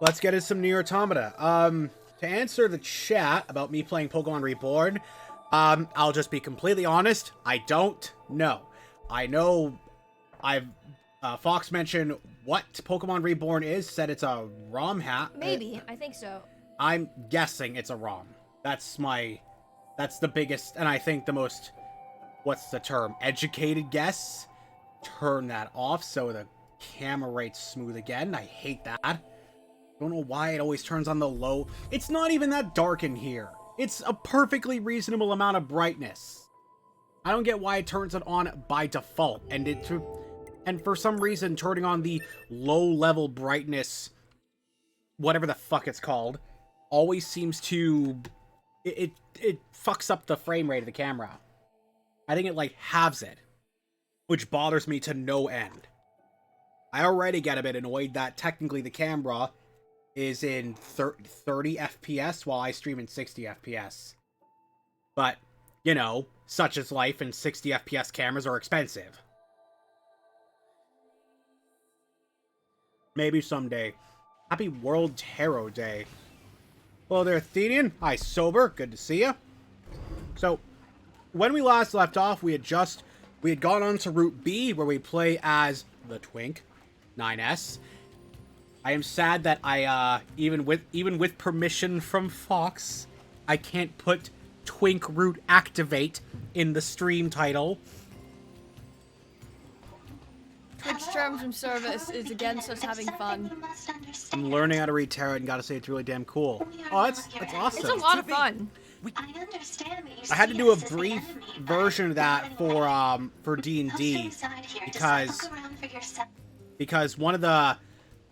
let's get into some Nier Automata. To answer the chat about me playing Pokemon Reborn, I'll just be completely honest. I don't know. I know Fox mentioned what Pokemon Reborn is, said it's a ROM hack. Maybe, I think so. I'm guessing it's a ROM. That's the biggest, and I think the most, what's the term, educated guess. Turn that off so the camera rate's smooth again. I hate that. Don't know why it always turns on the low. It's not even that dark in here. It's a perfectly reasonable amount of brightness. I don't get why it turns it on by default. And for some reason, turning on the low level brightness, whatever the fuck it's called, always seems to, it fucks up the frame rate of the camera. I think it like halves it, which bothers me to no end. I already get a bit annoyed that technically the camera is in 30 FPS while I stream in 60 FPS. But, you know, such is life, and 60 FPS cameras are expensive. Maybe someday. Happy World Tarot Day. Hello there, Athenian. Hi, Sober. Good to see you. So, when we last left off, we had gone on to Route B, where we play as the Twink 9S. I am sad that I, even with permission from Fox, I can't put Twink Route Activate in the stream title. Twitch terms of service is against us having fun. I'm learning how to read tarot and gotta say it's really damn cool. Oh, that's awesome. It's a lot of fun. I had to do a brief version of that for D&D because one of the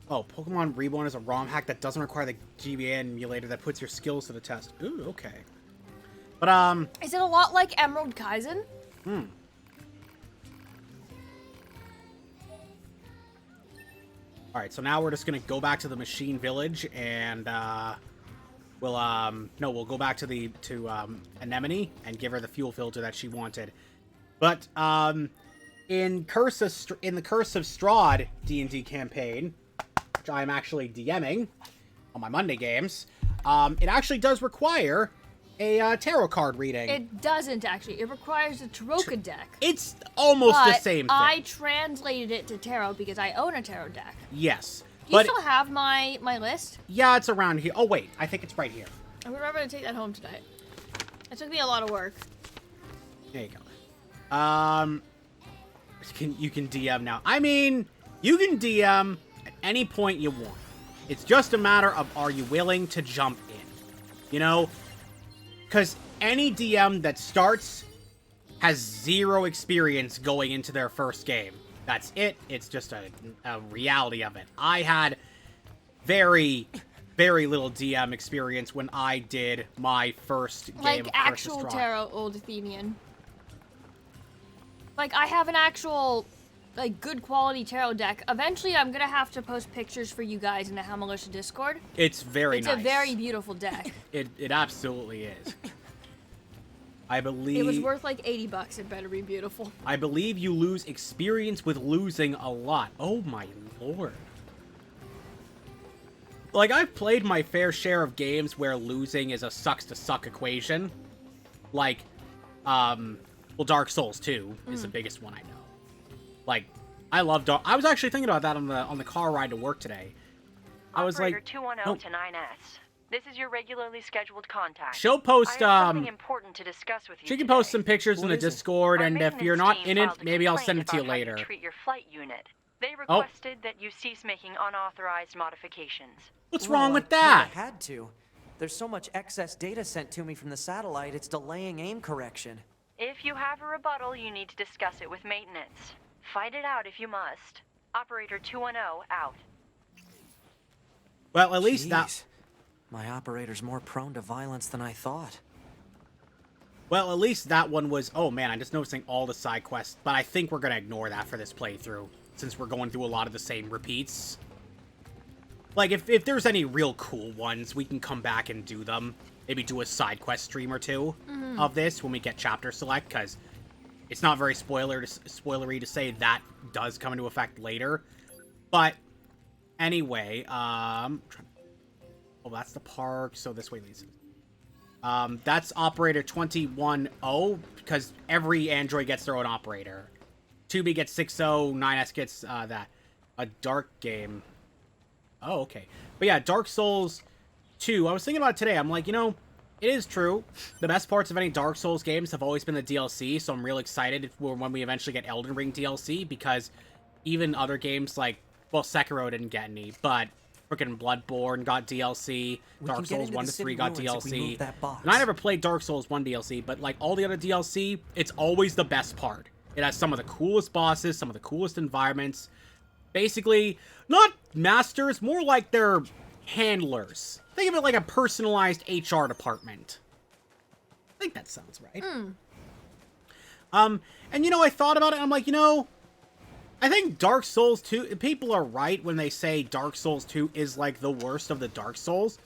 Pokemon Reborn is a ROM hack that doesn't require the GBA emulator that puts your skills to the test. Ooh, okay. But is it a lot like Emerald Kaizen? Alright, so now we're just gonna go back to the Machine Village and we'll go back to Anemone and give her the fuel filter that she wanted. But in the Curse of Strahd D&D campaign, which I'm actually DMing on my Monday games, it actually does require a tarot card reading. It doesn't actually. It requires a Taroka deck. It's almost the same thing. I translated it to tarot because I own a tarot deck. Yes. Do you still have my list? Yeah, it's around here. Oh wait, I think it's right here. I remember to take that home tonight. It took me a lot of work. There you go. You can DM now. I mean, you can DM at any point you want. It's just a matter of, are you willing to jump in? You know? Because any DM that starts has zero experience going into their first game. That's it. It's just a reality of it. I had very, very little DM experience when I did my first game. Like actual tarot, old Athenian. Like, I have an actual, like, good quality tarot deck. Eventually, I'm gonna have to post pictures for you guys in the How Militia Discord. It's very nice. It's a very beautiful deck. It absolutely is. I believe... It was worth like $80. It better be beautiful. I believe you lose experience with losing a lot. Oh my lord. Like, I've played my fair share of games where losing is a sucks-to-suck equation. Like, well, Dark Souls 2 is the biggest one I know. Like, I love I was actually thinking about that on the car ride to work today. I was Operator like, 210 to 9S. This is your regularly scheduled contact. She'll post, I have something important to discuss with you she can today. post some pictures in the Discord, and if you're not in it, maybe I'll send it to you about how later. You treat your flight unit. They requested that you cease making unauthorized modifications. What's wrong with I that? had to. There's so much excess data sent to me from the satellite, it's delaying aim correction. If you have a rebuttal, you need to discuss it with maintenance. Fight it out if you must. Operator 210 out. Well, at least Jeez. that... My operator's more prone to violence than I thought. Well, at least that one was... Oh, man, I'm just noticing all the side quests. But I think we're going to ignore that for this playthrough, since we're going through a lot of the same repeats. Like, if there's any real cool ones, we can come back and do them. Maybe do a side quest stream or two of this when we get chapter select, because it's not very spoilery to say that does come into effect later. But, anyway, Oh, that's the park, so this way leads. That's operator 21-0, because every Android gets their own operator. 2B gets 6-0, 9S gets that. A dark game. Oh, okay. But yeah, Dark Souls 2. I was thinking about it today. I'm like, you know, it is true. The best parts of any Dark Souls games have always been the DLC, so I'm real excited when we eventually get Elden Ring DLC, because even other games like, well, Sekiro didn't get any, but freaking Bloodborne got DLC, Dark Souls 1 to 3 got DLC, and I never played Dark Souls 1 DLC, but like all the other DLC, it's always the best part. It has some of the coolest bosses, some of the coolest environments. Basically, not masters, more like they're handlers. Think of it like a personalized HR department. I think that sounds right. And you know, I thought about it, and I'm like, you know, I think Dark Souls 2, people are right when they say Dark Souls 2 is like the worst of the Dark Souls.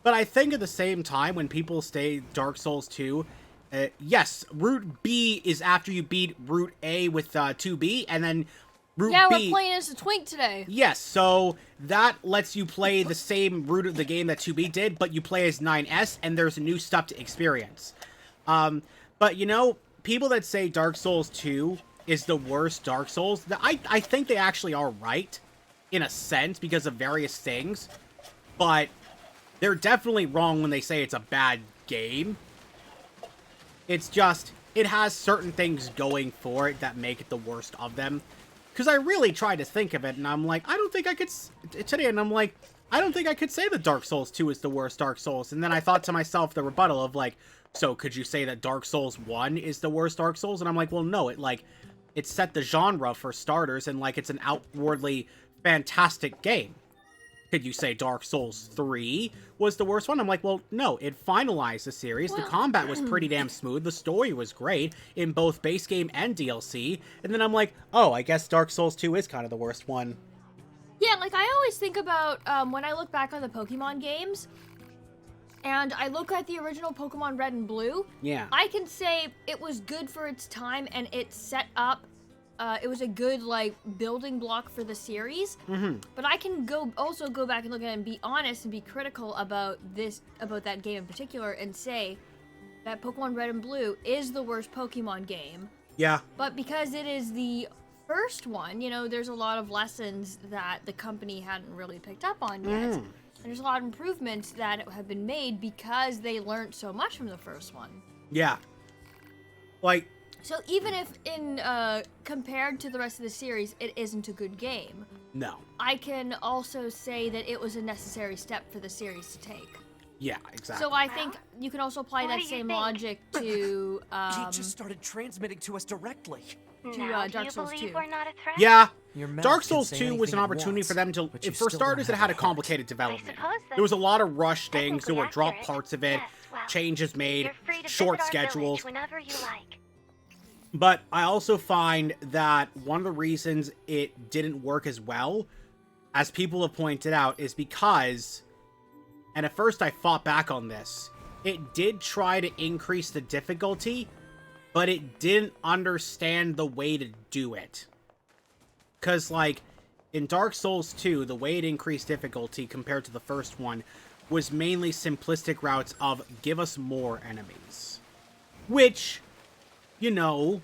But I think at the same time, when people say Dark Souls 2, yes, Route B is after you beat Route A with 2B, and then Route B... Yeah, we're playing as a twink today. Yes, so that lets you play the same route of the game that 2B did, but you play as 9S, and there's new stuff to experience. But, you know, people that say Dark Souls 2 is the worst Dark Souls, I think they actually are right, in a sense, because of various things. But they're definitely wrong when they say it's a bad game. It's just, it has certain things going for it that make it the worst of them. Because I really tried to think of it, and I'm like, I don't think I could... Today, and I'm like, I don't think I could say that Dark Souls 2 is the worst Dark Souls. And then I thought to myself the rebuttal of, like, so could you say that Dark Souls 1 is the worst Dark Souls? And I'm like, well, no, it set the genre for starters, and, like, it's an outwardly fantastic game. Could you say Dark Souls 3 was the worst one? I'm like, well, no, it finalized the series. The combat was pretty damn smooth. The story was great in both base game and DLC. And then I'm like, oh, I guess Dark Souls 2 is kind of the worst one. Yeah, like, I always think about, when I look back on the Pokemon games, and I look at the original Pokemon Red and Blue, Yeah. I can say it was good for its time, and it set up, it was a good, like, building block for the series. But I can also go back and look at it and be honest and be critical about that game in particular, and say that Pokemon Red and Blue is the worst Pokemon game. Yeah. But because it is the first one, you know, there's a lot of lessons that the company hadn't really picked up on yet. And there's a lot of improvements that have been made because they learned so much from the first one. Yeah. Like... So even if compared to the rest of the series, it isn't a good game. No. I can also say that it was a necessary step for the series to take. Yeah, exactly. So I think you can also apply that same logic to, He just started transmitting to us directly. Now, Dark Souls do 2. you believe we're not a threat? Yeah. Your mouth Dark can Souls say 2 was an anything it opportunity wants, for them to... but you For still starters, don't it have had a a heart. complicated development. suppose that- There was a lot of rush things. There Technically were drop accurate. parts of it, Yes, well, changes made, You're free to short visit our schedules. village whenever you like. But I also find that one of the reasons it didn't work as well, as people have pointed out, is because, and at first I fought back on this, it did try to increase the difficulty, but it didn't understand the way to do it. Because, like, in Dark Souls 2, the way it increased difficulty compared to the first one was mainly simplistic routes of give us more enemies. Which... You know,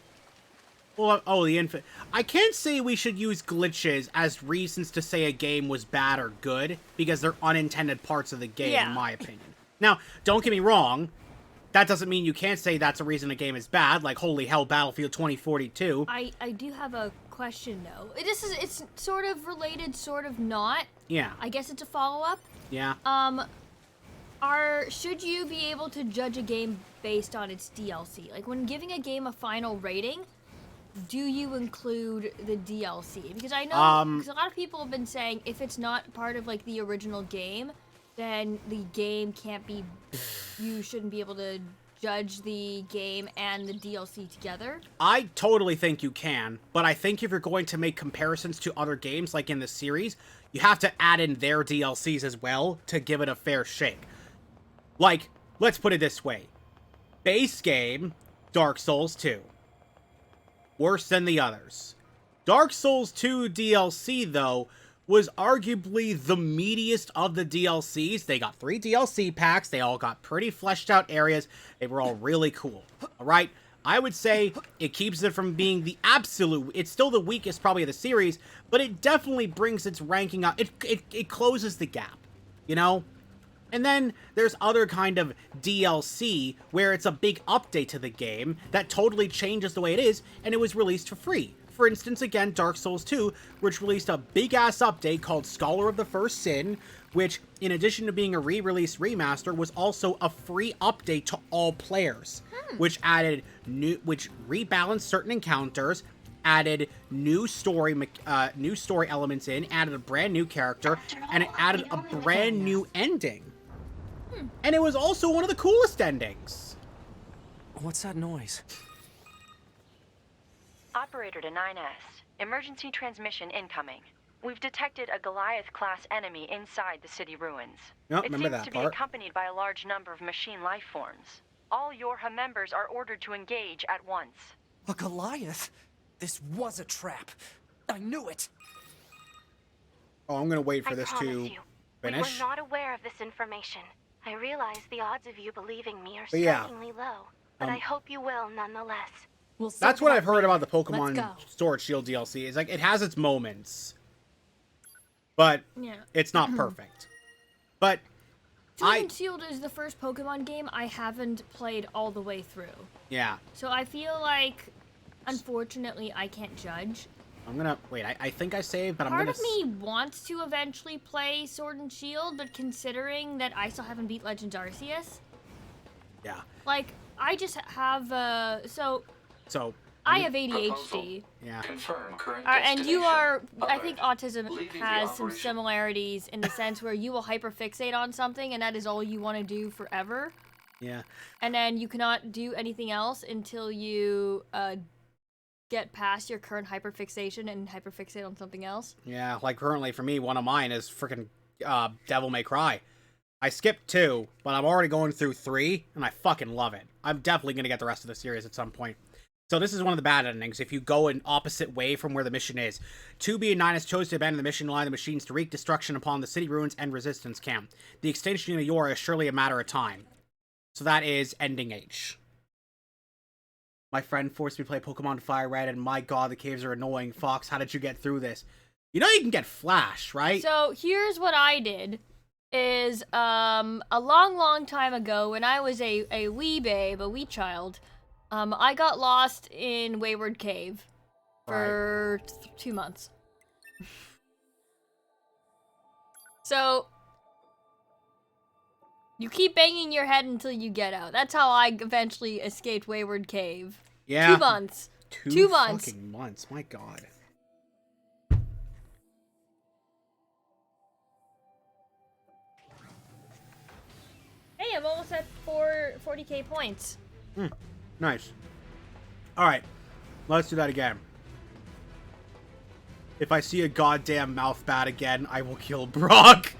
well, oh, I can't say we should use glitches as reasons to say a game was bad or good, because they're unintended parts of the game, in my opinion. Now, don't get me wrong, that doesn't mean you can't say that's a reason a game is bad, like, holy hell, Battlefield 2042. I do have a question, though. It's sort of related, sort of not. Yeah. I guess it's a follow-up. Yeah. Should you be able to judge a game based on its DLC? Like, when giving a game a final rating, do you include the DLC? Because I know, because a lot of people have been saying if it's not part of, like, the original game, then the game can't be, you shouldn't be able to judge the game and the DLC together. I totally think you can, but I think if you're going to make comparisons to other games, like in the series, you have to add in their DLCs as well to give it a fair shake. Like, let's put it this way. Base game, Dark Souls 2. Worse than the others. Dark Souls 2 DLC, though, was arguably the meatiest of the DLCs. They got 3 DLC packs. They all got pretty fleshed out areas. They were all really cool. All right. I would say it keeps it from being the absolute... It's still the weakest probably of the series, but it definitely brings its ranking up. It closes the gap, you know? And then there's other kind of DLC where it's a big update to the game that totally changes the way it is, and it was released for free. For instance, again, Dark Souls 2, which released a big-ass update called Scholar of the First Sin, which, in addition to being a re-release remaster, was also a free update to all players, which rebalanced certain encounters, added new story elements in, added a brand new character, and it added a brand new ending. And it was also one of the coolest endings. What's that noise? Operator to 9S. Emergency transmission incoming. We've detected a Goliath-class enemy inside the city ruins. Oh, it remember seems that to be part. accompanied by a large number of machine life forms. All Yorha members are ordered to engage at once. A Goliath? This was a trap. I knew it. Oh, I'm gonna wait for I this promise to you, finish. We were not aware of this information. I realize the odds of you believing me are But yeah, strikingly low, but I hope you will nonetheless. We'll That's what I've heard about the Pokemon go. Sword Shield DLC. It's like, it has its moments, but Yeah. it's not perfect. But Sword and Shield is the first Pokemon game I haven't played all the way through. yeah, So I feel like, unfortunately, I can't judge. I'm gonna wait. I think I saved, but I'm Part gonna. of me wants to eventually play Sword and Shield, but considering that I still haven't beat Legends Arceus, Yeah. like, I just have, So. I have ADHD. Yeah. Confirm current And you destination. are, I Alert. think autism Leaving the has some operation. similarities in the sense where you will hyperfixate on something and that is all you want to do forever. Yeah. And then you cannot do anything else until you get past your current hyperfixation and hyperfixate on something else. Yeah. Like currently for me, one of mine is freaking Devil May Cry. I skipped 2, but I'm already going through 3, and I fucking love it. I'm definitely gonna get the rest of the series at some point. So this is one of the bad endings. If you go an opposite way from where the mission is. 2B and 9 has chose to abandon the mission, allowing the machines to wreak destruction upon the city ruins and resistance camp. The extinction of Yorha is surely a matter of time. So that is ending H. My friend forced me to play Pokemon Fire Red, and my god, the caves are annoying. Fox, how did you get through this? You know you can get Flash, right? So here's what I did. Is a long time ago when I was a wee babe, a wee child, I got lost in Wayward Cave for 2 months. So you keep banging your head until you get out. That's how I eventually escaped Wayward Cave. Yeah. 2 months. 2 2 months. fucking months. My god. Hey, I'm almost at 40k points. Nice. Alright. Let's do that again. If I see a goddamn mouth bat again, I will kill Brock.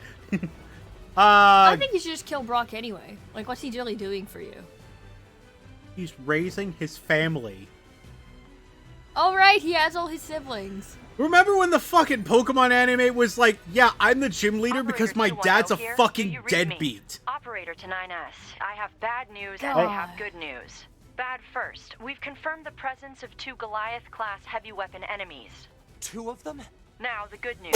I think you should just kill Brock anyway. Like, what's he really doing for you? He's raising his family. Oh, right, he has all his siblings. Remember when the fucking Pokemon anime was like, yeah, I'm the gym leader because my Operator dad's a 210 here. fucking Do you read me? deadbeat. Operator to 9S. I have bad news and God. I have good news. Bad first. We've confirmed the presence of 2 Goliath-class heavy weapon enemies. 2 of them? Now, the good news.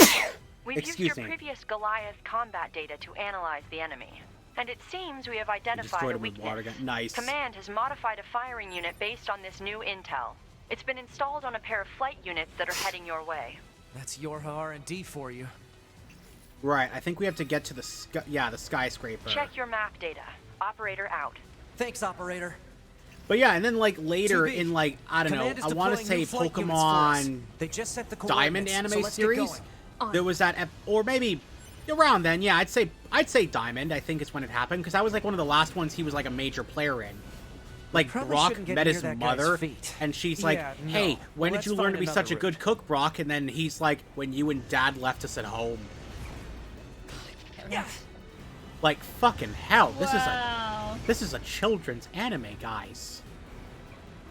We've Excuse used me. your previous Goliath combat data to analyze the enemy. And it seems we have identified destroyed a him with water weakness. gun. Nice. Command has modified a firing unit based on this new intel. It's been installed on a pair of flight units that are heading your way. That's Yorha R&D for you. Right, I think we have to get to the the skyscraper. Check your map data. Operator out. Thanks, operator. But yeah, and then like later 2B. in like, I don't Command know, is I want to deploying say new flight units for us. Pokemon They just set the Diamond coordinates, anime so let's get series. going. There was that, or maybe around then. Yeah, I'd say Diamond. I think is when it happened because that was like one of the last ones he was like a major player in. Like probably Brock shouldn't get met near his that guy's mother, feet. and she's like, Yeah, no. "Hey, when Well, did you let's learn find to be another such a good route. cook, Brock?" And then he's like, "When you and Dad left us at home." Yeah. Like fucking hell, Wow. this is a children's anime, guys.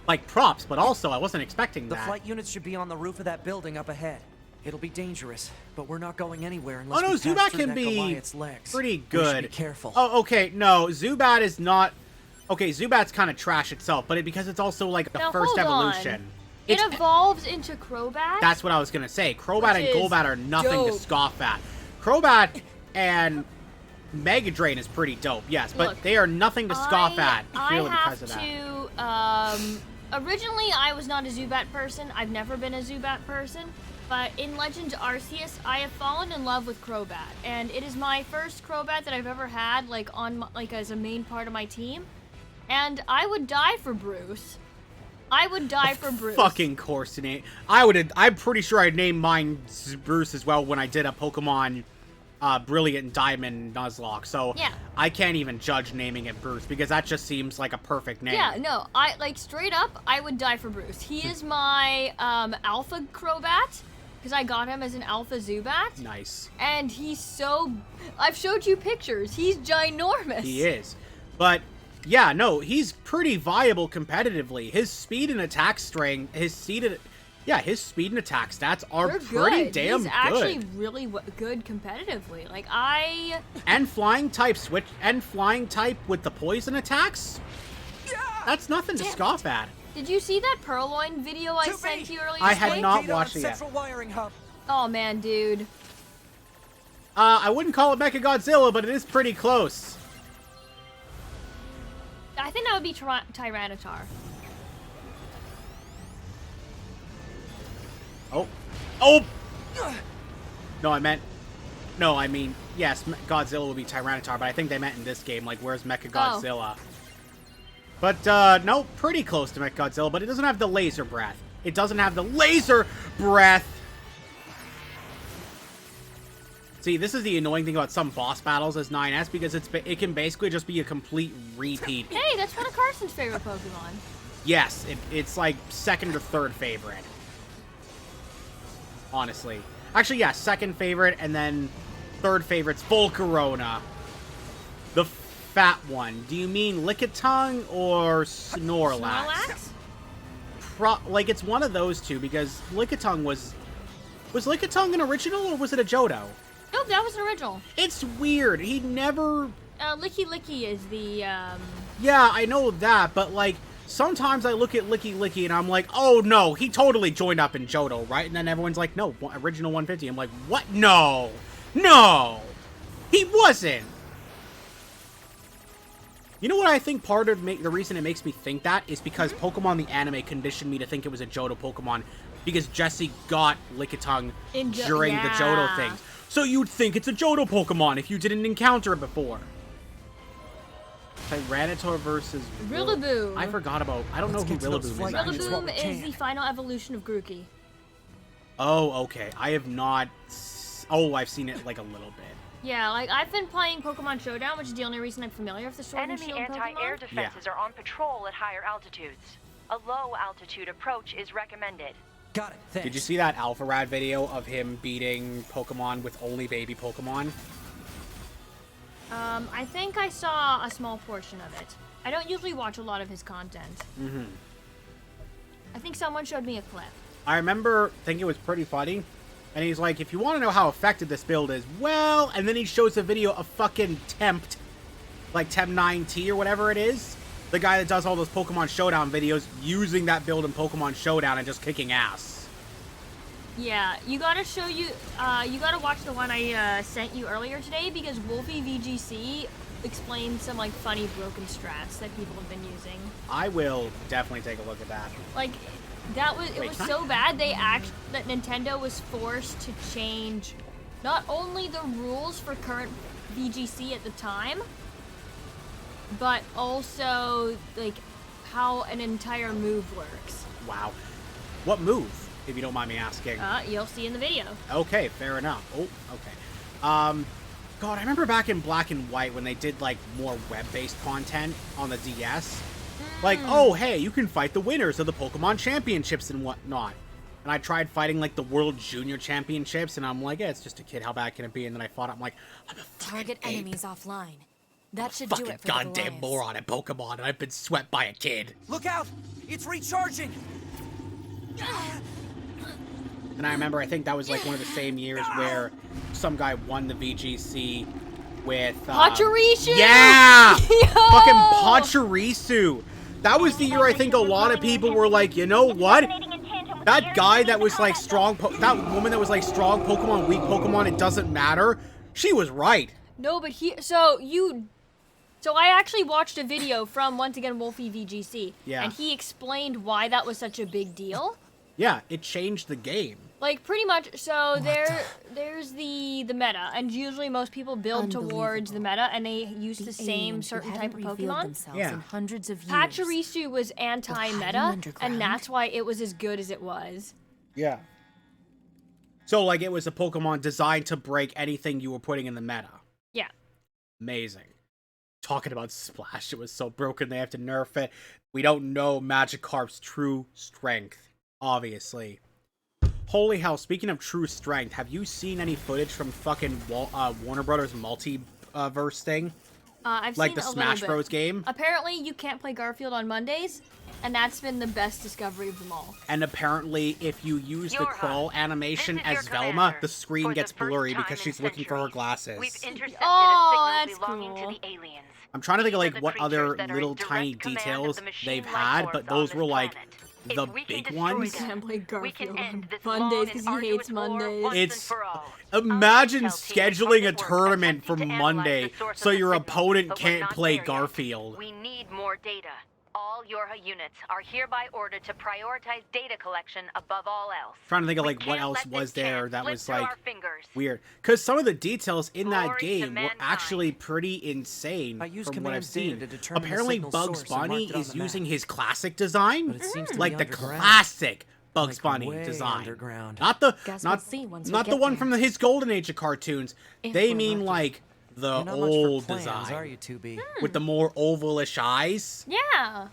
Like props, but also I wasn't expecting The that. flight units should be on the roof of that building up ahead. It'll be dangerous, but we're not going anywhere unless Oh no, we pass Zubat through can that be Goliath's legs. pretty We should good. be careful. Oh, okay, no, Zubat is not... Okay, Zubat's kind of trash itself, but because it's also like the Now, first hold on. evolution. It evolves into Crobat. That's what I was gonna say. Crobat and Which is Golbat are nothing to dope. scoff at. Crobat and Mega Drain is pretty dope, yes, but Look, they are nothing to scoff at purely I because of that. have to, originally I was not a Zubat person. I've never been a Zubat person. But in Legends Arceus, I have fallen in love with Crobat. And it is my first Crobat that I've ever had, like, as a main part of my team. And I would die for Bruce. I would die for Bruce. Fucking course, Nate. I'm pretty sure I'd name mine Bruce as well when I did a Pokemon Brilliant Diamond Nuzlocke. So Yeah. I can't even judge naming it Bruce because that just seems like a perfect name. Yeah, no, straight up, I would die for Bruce. He is my, Alpha Crobat, because I got him as an Alpha Zubat. Nice. And he's so... I've showed you pictures. He's ginormous. He is. But, yeah, no, he's pretty viable competitively. His speed and attack strength, his speed and attack stats are They're pretty good. damn He's good. actually really good competitively. Like, And flying type with the poison attacks? That's nothing to scoff at. Did you see that Purloin video I sent you earlier I today? had not Data on watched it yet. Central Wiring Hub. Oh, man, dude. I wouldn't call it Mechagodzilla, but it is pretty close. I think that would be Tyranitar. Oh. Oh! No, I mean, yes, Godzilla would be Tyranitar, but I think they meant in this game, like, where's Mechagodzilla? But, no, pretty close to Mechagodzilla, but it doesn't have the laser breath. It doesn't have the laser breath! See, this is the annoying thing about some boss battles as 9S, because it can basically just be a complete repeat. Hey, that's one of Carson's favorite Pokemon. Yes, it's like second or third favorite. Honestly. Actually, yeah, second favorite, and then third favorite's Volcarona. The fat one. Do you mean Lickitung or Snorlax? Snorlax? Like, it's one of those two, because Lickitung was Lickitung an original, or was it a Johto? Nope, that was an original. It's weird. He never... Licky Licky is the, Yeah, I know that, but, like, sometimes I look at Licky Licky and I'm like, oh, no, he totally joined up in Johto, right? And then everyone's like, no, original 150. I'm like, what? No! No! He wasn't! You know what I think part of the reason it makes me think that is because Pokemon the anime conditioned me to think it was a Johto Pokemon because Jessie got Lickitung during the Johto things. So you'd think it's a Johto Pokemon if you didn't encounter it before. Tyranitar versus Rillaboom. I forgot about... I don't know who Rillaboom is. Rillaboom is the final evolution of Grookey. Oh, okay. I have not... Oh, I've seen it like a little bit. Yeah, like, I've been playing Pokemon Showdown, which is the only reason I'm familiar with the Sword and Enemy Shield anti-air Pokemon. defenses are on patrol at higher altitudes. A low-altitude approach is recommended. Got it. Thanks. Did you see that Alpharad video of him beating Pokemon with only baby Pokemon? I think I saw a small portion of it. I don't usually watch a lot of his content. Mm-hmm. I think someone showed me a clip. I remember thinking it was pretty funny. And he's like, if you want to know how effective this build is, well... And then he shows a video of fucking Tempt. Like Tempt 9T or whatever it is. The guy that does all those Pokemon Showdown videos using that build in Pokemon Showdown and just kicking ass. Yeah, you gotta you gotta watch the one I sent you earlier today because Wolfie VGC explained some like funny broken strats that people have been using. I will definitely take a look at that. Like it was so bad that Nintendo was forced to change not only the rules for current VGC at the time, but also like how an entire move works. Wow. What move, if you don't mind me asking? You'll see in the video. Okay, fair enough. Oh, okay. God, I remember back in Black and White when they did, like, more web-based content on the DS. Like, oh, hey, you can fight the winners of the Pokemon Championships and whatnot. And I tried fighting, like, the World Junior Championships, and I'm like, yeah, it's just a kid, how bad can it be? And then I fought it, I'm like, I'm a Target fucking ape. enemies offline. That should Fucking do it for goddamn the Goliaths. moron at Pokemon, and I've been swept by a kid. Look out! It's recharging! And I remember, I think that was like one of the same years where some guy won the VGC with... Pachirisu! Yeah! Yo! Fucking Pachirisu! That was the year I think a lot of people were like, you know what? That guy that was like strong, that woman that was like strong Pokemon, weak Pokemon, it doesn't matter. She was right. No, but so I actually watched a video from, once again, Wolfie VGC. Yeah. And he explained why that was such a big deal. Yeah, it changed the game. Like, pretty much, so there's the meta, and usually most people build towards the meta, and they use the same certain type of Pokemon. Yeah. In hundreds of years. Pachirisu was anti-meta, underground? and that's why it was as good as it was. Yeah. So, like, it was a Pokemon designed to break anything you were putting in the meta. Yeah. Amazing. Talking about Splash, it was so broken they have to nerf it. We don't know Magikarp's true strength, obviously. Holy hell, speaking of true strength, have you seen any footage from fucking Warner Brothers multiverse thing? I've Like seen the a Smash little bit. Bros game? Apparently, you can't play Garfield on Mondays, and that's been the best discovery of them all. And apparently, if you use the Yorha, crawl animation this is your as Velma, commander. the screen For gets the first blurry time because in she's looking for her centuries, glasses. We've intercepted Oh, a signal belonging that's to the aliens. I'm trying to think of These like are the what other creatures that are in little direct tiny command of details the machine they've life had, forms but on those this were like planet. the If we can big destroy ones. them, Can't play we can Garfield end on this Mondays long because and he hates arduous war Mondays. once It's and for all. imagine Our intel team is scheduling a hard at work tournament for attempting to analyze Monday the source so of the your signal, opponent but we're can't not play there yet. Garfield. We need more data. All Yorha units are hereby ordered to prioritize data collection above all else. Trying to think of We like what can't else let this was there chance that slip was through like our fingers. weird. Because some of the details in that Glory to game were mankind. actually pretty insane I used from what I've command data seen. to determine the Apparently signal Bugs source and marked Bunny it on is the map. using his classic design, But it seems to be like the underground. classic Bugs Like Bunny way design. underground. Not the Guess not we'll see once we not the get one there. from his Golden Age of cartoons. If They we're mean lucky. like the You're not much for old plans, design are you, 2B? with the more ovalish eyes. Yeah.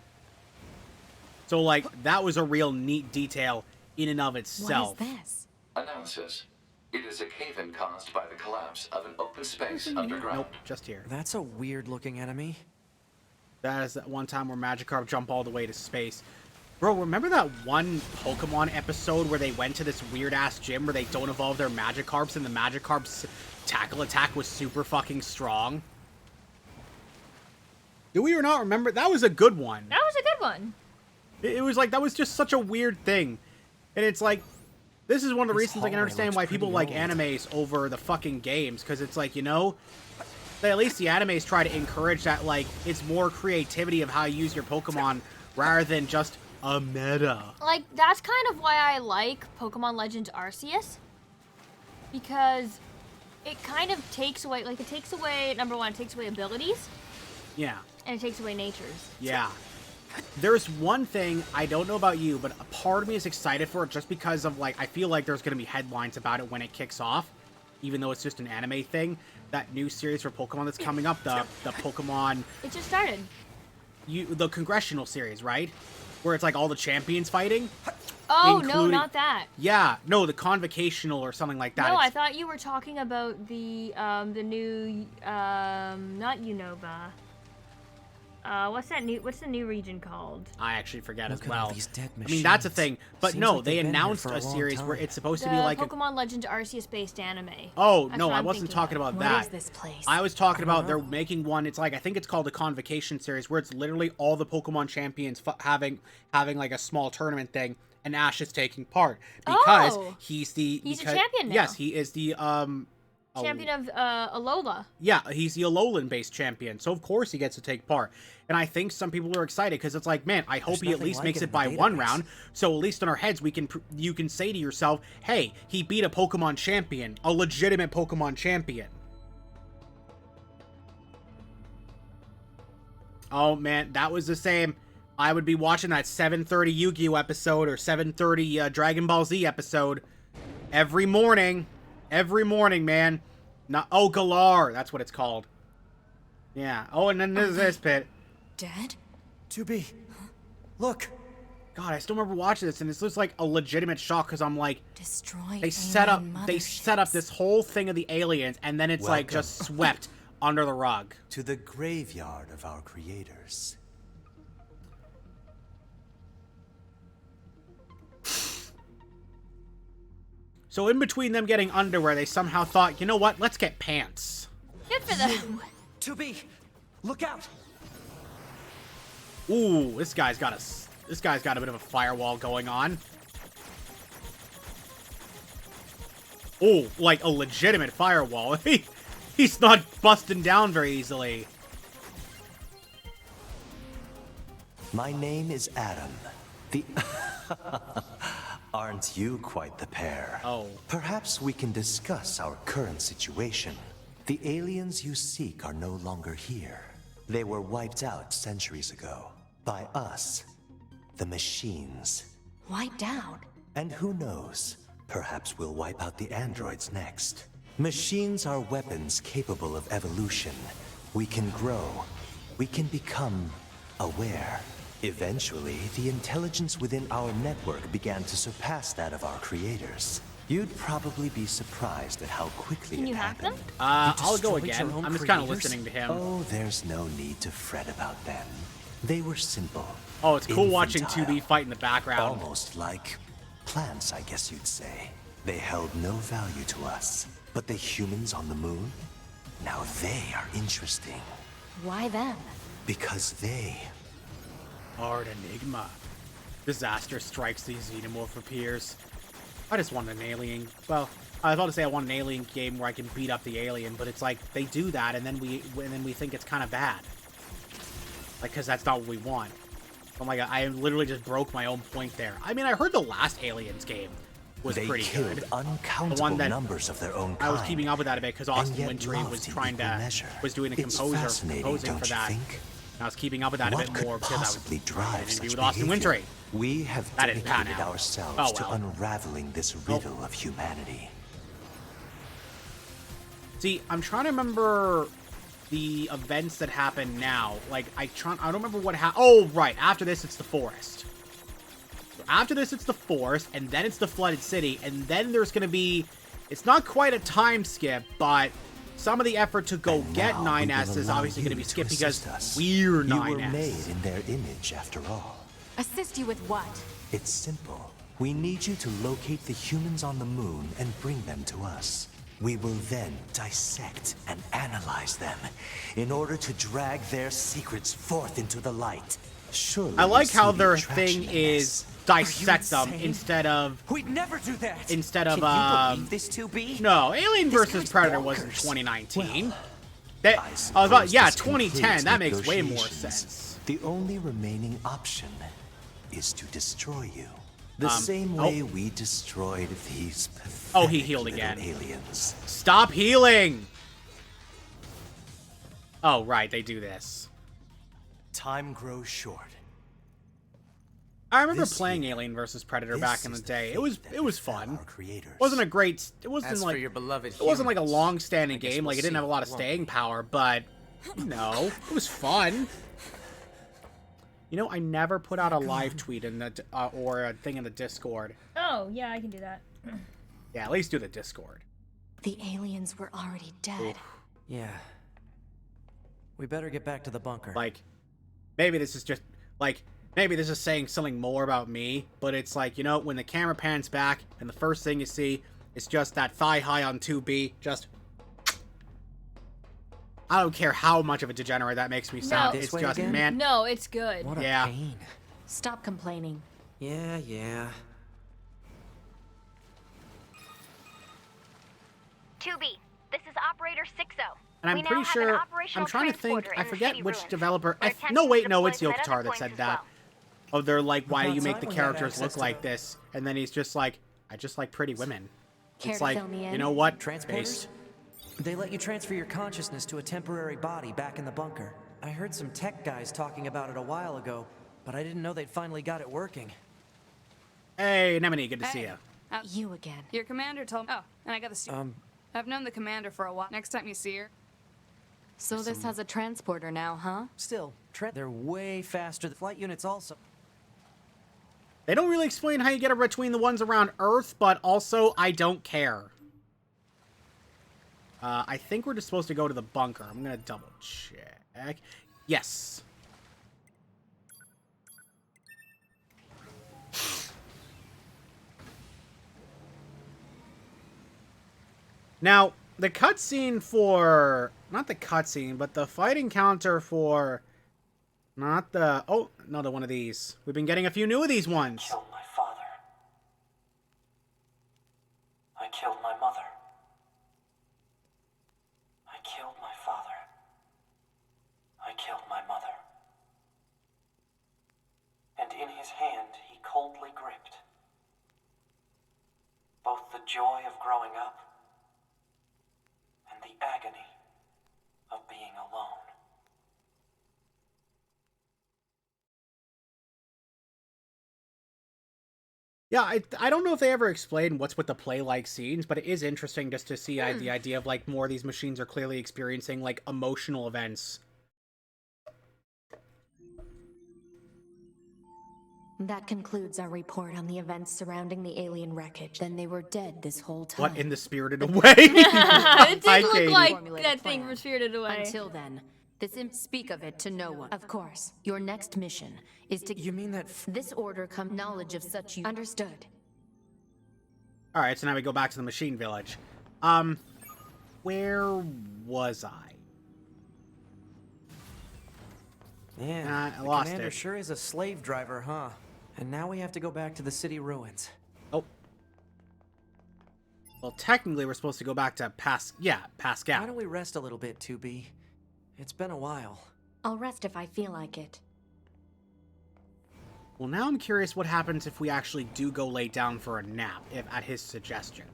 So like that was a real neat detail in and of What itself. is this? Analysis. It is a cave-in caused by the collapse of an open space underground. Nope, just here. That's a weird-looking enemy. That is that one time where Magikarp jumped all the way to space. Bro, remember that one Pokemon episode where they went to this weird-ass gym where they don't evolve their Magikarps and the Magikarp's tackle attack was super fucking strong? Do we or not remember? That was a good one. That was a good one. It was like, that was just such a weird thing. And it's like, this is one of the This reasons I can hallway understand looks why people pretty like old. animes over the fucking games. Because it's like, you know, at least the animes try to encourage that, like, it's more creativity of how you use your Pokemon rather than just a meta. Like, that's kind of why I like Pokemon Legends Arceus. Because it kind of takes away, like, it takes away, number one, it takes away abilities, Yeah. and it takes away natures. Yeah. There's one thing, I don't know about you, but a part of me is excited for it just because of, like, I feel like there's going to be headlines about it when it kicks off, even though it's just an anime thing. That new series for Pokemon that's coming up, the Pokemon, It just started. the Congressional series, right? Where it's like all the champions fighting. Oh, no, Including- not that. Yeah, no, the Convocational or something like that. No, It's- I thought you were talking about the new, not Unova. What's the new region called? I actually forget Look as at all well. these dead I mean, that's a machines. thing. But Seems no, like they they've been here announced for a a long series where time. it's supposed The to be like a... Pokemon Legends Arceus-based anime. Oh, That's no, what I I'm wasn't thinking talking of. about What that. is this place? I was talking about they're know. making one. It's like I think it's called the Convocation series, where it's literally all the Pokemon champions having like a small tournament thing, and Ash is taking part because Oh. he's He's a champion now. Yes, he is the Champion of Alola. Yeah, he's the Alolan-based champion, so of course he gets to take part. And I think some people are excited because it's like, man, I hope There's he at nothing least like makes it it in by the one database. round. So at least in our heads, you can say to yourself, hey, he beat a Pokemon champion, a legitimate Pokemon champion. Oh man, that was the same. I would be watching that 7:30 Yu-Gi-Oh episode or 7:30 Dragon Ball Z episode every morning. Every morning, man. Galar, that's what it's called. Yeah. Oh, and then there's this pit. Dead? 2B, look. God, I still remember watching this, and this looks like a legitimate shock because I'm like, Destroy they set up alien this whole thing of the aliens, and then it's like Welcome. just swept under the rug. To the graveyard of our creators. So in between them getting underwear, they somehow thought, you know what? Let's get pants. Good for them. 2B, look out! Ooh, this guy's got a bit of a firewall going on. Oh, like a legitimate firewall. He's not busting down very easily. My name is Adam. The... Aren't you quite the pair? Oh. Perhaps we can discuss our current situation. The aliens you seek are no longer here. They were wiped out centuries ago. By us. The machines. Wiped out? And who knows? Perhaps we'll wipe out the androids next. Machines are weapons capable of evolution. We can grow. We can become aware. Eventually, the intelligence within our network began to surpass that of our creators. You'd probably be surprised at how quickly Can it you hack them? happened. I'll go destroyed again. your own I'm just kind of creators? listening to him. Oh, there's no need to fret about them. They were simple. Oh, it's cool watching infantile, 2B fight in the background. Almost like plants, I guess you'd say. They held no value to us. But the humans on the moon? Now they are interesting. Why them? Because they... Hard enigma. Disaster strikes these xenomorph appears. I just want an alien. Well, I was about to say I want an alien game where I can beat up the alien, but it's like they do that, and then we think it's kind of bad. Like, because that's not what we want. I'm like, I literally just broke my own point there. I mean, I heard the last Aliens game was they pretty killed good. uncountable The one that numbers of their own kind. I was keeping up with that a bit because Austin yet Wintory loved was in trying equal to measure. was doing the It's composing fascinating, for don't you that. think? And I was keeping up with that a What bit more could because I was possibly doing drive an such interview with Austin behavior? Wintory. We have That didn't pan dedicated out. ourselves Oh, to well. unraveling this riddle of humanity. See, I'm trying to remember the events that happen now. Like, I don't remember what happened. Oh, right. After this, it's the forest. So after this, it's the forest, and then it's the flooded city, and then there's going to be... It's not quite a time skip, but some of the effort to go And get now we will 9S is allow obviously going to you be skipped assist because us. we're 9S. You were made in their image, after all. Assist you with what? It's simple. We need you to locate the humans on the moon and bring them to us. We will then dissect and analyze them in order to drag their secrets forth into the light. Surely I like you how see the their attraction thing in is this. dissect them insane? instead of... We'd never do that! Instead of, Can you believe this 2B? No, Alien This vs. guy's Predator was in bonkers. 2019. I I was suppose about, yeah, this 2010. concludes That makes way more negotiations. sense. The only remaining option is to destroy you. The Um, same oh. way we destroyed these pathetic Oh, he healed little again. aliens. Stop healing! Oh, right, they do this. Time grows short. I remember This playing year, Alien vs. Predator This back in the is day. fate It was that befell fun. our creators. Wasn't a great. It wasn't As like for your beloved it wasn't like a humans, long-standing I guess game. we'll Like it didn't see, have a lot of won't staying we? power, but you know, it was fun. You know, I never put out a live tweet in the or a thing in the Discord. Oh, yeah, I can do that. Yeah, at least do the Discord. The aliens were already dead. Yeah. We better get back to the bunker. Like, maybe this is just like maybe this is saying something more about me, but it's like, you know, when the camera pans back and the first thing you see is just that thigh high on 2B, just I don't care how much of a degenerate that makes me sound. No. This It's way just again? man. No, it's good. What a Yeah. pain. Stop complaining. Yeah. 2B, this is Operator 60. And I'm We now pretty have an sure operational I'm trying to think. transporter I in the forget city which ruins. developer. We're No, attempting wait, to no, deploy it's them at Yoktar other that points said as that. well. Oh, they're like, why do About you make time the we had characters access look to like the- this? And then he's just like, I just like pretty women. Care It's to like, fill me in? you know what? Transporters? Based. They let you transfer your consciousness to a temporary body back in the bunker. I heard some tech guys talking about it a while ago, but I didn't know they'd finally got it working. Hey, Nemini, good to see Hey. you. You again. Your commander told me. Oh, and I got the. I've known the commander for a while. Next time you see her, So this has a transporter now, huh? Still, they're way faster. The flight units also. They don't really explain how you get it between the ones around Earth, but also I don't care. I think we're just supposed to go to the bunker. I'm gonna double check. Yes. Now, the cutscene for... Not the cutscene, but the fight encounter for... Not the... Oh, another one of these. We've been getting a few new of these ones. Killed my father. I killed my mother. I killed my father. I killed my mother. And in his hand, he coldly gripped both the joy of growing up and the agony of being alone. Yeah, I don't know if they ever explain what's with the play-like scenes, but it is interesting just to see the idea of, like, more of these machines are clearly experiencing, like, emotional events. That concludes our report on the events surrounding the alien wreckage. Then they were dead this whole time. What, in the Spirited Away? It did look like that thing was Spirited Away. Until then, speak of it to no one. Of course, your next mission is to... You mean that... This order come knowledge of such you... Understood. Alright, so now we go back to the machine village. Where was I? Yeah, I lost commander it. sure is a slave driver, huh? And now we have to go back to the city ruins. Oh. Well, technically, we're supposed to go back to Pascal. Why don't we rest a little bit, 2B? It's been a while. I'll rest if I feel like it. Well, now I'm curious what happens if we actually do go lay down for a nap, if at his suggestion.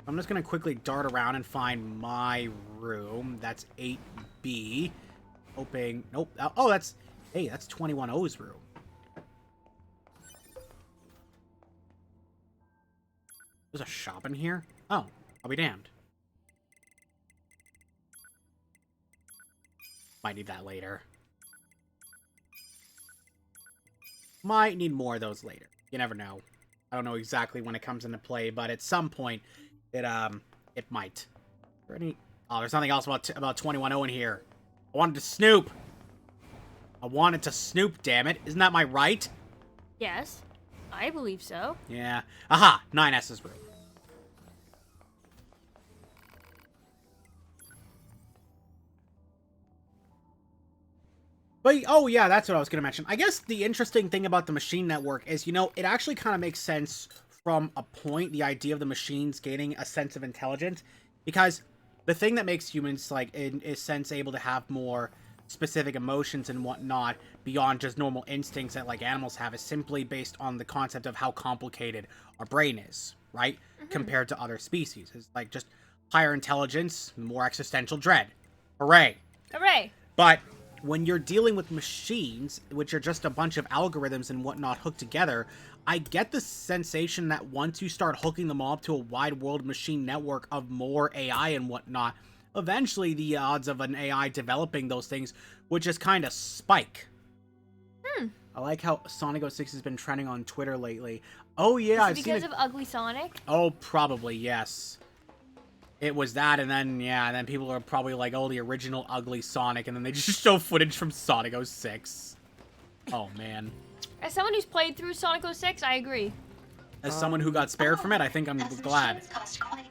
I'm just going to quickly dart around and find my room. That's 8B. Hoping... Nope. Oh, that's... Hey, that's 21O's room. There's a shop in here? Oh, I'll be damned. Might need that later. Might need more of those later. You never know. I don't know exactly when it comes into play, but at some point, it might. Oh, there's nothing else about 21O in here. I wanted to snoop. I wanted to snoop, damn it. Isn't that my right? Yes, I believe so. Yeah. Aha! 9S's room. But, oh yeah, that's what I was going to mention. I guess the interesting thing about the machine network is, you know, it actually kind of makes sense from a point, the idea of the machines gaining a sense of intelligence. Because the thing that makes humans, like, in a sense, able to have more specific emotions and whatnot beyond just normal instincts that, like, animals have is simply based on the concept of how complicated our brain is, right? Compared to other species. It's like just higher intelligence, more existential dread. Hooray. Hooray. But when you're dealing with machines, which are just a bunch of algorithms and whatnot hooked together, I get the sensation that once you start hooking them all up to a wide world machine network of more AI and whatnot, eventually the odds of an AI developing those things would just kind of spike. I like how Sonic 06 has been trending on Twitter lately. Oh yeah, I've seen it. Because of Ugly Sonic? Oh, probably, yes. It was that, and then, yeah, and then people are probably like, oh, the original Ugly Sonic, and then they just show footage from Sonic 06. Oh, man. As someone who's played through Sonic 06, I agree. As someone who got spared from it, I think I'm glad.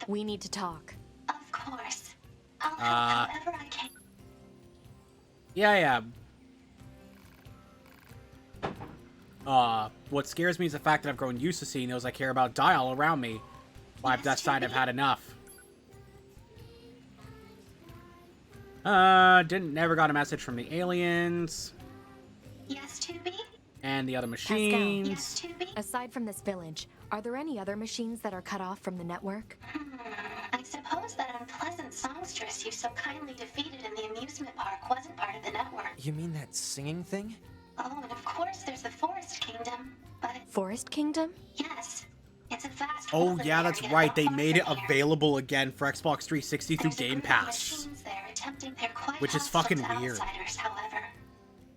We need to talk. Of course. I'll help however I can. Yeah. What scares me is the fact that I've grown used to seeing those. I care about die all around me. Well, I've decided I've had enough. Never got a message from the aliens. Yes, 2B? And the other machines. Yes, 2B? Aside from this village, are there any other machines that are cut off from the network? I suppose that unpleasant songstress you so kindly defeated in the amusement park wasn't part of the network. You mean that singing thing? Oh, and of course there's the Forest Kingdom, but... Forest Kingdom? Yes. It's a vast... Oh, yeah, that's right. They made it available again for Xbox 360 through Game Pass. Which is fucking weird. However.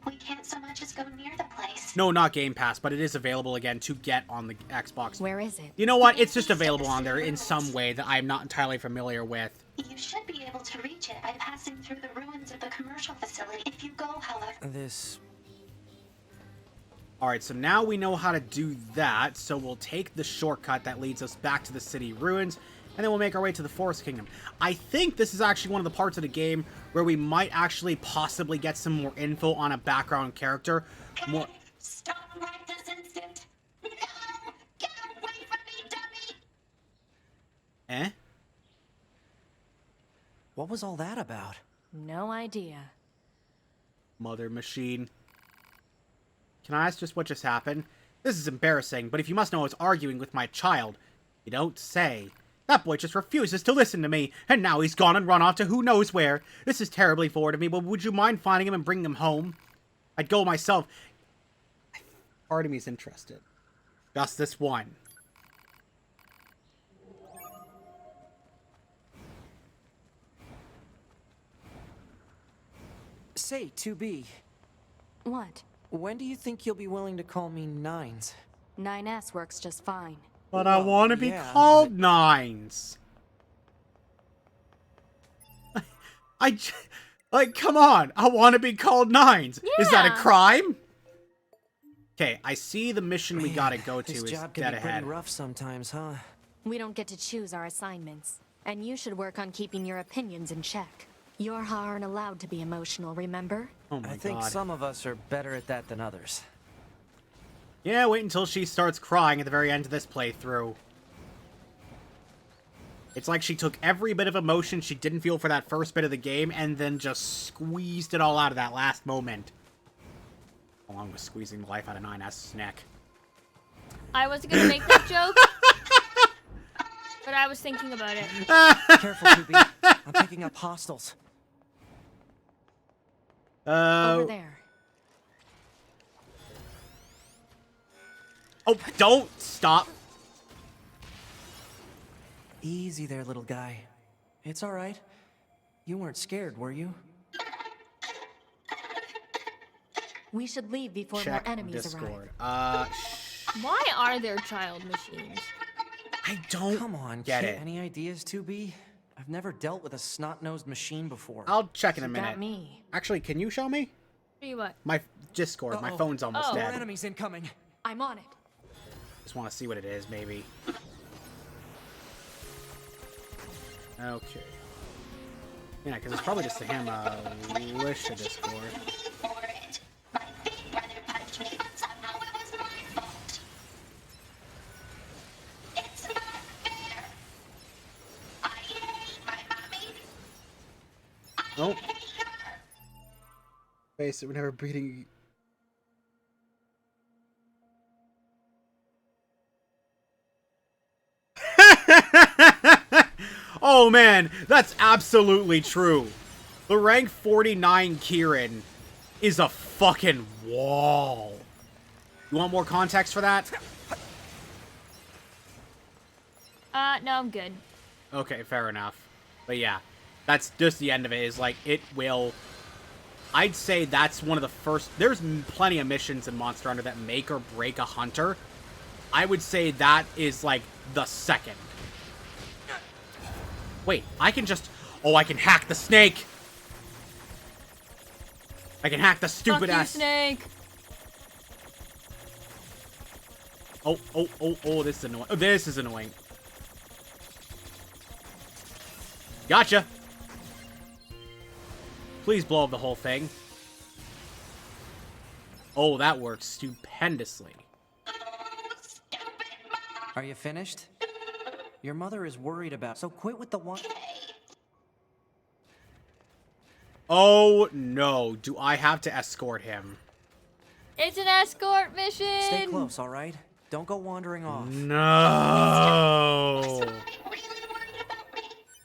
We can't so much as go near the place. No, not Game Pass, but it is available again to get on the Xbox. Where is it? You know what? It's just available on there in some way that I'm not entirely familiar with. You should be able to reach it by passing through the ruins of the commercial facility. If you go, however... Alright, so now we know how to do that, so we'll take the shortcut that leads us back to the city ruins, and then we'll make our way to the Forest Kingdom. I think this is actually one of the parts of the game where we might actually possibly get some more info on a background character. More. Stop right this instant. No! Get away from me, dummy! Eh? What was all that about? No idea. Mother machine. Can I ask just what just happened? This is embarrassing, but if you must know I was arguing with my child. You don't say. That boy just refuses to listen to me, and now he's gone and run off to who knows where. This is terribly forward of me, but would you mind finding him and bringing him home? I'd go myself. Part of me's interested. Just this one. Say, 2B, What? when do you think you'll be willing to call me Nines? 9S works just fine. But I want to be yeah, called Nines. Like, come on. I want to be called Nines. Yeah. Is that a crime? Okay, I see the mission we Man, gotta go to this is job can dead be ahead. pretty rough sometimes, huh? We don't get to choose our assignments. And you should work on keeping your opinions in check. Yorha aren't allowed to be emotional, remember? Oh my I think god. some of us are better at that than others. Yeah, wait until she starts crying at the very end of this playthrough. It's like she took every bit of emotion she didn't feel for that first bit of the game and then just squeezed it all out of that last moment. Along with squeezing the life out of 9S's neck. I wasn't gonna make that joke, but I was thinking about it. Careful, 2B. I'm picking up hostiles. Over there. Oh, don't stop. Easy there, little guy. It's all right. You weren't scared, were you? We should leave before Check more enemies Discord. arrive. Why are there child machines? I don't Come on, get kid. it. Any ideas, 2B? I've never dealt with a snot-nosed machine before. I'll check in a You minute. got me. Actually, can you show me? Tell you what. My Discord. My Uh-oh. phone's almost Oh. More dead. enemies incoming. I'm on it. Just want to see what it is, maybe. Okay. Yeah, because it's probably just the Hamalicia Discord. For it. My big brother punched me, but somehow it was my fault. It's not fair. I hate my mommy. Oh. Hate her. Face it, we're never beating. Oh man, that's absolutely true. The rank 49 Kieran is a fucking wall. You want more context for that? No, I'm good. Okay, fair enough. But yeah, that's just the end of it, is like, it will... I'd say that's one of the first... There's plenty of missions in Monster Hunter that make or break a hunter. I would say that is, like, the second. Wait, I can just... Oh, I can hack the snake! I can hack the stupid Fuck you, ass... snake! Oh, this is annoying. Oh, this is annoying. Gotcha! Please blow up the whole thing. Oh, that works stupendously. Are you finished? Your mother is worried about, so quit with the one. Oh, no. Do I have to escort him? It's an escort mission! Stay close, all right? Don't go wandering off. No!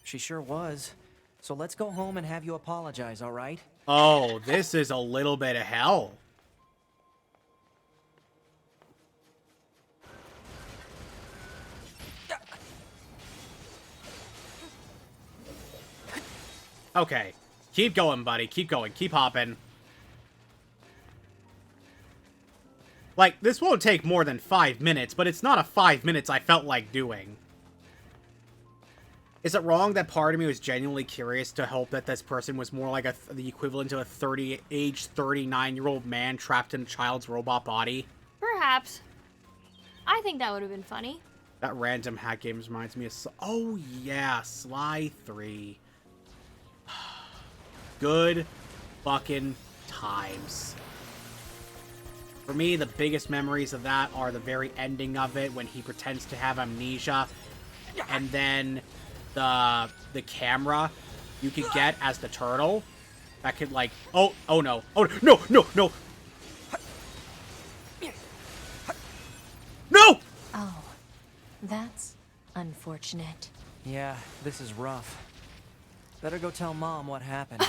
She sure was. So let's go home and have you apologize, all right? Oh, this is a little bit of hell. Okay. Keep going, buddy. Keep going. Keep hopping. Like, this won't take more than 5 minutes, but it's not a 5 minutes I felt like doing. Is it wrong that part of me was genuinely curious to hope that this person was more like the equivalent to a age 39-year-old man trapped in a child's robot body? Perhaps. I think that would have been funny. That random hack games reminds me of... Oh, yeah, Sly 3. Good fucking times. For me, the biggest memories of that are the very ending of it when he pretends to have amnesia. And then the camera you could get as the turtle that could like... Oh no. Oh, no. No! Oh, that's unfortunate. Yeah, this is rough. Better go tell Mom what happened.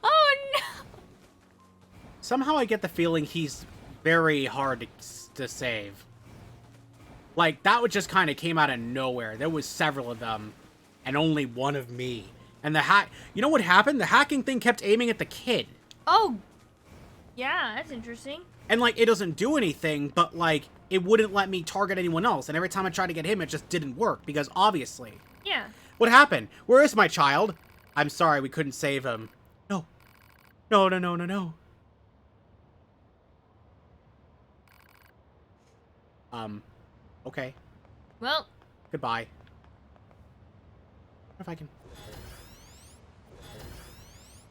Oh no! Somehow I get the feeling he's very hard to save. Like, that would just kind of came out of nowhere. There was several of them, and only one of me. And the hack... You know what happened? The hacking thing kept aiming at the kid. Oh! Yeah, that's interesting. And, like, it doesn't do anything, but, like, it wouldn't let me target anyone else. And every time I tried to get him, it just didn't work, because obviously. Yeah. What happened? Where is my child? I'm sorry, we couldn't save him. No. No. Okay. Well. Goodbye. If I can...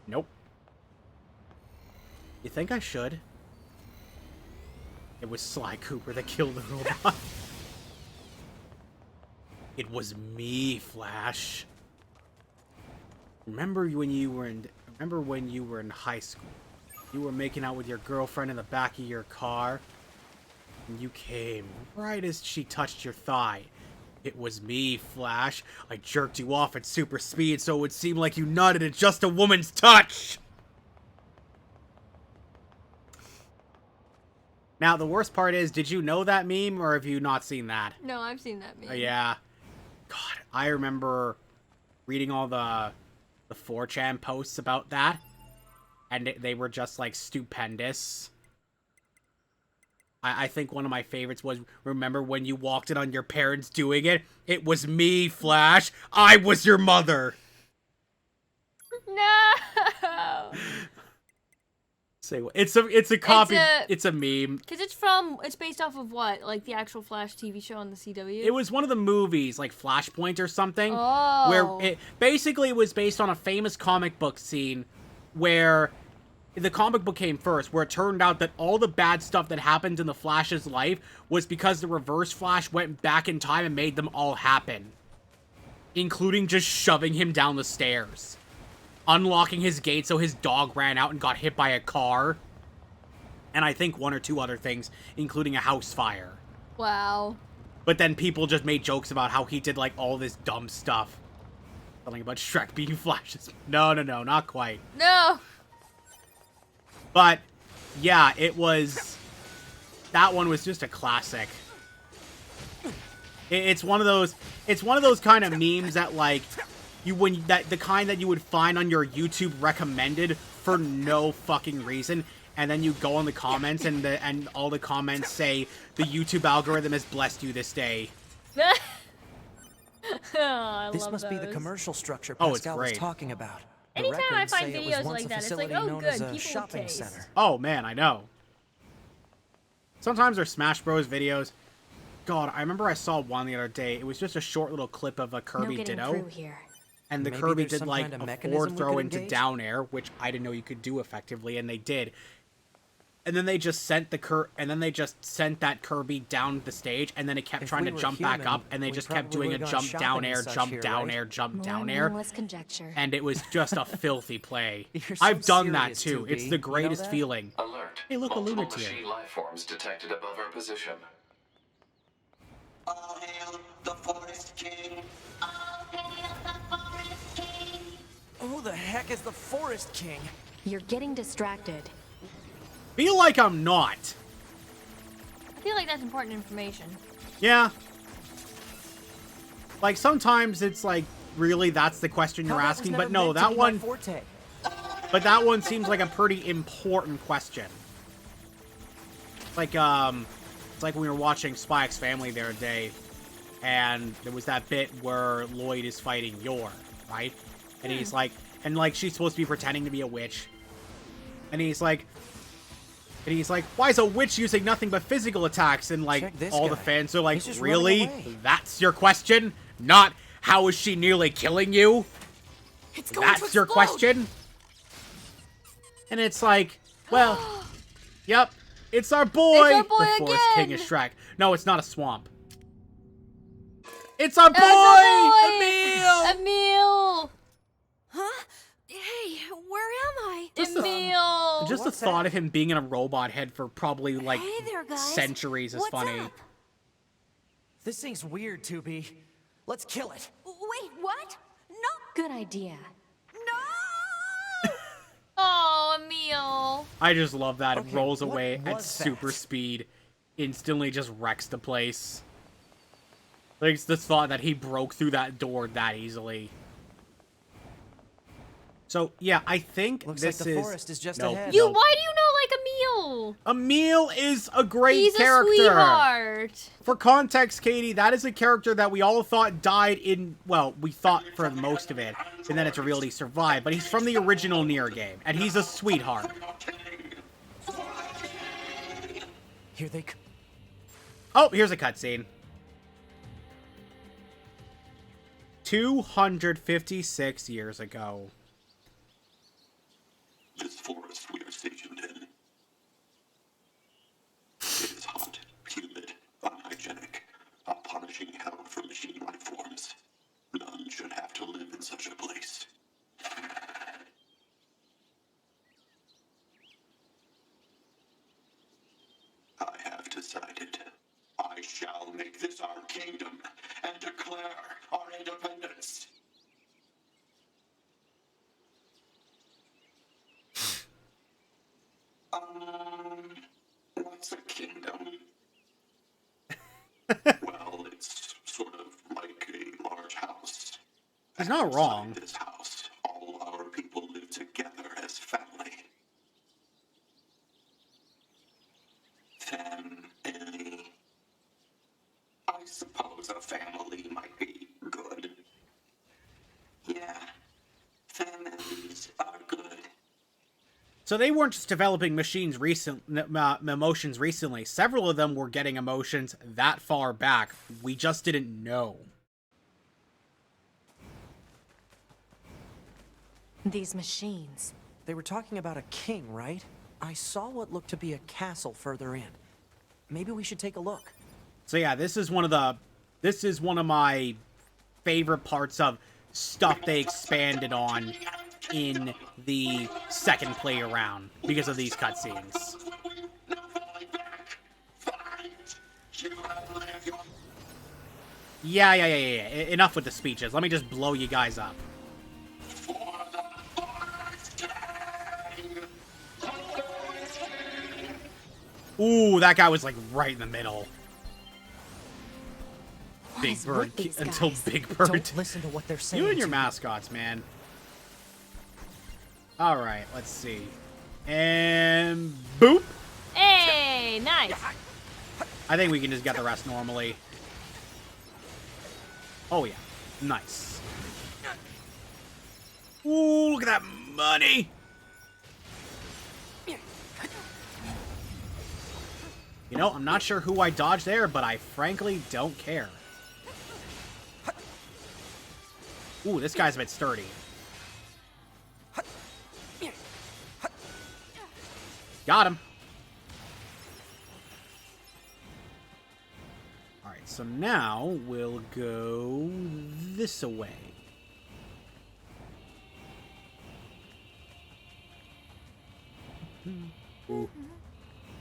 Nope. You think I should? It was Sly Cooper that killed the robot. It was me, Flash. Remember when you were in high school? You were making out with your girlfriend in the back of your car? And you came right as she touched your thigh. It was me, Flash. I jerked you off at super speed so it would seem like you nutted at just a woman's touch! Now, the worst part is, did you know that meme, or have you not seen that? No, I've seen that meme. Yeah. God, I remember reading all the 4chan posts about that, and they were just, like, stupendous. I think one of my favorites was, remember when you walked in on your parents doing it? It was me, Flash. I was your mother. No. Say what? It's a copy. It's a meme. Because it's based off of what? Like the actual Flash TV show on the CW? It was one of the movies, like Flashpoint or something. Oh. Where it basically was based on a famous comic book scene where the comic book came first, where it turned out that all the bad stuff that happened in the Flash's life was because the Reverse Flash went back in time and made them all happen. Including just shoving him down the stairs. Unlocking his gate so his dog ran out and got hit by a car. And I think one or two other things, including a house fire. Wow. But then people just made jokes about how he did, like, all this dumb stuff. Something about Shrek being Flashes. No, not quite. No! But, yeah, it was... That one was just a classic. It's one of those kind of memes that, like, the kind that you would find on your YouTube recommended for no fucking reason, and then you go on the comments and all the comments say the YouTube algorithm has blessed you this day. This must be the commercial structure Oh, it's Pascal was great. talking about. The Anytime I records find say it was videos once like a that, it's like, facility oh, known good, as a people with shopping taste. center. Oh, man, I know. Sometimes there's Smash Bros. Videos. God, I remember I saw one the other day. It was just a short little clip of a Kirby No getting Ditto. through here. And the Maybe Kirby there's did, some like, kind of a mechanism forward we throw could into engage? down air, which I didn't know you could do effectively, and they did. And then they just sent that Kirby down the stage, and then it kept If trying we to were jump human, back up, and they we just kept probably doing a would've jump gone down shopping air, and such jump here, down right? air, jump More down air. meaningless conjecture. And it was just a filthy play. You're so I've done that serious, too. 2B. It's You the know greatest that? feeling. Alert. Hey, look, a Multiple lunatic. machine life forms detected above our position. All hail the Forest King. All hail the Forest King. Who the heck is the Forest King? You're getting distracted. Feel like I'm not. I feel like that's important information. Yeah. Like, sometimes it's like, really, that's the question you're How that was asking? never But no, meant to that be my one... forte. But that one seems like a pretty important question. It's like when we were watching Spy X Family the other day, and there was that bit where Lloyd is fighting Yor, right? And he's like, she's supposed to be pretending to be a witch. And he's like, And he's like, why is a witch using nothing but physical attacks? And like, all the fans are like, really? That's your question? Not, how is she nearly killing you? That's your question? And it's like, well, yep, it's our boy, It's our boy the Forest again. King of Shrek. No, it's not a swamp. It's our boy, Emil! Emil! Huh? Hey, where am I? Emil! Just the thought of him being in a robot head for probably like Hey there, guys. centuries is What's funny. up? This thing's weird, 2B. Let's kill it. Wait, what? No! Good idea. No! Oh, Emil. I just love that. It Okay, rolls what away at was super that? speed. Instantly just wrecks the place. Like, it's the thought that he broke through that door that easily. So, yeah, I think Looks this like the is... forest is just Nope, ahead. nope. Why do you know like Emil? Emil is a great He's character. a sweetheart. For context, Katie, that is a character that we all thought died in... Well, we thought for most of it, and then it's revealed he survived. But he's from the original Nier game, and he's a sweetheart. Here they come. Oh, here's a cutscene. 256 years ago. This forest we are stationed in. It is hot, humid, unhygienic, a punishing hell for machine life forms. None should have to live in such a place. I have decided. I shall make this our kingdom and declare our independence. What's a kingdom? Well, it's sort of like a large house. He's not wrong. Inside this house, all our people live together as family. Family. I suppose a family might be good. Yeah, families are good. So they weren't just developing emotions recently. Several of them were getting emotions that far back. We just didn't know. These machines. They were talking about a king, right? I saw what looked to be a castle further in. Maybe we should take a look. So yeah, this is one of my favorite parts of stuff they expanded on in the second play around because of these cutscenes. Yeah. Enough with the speeches. Let me just blow you guys up. Ooh, that guy was like right in the middle. Big Bird until Big Bird. Don't listen to what they're saying. You and your mascots, man. All right, let's see. And boop. Hey, nice. I think we can just get the rest normally. Oh yeah, nice. Ooh, look at that money. You know, I'm not sure who I dodged there, but I frankly don't care. Ooh, this guy's a bit sturdy. Got him. Alright, so now we'll go this way. Ooh.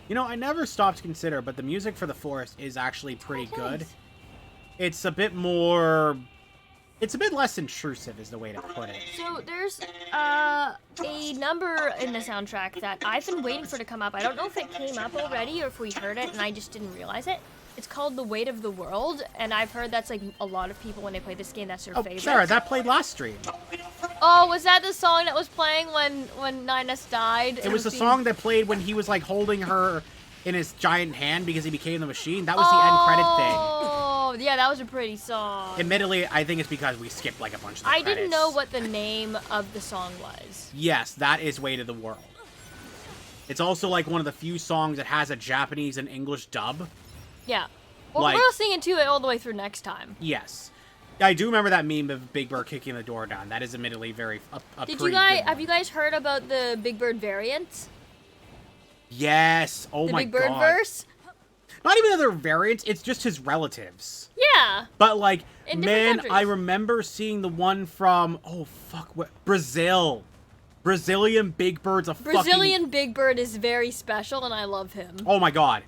You know, I never stopped to consider, but the music for the forest is actually pretty good. It's a bit more... It's a bit less intrusive, is the way to put it. So there's a number in the soundtrack that I've been waiting for to come up. I don't know if it came up already or if we heard it and I just didn't realize it. It's called The Weight of the World, and I've heard that's like a lot of people when they play this game, that's their favorite. Sure, that played last stream. Oh, was that the song that was playing when Ninus died? It was the song that played when he was like holding her in his giant hand because he became the machine. That was the end credit thing. Oh, yeah, that was a pretty song. Admittedly, I think it's because we skipped like a bunch of the credits. didn't know what the name of the song was. Yes, that is Weight of the World. It's also like one of the few songs that has a Japanese and English dub. Yeah. Well, Like- we're listening to it all the way through next time. Yes. I do remember that meme of Big Bird kicking the door down. That is admittedly a Did pretty you guys good have one. you guys heard about the Big Bird variants? Yes. Oh The my Big Bird god. verse? Not even other variants, it's just his relatives. Yeah. But like, In different man, countries. I remember seeing the one from what Brazil. Brazilian Big Bird's a Brazilian Big Bird is very special, and I love him. Oh my god.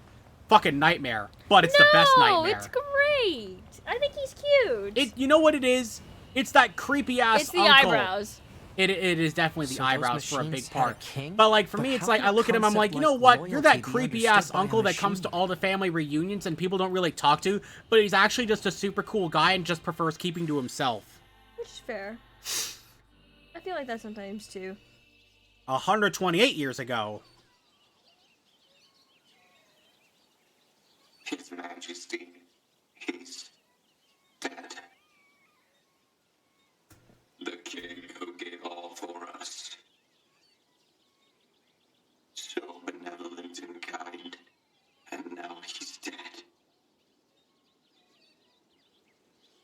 Fucking nightmare. But it's the best No, nightmare. it's great. I think he's cute. You know what it is? It's that creepy ass It's the uncle. eyebrows. It is definitely the So those eyebrows for a big machines had part. a king? But like for But me, it's how like can I a look at him, I'm like, concept you know like what? You're that loyalty be creepy ass understood by a uncle that comes to machine? all the family reunions and people don't really talk to, but he's actually just a super cool guy and just prefers keeping to himself. Which is fair. I feel like that sometimes too. 128 years ago. His Majesty, he's dead. The king who gave all for us. So benevolent and kind, and now he's dead.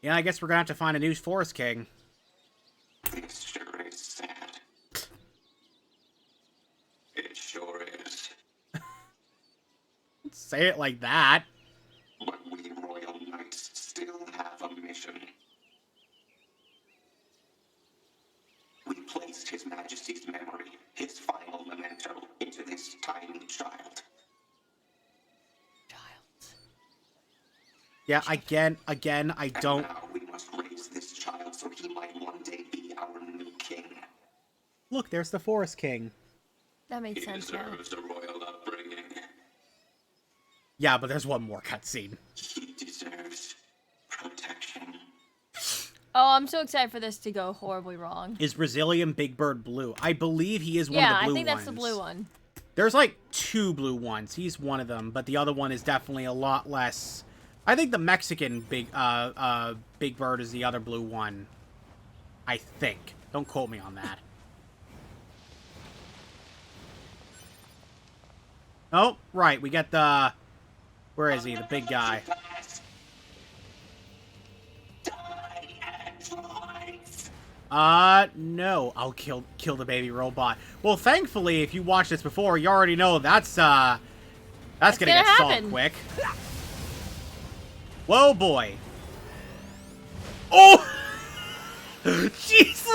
Yeah, I guess we're gonna have to find a new Forest King. This sure is sad. It sure is. Say it like that. But we royal knights still have a mission. We placed His Majesty's memory, his final memento, into this tiny child. Yeah, again, I don't. And now we must raise this child so he might one day be our new king. Look, there's the Forest King. That makes He sense now. deserves a royal upbringing. Yeah, but there's one more cutscene. He deserves protection. Oh, I'm so excited for this to go horribly wrong. Is Brazilian Big Bird blue? I believe he is one Yeah, of the blue I think ones. that's the blue one. There's like 2 blue ones. He's one of them, but the other one is definitely a lot less. I think the Mexican Big Bird is the other blue one. I think. Don't quote me on that. Oh, right. We get the... Where is he? The big guy. No. I'll kill the baby robot. Well, thankfully, if you watched this before, you already know that's gonna get solved happen. quick. Whoa, boy. Oh! Jeez!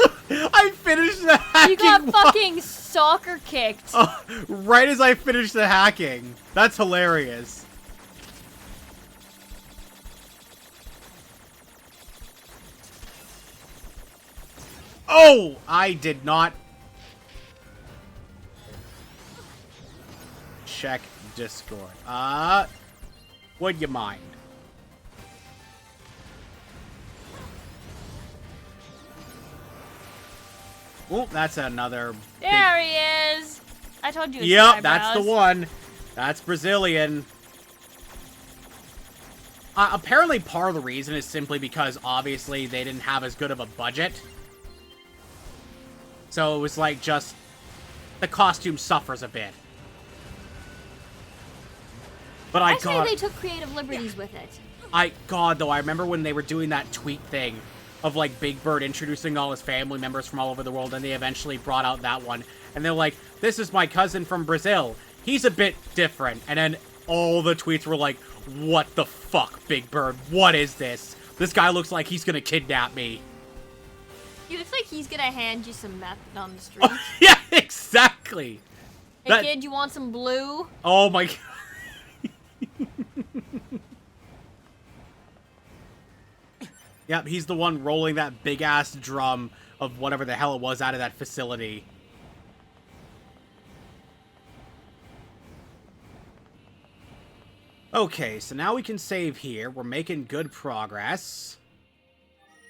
I finished the hacking. You got fucking soccer kicked. Right as I finished the hacking. That's hilarious. Oh! I did not... Check Discord. Would you mind? Oh, that's another... There he is. I told you. It's Yep, the that's the eyebrows. one. That's Brazilian. Apparently part of the reason is simply because, obviously, they didn't have as good of a budget. So it was like just... The costume suffers a bit. But I say they took creative liberties with it. God, though, I remember when they were doing that tweet thing of, like, Big Bird introducing all his family members from all over the world, and they eventually brought out that one. And they're like, this is my cousin from Brazil. He's a bit different. And then all the tweets were like, what the fuck, Big Bird? What is this? This guy looks like he's gonna kidnap me. He looks like he's gonna hand you some meth on the street. Yeah, exactly. Hey, kid, you want some blue? Oh my god. Yep, he's the one rolling that big-ass drum of whatever the hell it was out of that facility. Okay, so now we can save here. We're making good progress.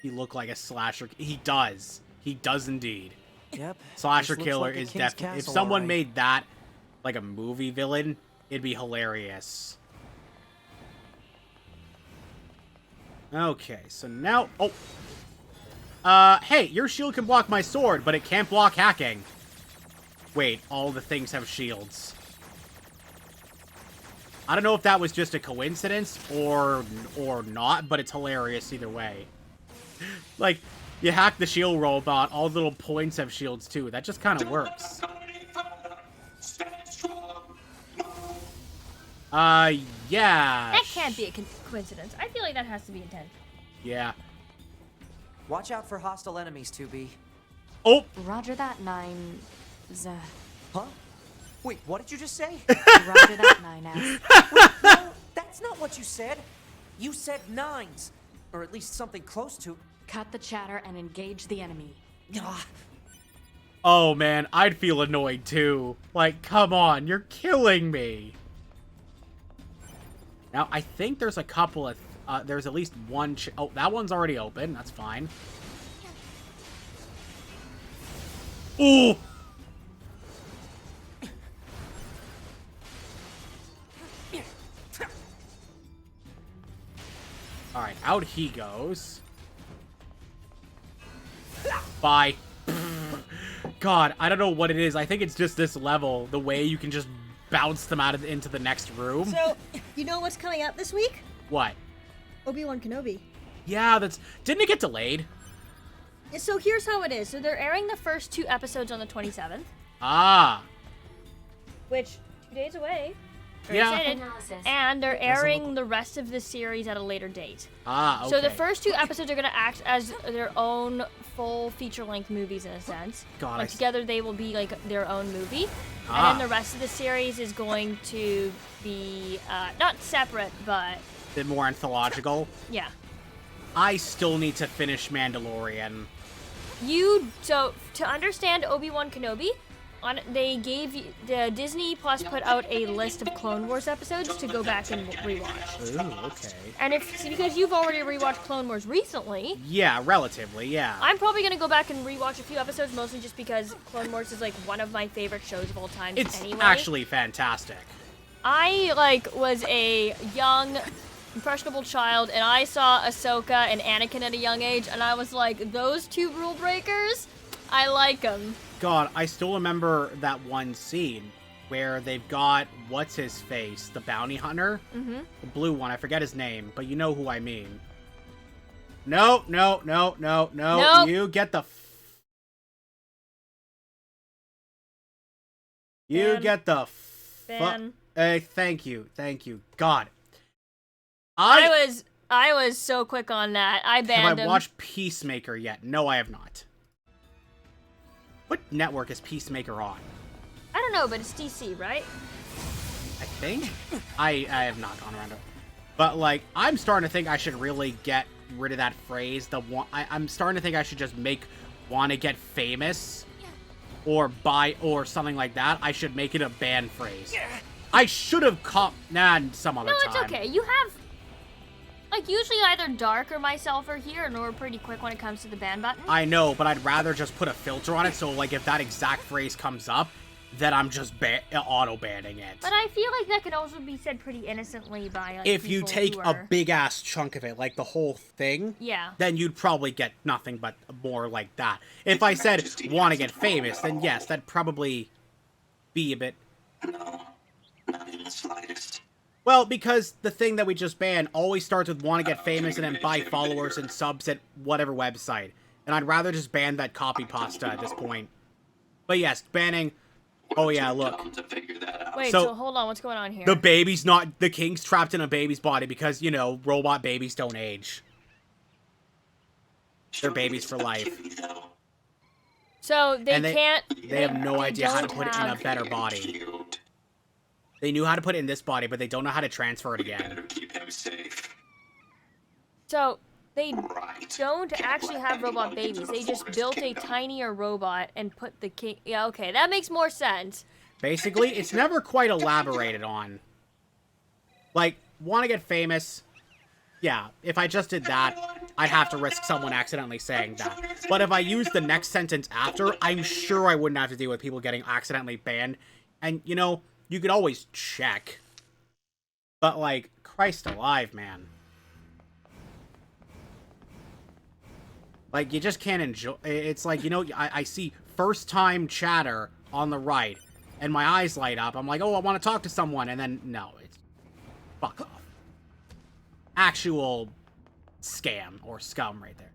He look like a slasher. He does. He does indeed. Yep. Slasher this looks killer like a is king's definitely... If castle, someone alright. made that like a movie villain, it'd be hilarious. Okay, so now... Oh. Hey, your shield can block my sword, but it can't block hacking. Wait, all the things have shields. I don't know if that was just a coincidence or not, but it's hilarious either way. Like, you hack the shield robot, all the little points have shields too. That just kind of works. Yeah. That can't be a coincidence. I feel like that has to be intent. Yeah. Watch out for hostile enemies, 2B. Oh! Roger that, 9... Huh? Wait, what did you just say? Roger that, 9S. No, that's not what you said. You said 9s. Or at least something close to... Cut the chatter and engage the enemy. Ah. Oh man, I'd feel annoyed too. Like, come on, you're killing me. Now, I think there's a couple of... there's at least one... oh, that one's already open. That's fine. Ooh! Alright, out he goes. Bye. God, I don't know what it is. I think it's just this level. The way you can just bounce them out of into the next room. So, you know what's coming out this week? What? Obi-Wan Kenobi. Yeah, that's... Didn't it get delayed? So here's how it is. So they're airing the first 2 episodes on the 27th. Ah. Which, 2 days away. Very Yeah. excited. And they're airing the rest of the series at a later date. Ah, okay. So the first 2 episodes are going to act as their own full feature-length movies in a sense. God, Like together they will be like their own movie. Ah. And then the rest of the series is going to be not separate, but Bit more anthological. yeah. I still need to finish Mandalorian. So to understand Obi-Wan Kenobi, they gave the Disney Plus put out a list of Clone Wars episodes to go back and rewatch. Ooh, okay. And because you've already rewatched Clone Wars recently, Yeah, relatively, yeah. I'm probably gonna go back and rewatch a few episodes, mostly just because Clone Wars is like one of my favorite shows of all time. It's anyway. actually fantastic. I was a young, impressionable child, and I saw Ahsoka and Anakin at a young age, and I was like, those 2 rule breakers, I like them. God, I still remember that one scene where they've got, what's his face, the bounty hunter? Mm-hmm. The blue one, I forget his name, but you know who I mean. No. Nope. You get the... Ban. Thank you. God. I was so quick on that. I banned Have I him. watched Peacemaker yet? No, I have not. What network is Peacemaker on? I don't know, but it's DC, right? I think? I have not gone around it. But, like, I'm starting to think I should really get rid of that phrase. I'm starting to think I should just wanna get famous. Or something like that. I should make it a band phrase. I should have some other time. No, it's okay. You have... Like, usually either Dark or myself are here, and we're pretty quick when it comes to the ban button. I know, but I'd rather just put a filter on it, so, like, if that exact phrase comes up, then I'm just auto-banning it. But I feel like that could also be said pretty innocently by, like, if you people take who a are... big-ass chunk of it, like the whole thing, Yeah. then you'd probably get nothing but more like that. If I said, want to get famous, then yes, that'd probably be a bit... No, not in the slightest. Well, because the thing that we just banned always starts with want to get famous and then buy followers and subs at whatever website. And I'd rather just ban that copy pasta at this point. But yes, banning... Oh yeah, look. Wait, so hold on, what's going on here? The king's trapped in a baby's body because, you know, robot babies don't age. They're babies for life. So they can't... They have no idea how to put it in a better body. They knew how to put it in this body, but they don't know how to transfer it again. So they don't actually have robot babies. They just built a tinier robot and put the king... Yeah, okay, that makes more sense. Basically, it's never quite elaborated on. Like, want to get famous? Yeah, if I just did that, I'd have to risk someone accidentally saying that. But if I used the next sentence after, I'm sure I wouldn't have to deal with people getting accidentally banned. And, you know, you could always check. But, like, Christ alive, man. Like, you just can't enjoy... It's like, you know, I see first-time chatter on the right, and my eyes light up. I'm like, oh, I want to talk to someone, and then, no. Fuck off. Actual scam or scum right there.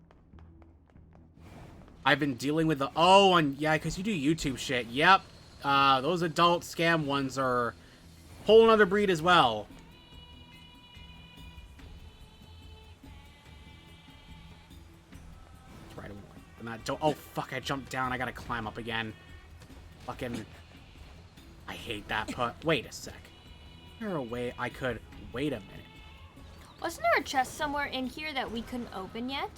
I've been dealing with the... Oh, and yeah, because you do YouTube shit. Yep. Those adult scam ones are a whole nother breed as well. That's right. And that don't... Oh, fuck, I jumped down. I gotta climb up again. Fucking... I hate that put. Wait a sec. Is there a way I could... Wait a minute. Wasn't there a chest somewhere in here that we couldn't open yet?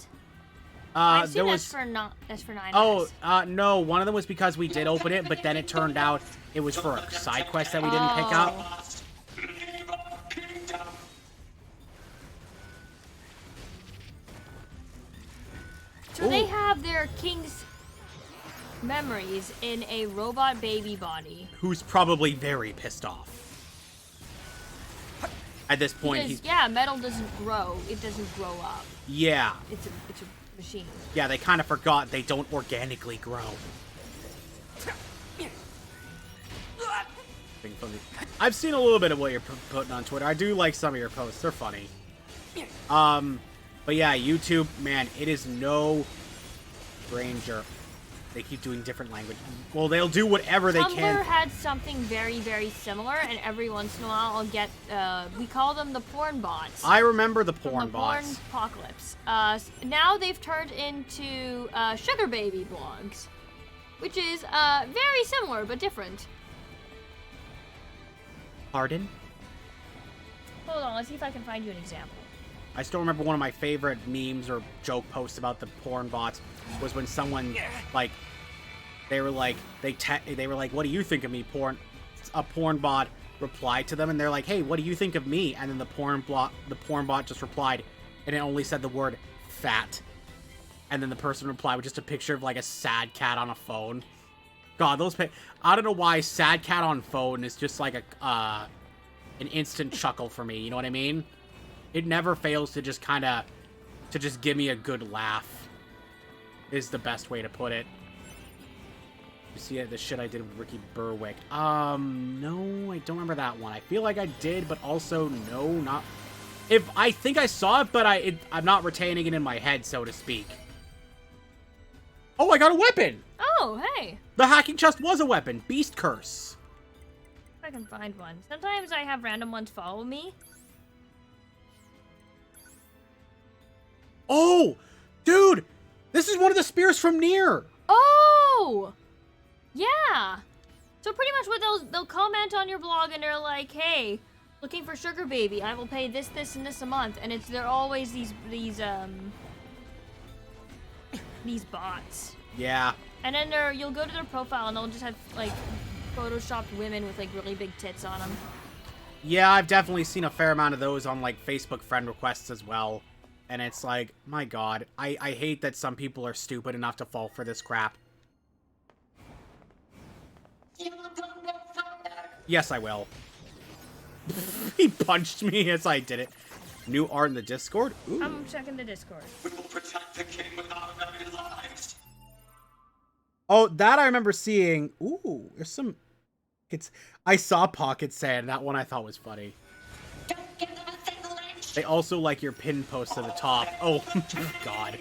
I've seen that's for 9S. Oh, no. One of them was because we did open it, but then it turned out it was for a side quest that we didn't pick up. So they have their king's memories in a robot baby body. Who's probably very pissed off. At this point, because, yeah, metal doesn't grow. It doesn't grow up. Yeah. It's a machine. Yeah, they kind of forgot they don't organically grow. I've seen a little bit of what you're putting on Twitter. I do like some of your posts. They're funny. But yeah, YouTube, man, it is no stranger. They keep doing different language. Well, they'll do whatever they can. Tumblr had something very, very similar, and every once in a while I'll get, we call them the porn bots. I remember the porn bots. Porn apocalypse. Now they've turned into sugar baby blogs, which is very similar but different. Pardon? Hold on, let's see if I can find you an example. I still remember one of my favorite memes or joke posts about the porn bots was when someone, like, they were like, what do you think of me, porn? A porn bot replied to them, and they're like, hey, what do you think of me? And then the porn bot just replied, and it only said the word fat. And then the person replied with just a picture of, like, a sad cat on a phone. God, I don't know why sad cat on phone is just like an instant chuckle for me, you know what I mean? It never fails to just just give me a good laugh, is the best way to put it. You see the shit I did with Ricky Berwick. No, I don't remember that one. I feel like I did, but also no, not... I think I saw it, but I'm not retaining it in my head, so to speak. Oh, I got a weapon! Oh, hey! The hacking chest was a weapon. Beast Curse. If I can find one. Sometimes I have random ones follow me. Oh! Dude! This is one of the spears from Nier! Oh! Yeah! So pretty much what they'll comment on your blog and they're like, hey, looking for sugar baby, I will pay this, this, and this a month. And they're always these bots. Yeah. And then you'll go to their profile and they'll just have, like, photoshopped women with, like, really big tits on them. Yeah, I've definitely seen a fair amount of those on, like, Facebook friend requests as well. And it's like, my god, I hate that some people are stupid enough to fall for this crap. Yes, I will. He punched me as I did it. New art in the Discord? Ooh. I'm checking the Discord. We will protect the king with our very lives. Oh, that I remember seeing. Ooh, there's some... I saw Pocket saying that one I thought was funny. They also like your pin post at the top. Oh, god.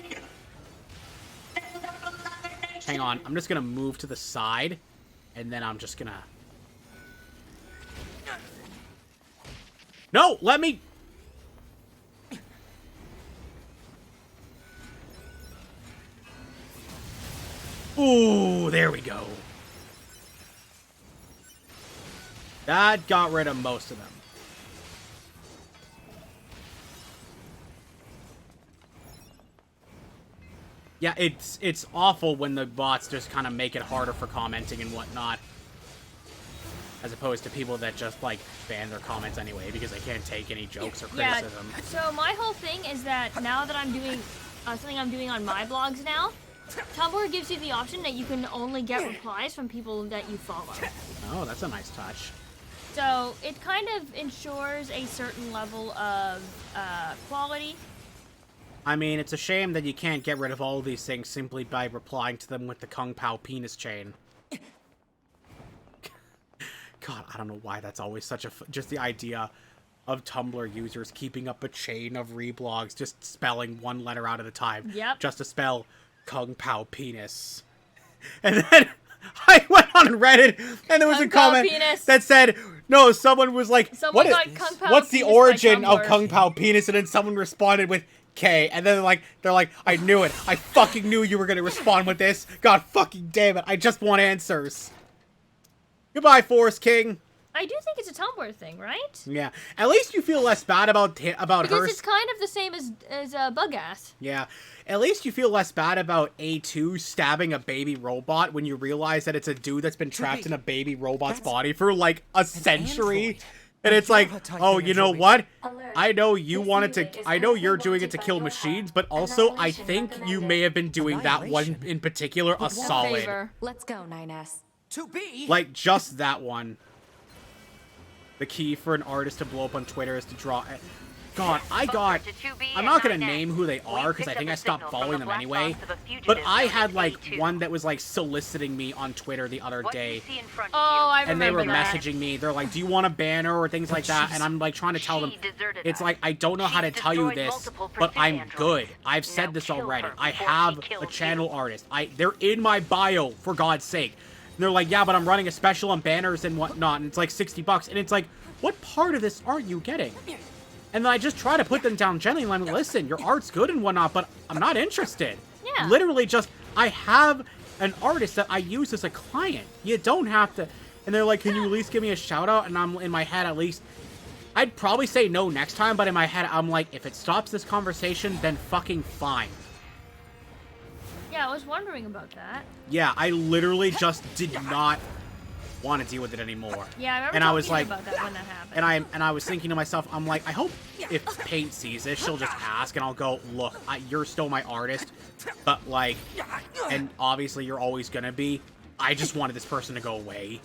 Hang on, I'm just gonna move to the side, and then I'm just gonna... No, let me... Ooh, there we go. That got rid of most of them. Yeah, it's awful when the bots just kind of make it harder for commenting and whatnot. As opposed to people that just, like, ban their comments anyway because they can't take any jokes or criticism. Yeah, so my whole thing is that now that I'm doing something I'm doing on my blogs now, Tumblr gives you the option that you can only get replies from people that you follow. Oh, that's a nice touch. So it kind of ensures a certain level of quality. I mean, it's a shame that you can't get rid of all of these things simply by replying to them with the Kung Pao penis chain. God, I don't know why that's always such a... Just the idea of Tumblr users keeping up a chain of reblogs, just spelling one letter out at a time. Yep. Just to spell Kung Pao penis. And then I went on Reddit, and there was Kung a Pao comment penis. that said, no, someone was like, Someone what got is, Kung Pao what's the penis by origin of Tumblr. Kung Pao penis? And then someone responded with K. And then they're like, I knew it. I fucking knew you were going to respond with this. God fucking damn it. I just want answers. Goodbye, Forest King. I do think it's a Tumblr thing, right? Yeah. At least you feel less bad about her. Because it's kind of the same as Bug-Ass. Yeah. At least you feel less bad about A2 stabbing a baby robot when you realize that it's a dude that's been trapped in a baby robot's body for like a century. And it's like, oh, you know what? I know you wanted to, I know you're doing it to kill machines, but also I think you may have been doing that one in particular a solid. Let's go, 9S. Like, just that one. The key for an artist to blow up on Twitter is to draw... God, I'm not gonna name who they are, because I think I stopped following them anyway. But I had, like, one that was, like, soliciting me on Twitter the other day. Oh, I remember and they were that. messaging me. They're like, do you want a banner or things like that? And I'm, like, trying to tell them... It's like, I don't know how to tell you this, but I'm good. I've said this already. I have a channel artist. They're in my bio, for God's sake. And they're like, yeah, but I'm running a special on banners and whatnot, and it's like $60. And it's like, what part of this aren't you getting? And then I just try to put them down gently, and I'm like, listen, your art's good and whatnot, but I'm not interested. Yeah. Literally just, I have an artist that I use as a client. You don't have to. And they're like, can you at least give me a shout out? And I'm in my head, at least, I'd probably say no next time, but in my head, I'm like, if it stops this conversation, then fucking fine. Yeah, I was wondering about that. Yeah, I literally just did not want to deal with it anymore. Yeah, I remember and I was like, about that when that happened. and I was thinking to myself, I'm like, I hope if Paint sees this, she'll just ask, and I'll go, look, you're still my artist, but like, and obviously you're always gonna be. I just wanted this person to go away.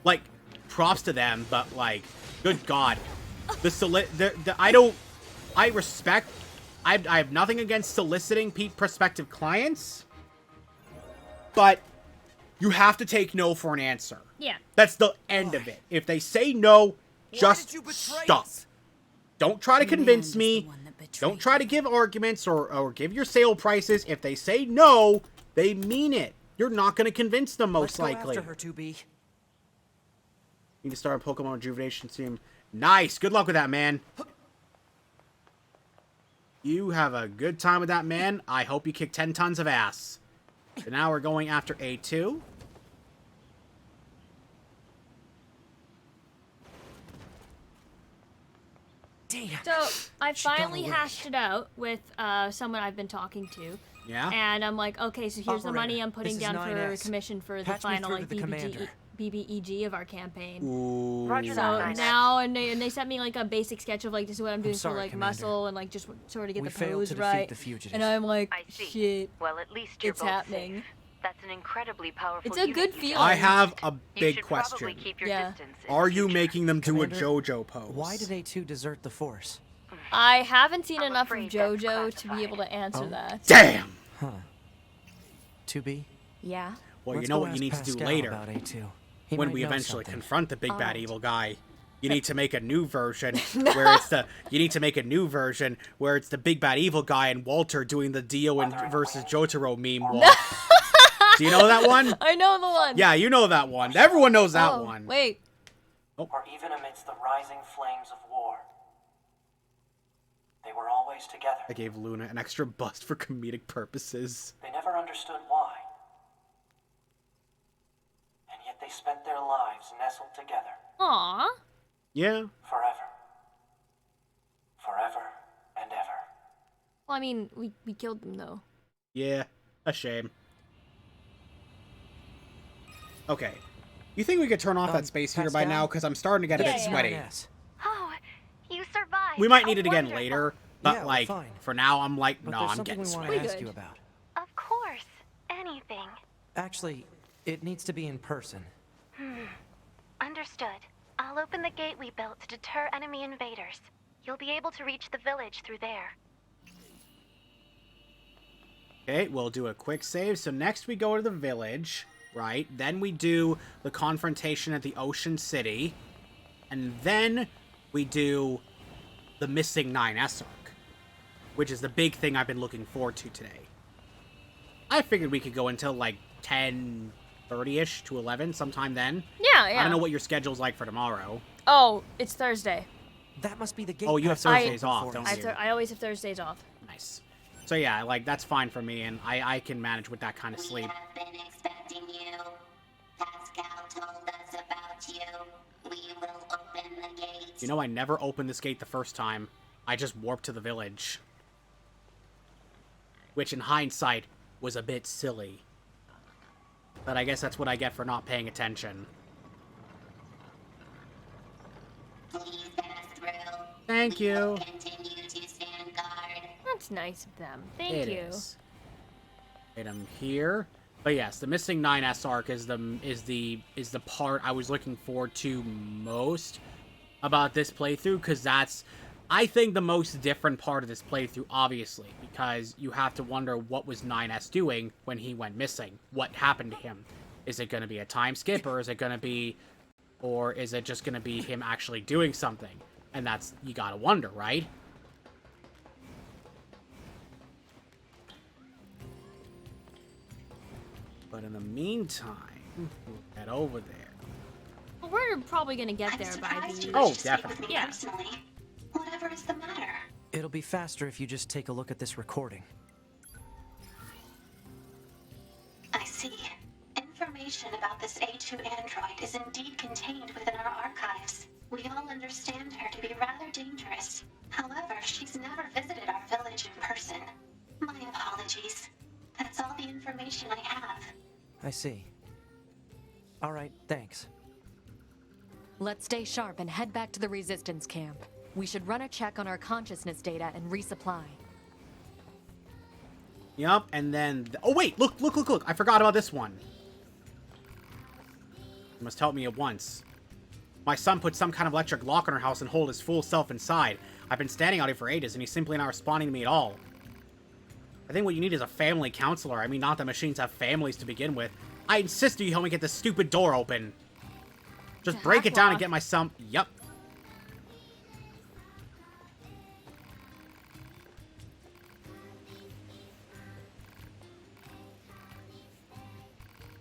Like, props to them, but like, good God, I respect. I have nothing against soliciting prospective clients, but you have to take no for an answer. Yeah. That's the end of it. If they say no, just stop. Don't try to convince me. Don't try to give arguments or give your sale prices. If they say no, they mean it. You're not going to convince them, most likely. Let's go after her, 2B. You need to start a Pokemon Rejuvenation Team. Nice. Good luck with that, man. You have a good time with that, man. I hope you kick 10 tons of ass. So now we're going after A2. Damn. So, I finally hashed it out with someone I've been talking to. Yeah? And I'm like, okay, so here's the money I'm putting this is down for 9S. commission for the Patch me final, through like, to the commander. BBEG of our campaign. Ooh. Roger So that, 9S. now, and they sent me like a basic sketch of like this is what I'm doing sorry, for like Commander. muscle and like just sort of get We the failed pose to defeat right. the fugitive. And I'm like, I see. shit, Well, at least you're it's both happening. safe. That's an incredibly powerful It's a unit good you feeling. just I have a You big should question. probably keep your Yeah. distance in Are the you future. making them do a Commander, JoJo pose? Why did A2 desert the Force? I haven't seen I'm enough of afraid that's JoJo to be able to classified. answer Oh. that. Damn! Huh. 2B? Yeah? Well, Let's you know go what you ask need to do Pascal later. about A2. He When might we know eventually something. confront the big bad Alright. evil guy, you need to make a new version where it's the big bad evil guy and Walter doing the Dio and versus Jotaro meme walk. Do you know that one? I know the one. Yeah, you know that one. Everyone knows that Oh, one. wait. Or even amidst the rising flames of war. They were always together. I gave Luna an extra bust for comedic purposes. They never understood why. And yet they spent their lives nestled together. Aw. Yeah. Forever. Forever and ever. Well, I mean, we killed them though. Yeah. A shame. Okay. You think we could turn off that space heater by Pascal? now? Because I'm starting to get a bit Yeah. sweaty. 9S. Oh, you survived. We might need Oh, it again wonderful. later. But, Yeah, we're like, fine. for now, I'm like, But no, there's I'm something getting we want sweaty. to ask Good. you about. Of course. Anything. Actually, it needs to be in person. Understood. I'll open the gate we built to deter enemy invaders. You'll be able to reach the village through there. Okay, we'll do a quick save. So next we go to the village, right? Then we do the confrontation at the Ocean City. And then we do the missing 9S arc, which is the big thing I've been looking forward to today. I figured we could go until like 10:30ish to 11 sometime then. Yeah. I don't know what your schedule's like for tomorrow. Oh, it's Thursday. That must be the gate. Oh, you have pass Thursdays before off, don't us. you? I always have Thursdays off. Nice. So yeah, like, that's fine for me, and I can manage with that kind of sleep. We have been expecting you. Pascal told us about you. We will open the gate. You know, I never opened this gate the first time. I just warped to the village. Which, in hindsight, was a bit silly. But I guess that's what I get for not paying attention. Please pass through. Thank We will you. continue to stand guard. That's nice of them. Thank It you. is. Item here. But yes, the missing 9S arc is the part I was looking forward to most about this playthrough, because that's, I think, the most different part of this playthrough, obviously, because you have to wonder what was 9S doing when he went missing. What happened to him? Is it going to be a time skip, or is it just going to be him actually doing something? And that's, you gotta wonder, right? But in the meantime, we'll head over there. Well, we're probably gonna get there by Surprised you the. Oh, wish to speak with definitely. me Yeah. personally. Whatever is the matter? It'll be faster if you just take a look at this recording. I see. Information about this A2 android is indeed contained within our archives. We all understand her to be rather dangerous. However, she's never visited our village in person. My apologies. That's all the information I have. I see. All right, thanks. Let's stay sharp and head back to the resistance camp. We should run a check on our consciousness data and resupply. Yup, and then... oh, wait! Look! I forgot about this one. You must help me at once. My son put some kind of electric lock on our house and hold his full self inside. I've been standing out here for ages, and he's simply not responding to me at all. I think what you need is a family counselor. I mean, not that machines have families to begin with. I insist that you help me get this stupid door open. Just break it down and get my son... Yup.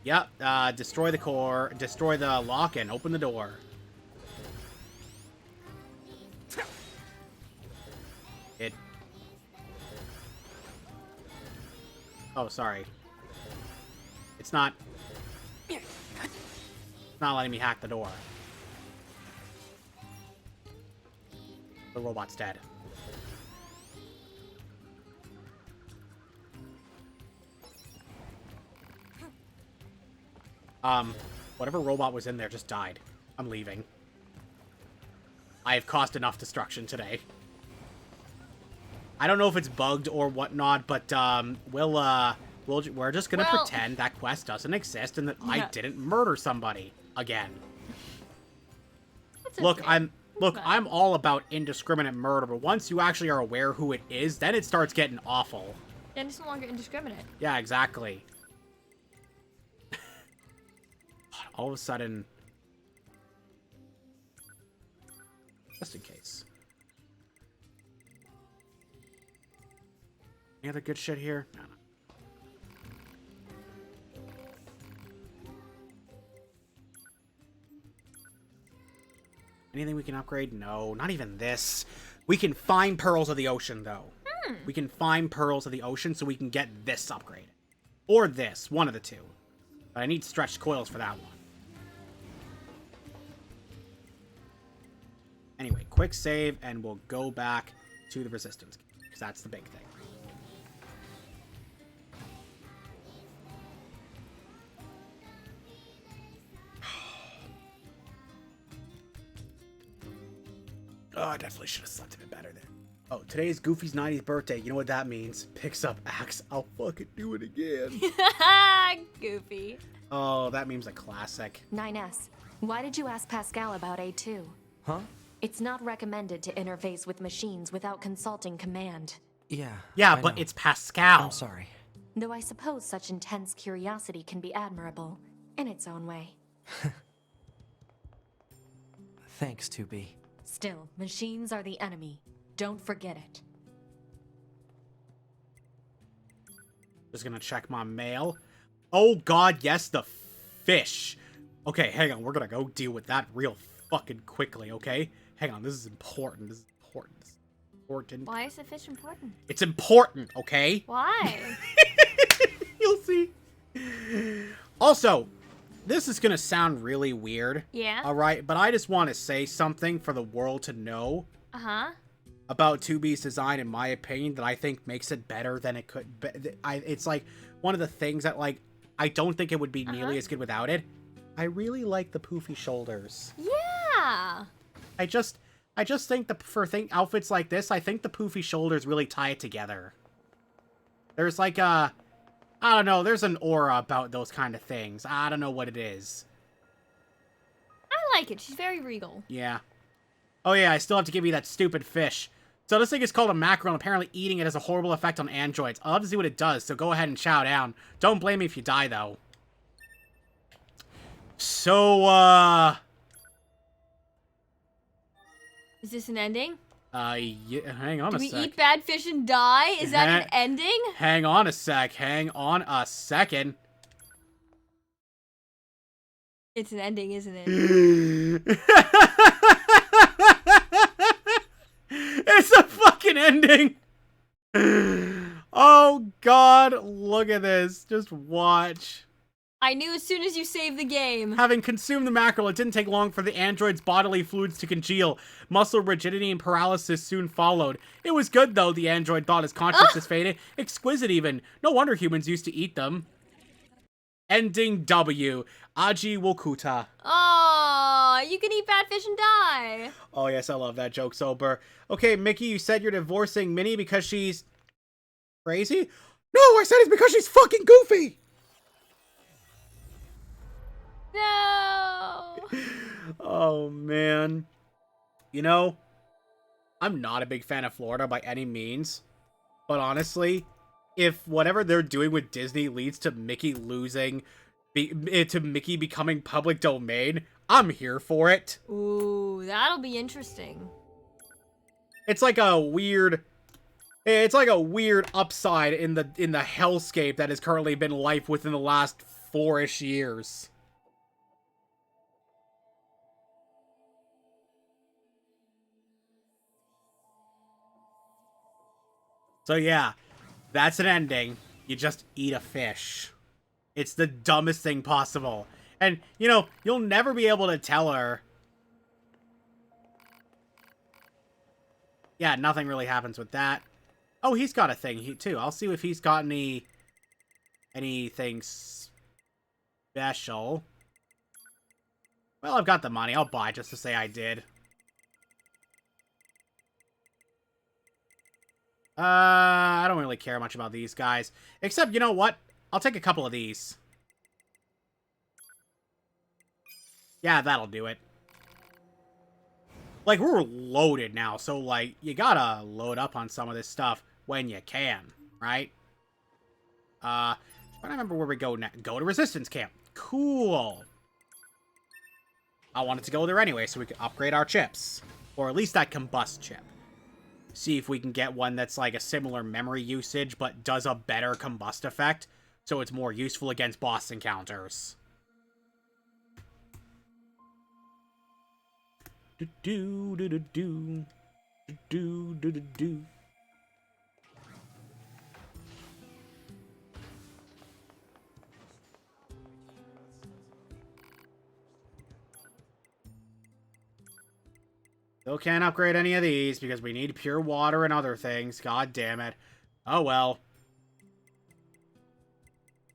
Yep, destroy the core, destroy the lock, and open the door. It... oh, sorry. It's not letting me hack the door. The robot's dead. Whatever robot was in there just died. I'm leaving. I have caused enough destruction today. I don't know if it's bugged or whatnot, but, we're just gonna pretend that quest doesn't exist and that I didn't murder somebody again. Look, okay. I'm all about indiscriminate murder, but once you actually are aware who it is, then it starts getting awful. Then it's no longer indiscriminate. Yeah, exactly. All of a sudden... just in case. Any other good shit here? No. Anything we can upgrade? No, not even this. We can find Pearls of the Ocean, though. We can find Pearls of the Ocean so we can get this upgraded. Or this, one of the two. But I need stretched coils for that one. Anyway, quick save, and we'll go back to the Resistance, because that's the big thing. Oh, I definitely should have slept a bit better there. Oh, today's Goofy's 90th birthday. You know what that means? Picks up axe. I'll fucking do it again. Goofy. Oh, that meme's a classic. 9S, why did you ask Pascal about A2? Huh? It's not recommended to interface with machines without consulting command. Yeah. Yeah, I but know. it's Pascal. I'm sorry. Though I suppose such intense curiosity can be admirable, in its own way. Thanks, 2B. Still, machines are the enemy. Don't forget it. Just gonna check my mail. Oh god, yes, the fish. Okay, hang on. We're gonna go deal with that real fucking quickly, okay? Hang on, this is important. This is important. This is important. Why is the fish important? It's important, okay? Why? You'll see. Also, this is gonna sound really weird. Yeah? Alright, but I just want to say something for the world to know. Uh-huh. About 2B's design, in my opinion, that I think makes it better than it could be. It's like one of the things that, like, I don't think it would be nearly as good without it. I really like the poofy shoulders. Yeah. I just think for outfits like this, I think the poofy shoulders really tie it together. There's like I don't know, there's an aura about those kind of things. I don't know what it is. I like it. She's very regal. Yeah. Oh yeah, I still have to give you that stupid fish. So this thing is called a mackerel, and apparently eating it has a horrible effect on androids. I'll have to see what it does, so go ahead and chow down. Don't blame me if you die, though. So, Is this an ending? Yeah, hang on a sec. Do we eat bad fish and die? Is that an ending? Hang on a sec. Hang on a second. It's an ending, isn't it? It's a fucking ending. Oh god, look at this. Just watch. I knew as soon as you saved the game. Having consumed the mackerel, it didn't take long for the android's bodily fluids to congeal. Muscle rigidity and paralysis soon followed. It was good, though, the android thought as consciousness faded. Exquisite, even. No wonder humans used to eat them. Ending W. Aji Wokuta. Oh, you can eat bad fish and die. Oh, yes, I love that joke, Sober. Okay, Mickey, you said you're divorcing Minnie because she's crazy? No, I said it's because she's fucking goofy! No. Oh, man. You know, I'm not a big fan of Florida by any means. But honestly, if whatever they're doing with Disney leads to Mickey losing, to Mickey becoming public domain, I'm here for it. Ooh, that'll be interesting. It's like a weird upside in the hellscape that has currently been life within the last 4-ish years. So yeah, that's an ending. You just eat a fish. It's the dumbest thing possible. And, you know, you'll never be able to tell her. Yeah, nothing really happens with that. Oh, he's got a thing too. I'll see if he's got anything special. Well, I've got the money. I'll buy just to say I did. I don't really care much about these guys. Except, you know what? I'll take a couple of these. Yeah, that'll do it. Like, we're loaded now, so, like, you gotta load up on some of this stuff when you can, right? I don't remember where we go next. Go to Resistance Camp. Cool. I wanted to go there anyway, so we could upgrade our chips. Or at least that combust chip. See if we can get one that's like a similar memory usage, but does a better combust effect, so it's more useful against boss encounters. Do-do-do-do-do. Do-do-do-do-do. Still can't upgrade any of these because we need pure water and other things. God damn it. Oh well.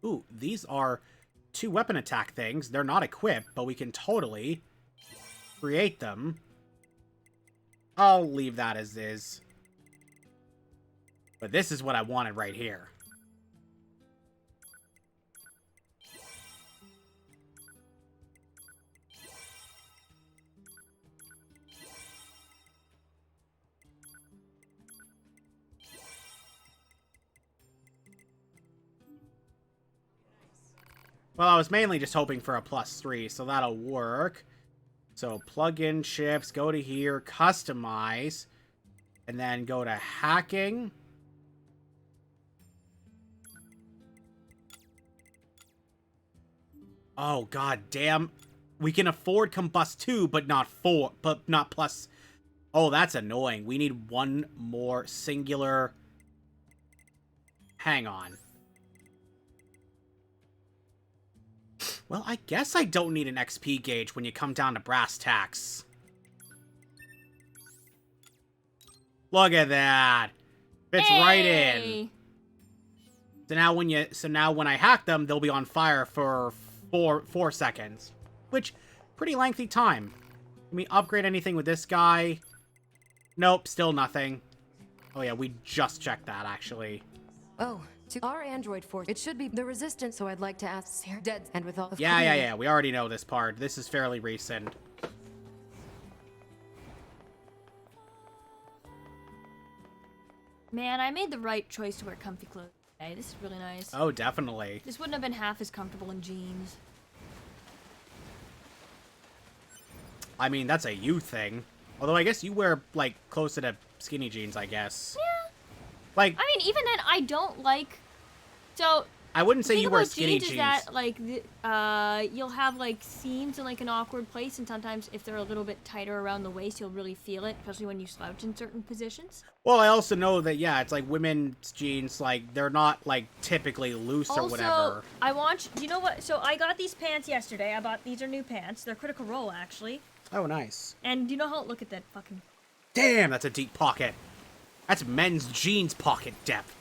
Ooh, these are 2 weapon attack things. They're not equipped, but we can totally create them. I'll leave that as is. But this is what I wanted right here. Well, I was mainly just hoping for a +3, so that'll work. So plug-in chips, go to here, customize, and then go to hacking. Oh, god damn. We can afford combust 2, but not 4, but not plus. Oh, that's annoying. We need one more singular. Hang on. Well, I guess I don't need an XP gauge when you come down to brass tacks. Look at that. Fits right in. So now when I hack them, they'll be on fire for 4 seconds. Which, pretty lengthy time. Can we upgrade anything with this guy? Nope, still nothing. Oh yeah, we just checked that, actually. Oh, to our android force, it should be the resistance, so I'd like to ask Sarah dead and with all of Yeah, we already know this part. This is fairly recent. Man, I made the right choice to wear comfy clothes today. This is really nice. Oh, definitely. This wouldn't have been half as comfortable in jeans. I mean, that's a you thing. Although I guess you wear, like, closer to skinny jeans, I guess. Yeah. Like, I mean, even then, I don't like... So... I wouldn't say you wear skinny jeans. Is that, like, you'll have, like, seams in, like, an awkward place, and sometimes if they're a little bit tighter around the waist, you'll really feel it, especially when you slouch in certain positions. Well, I also know that, yeah, it's like women's jeans, like, they're not, like, typically loose or whatever. Also, I want... You know what? So, I got these pants yesterday. These are new pants. They're Critical Role, actually. Oh, nice. And you know how... Look at that fucking... Damn, that's a deep pocket. That's men's jeans pocket depth.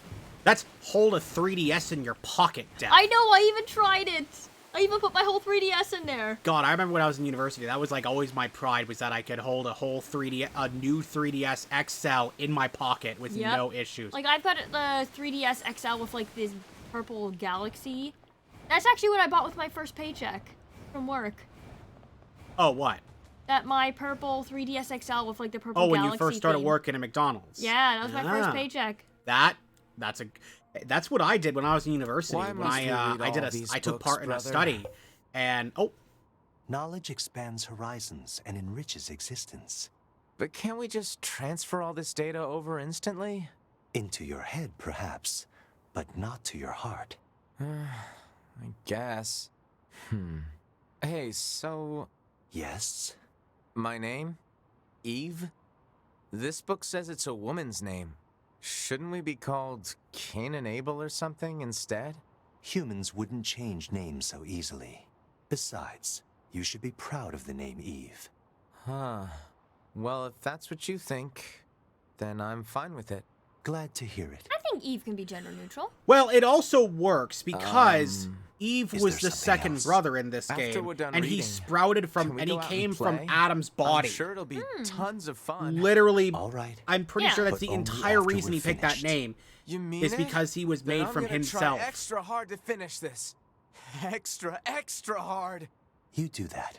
That's hold a 3DS in your pocket depth. I know, I even tried it. I even put my whole 3DS in there. God, I remember when I was in university, that was like always my pride, was that I could hold a new 3DS XL in my pocket with no issues. Like, I've got the 3DS XL with like this purple galaxy. That's actually what I bought with my first paycheck from work. Oh, what? That my purple 3DS XL with like the purple galaxy. Oh, when you first started working at McDonald's. Yeah, that was my first paycheck. That's what I did when I was in university. I took part in a study, and knowledge expands horizons and enriches existence. But can't we just transfer all this data over instantly? Into your head, perhaps, but not to your heart. I guess. Hey, so... Yes? My name? Eve? This book says it's a woman's name. Shouldn't we be called Cain and Abel or something instead? Humans wouldn't change names so easily. Besides, you should be proud of the name Eve. Huh. Well, if that's what you think, then I'm fine with it. Glad to hear it. I think Eve can be gender neutral. Well, it also works because Eve was the second brother in this game, and he sprouted from, and he came from Adam's body. I'm sure it'll be tons of fun. Literally, all right. I'm pretty sure that's the entire reason he picked that name. You mean is because he was made from himself. Try extra hard to finish this. Extra hard. You do that.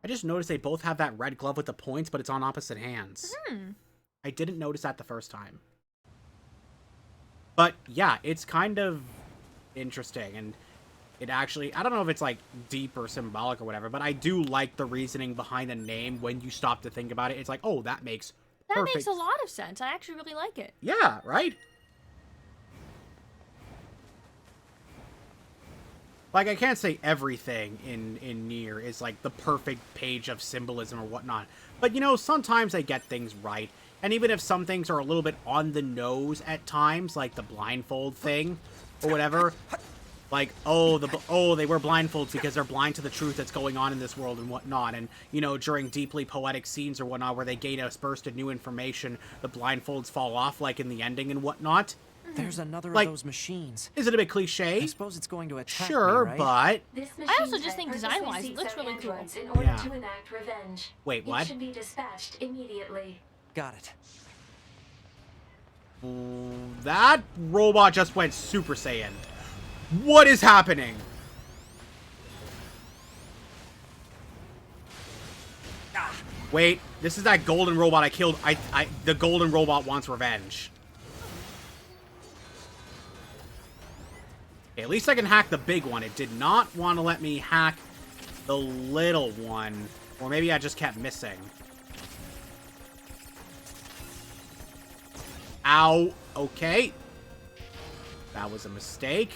I just noticed they both have that red glove with the points, but it's on opposite hands. I didn't notice that the first time. But yeah, it's kind of interesting, and it actually, I don't know if it's like deep or symbolic or whatever, but I do like the reasoning behind the name when you stop to think about it. It's like, oh, that makes perfect... That makes a lot of sense. I actually really like it. Yeah, right? Like, I can't say everything in Nier is like the perfect page of symbolism or whatnot, but you know, sometimes they get things right. And even if some things are a little bit on the nose at times, like the blindfold thing or whatever, like, they wear blindfolds because they're blind to the truth that's going on in this world and whatnot. And, you know, during deeply poetic scenes or whatnot where they gain a burst of new information, the blindfolds fall off, like in the ending and whatnot. There's another of those machines. Is it a bit cliche? I suppose it's going to attack me, right? But... I also just think design-wise, it looks really cool. In order to enact revenge. Wait, what? It should be dispatched immediately. Got it. That robot just went Super Saiyan. What is happening? Wait, this is that golden robot I killed. The golden robot wants revenge. Okay, at least I can hack the big one. It did not want to let me hack the little one. Or maybe I just kept missing. Ow. Okay. That was a mistake.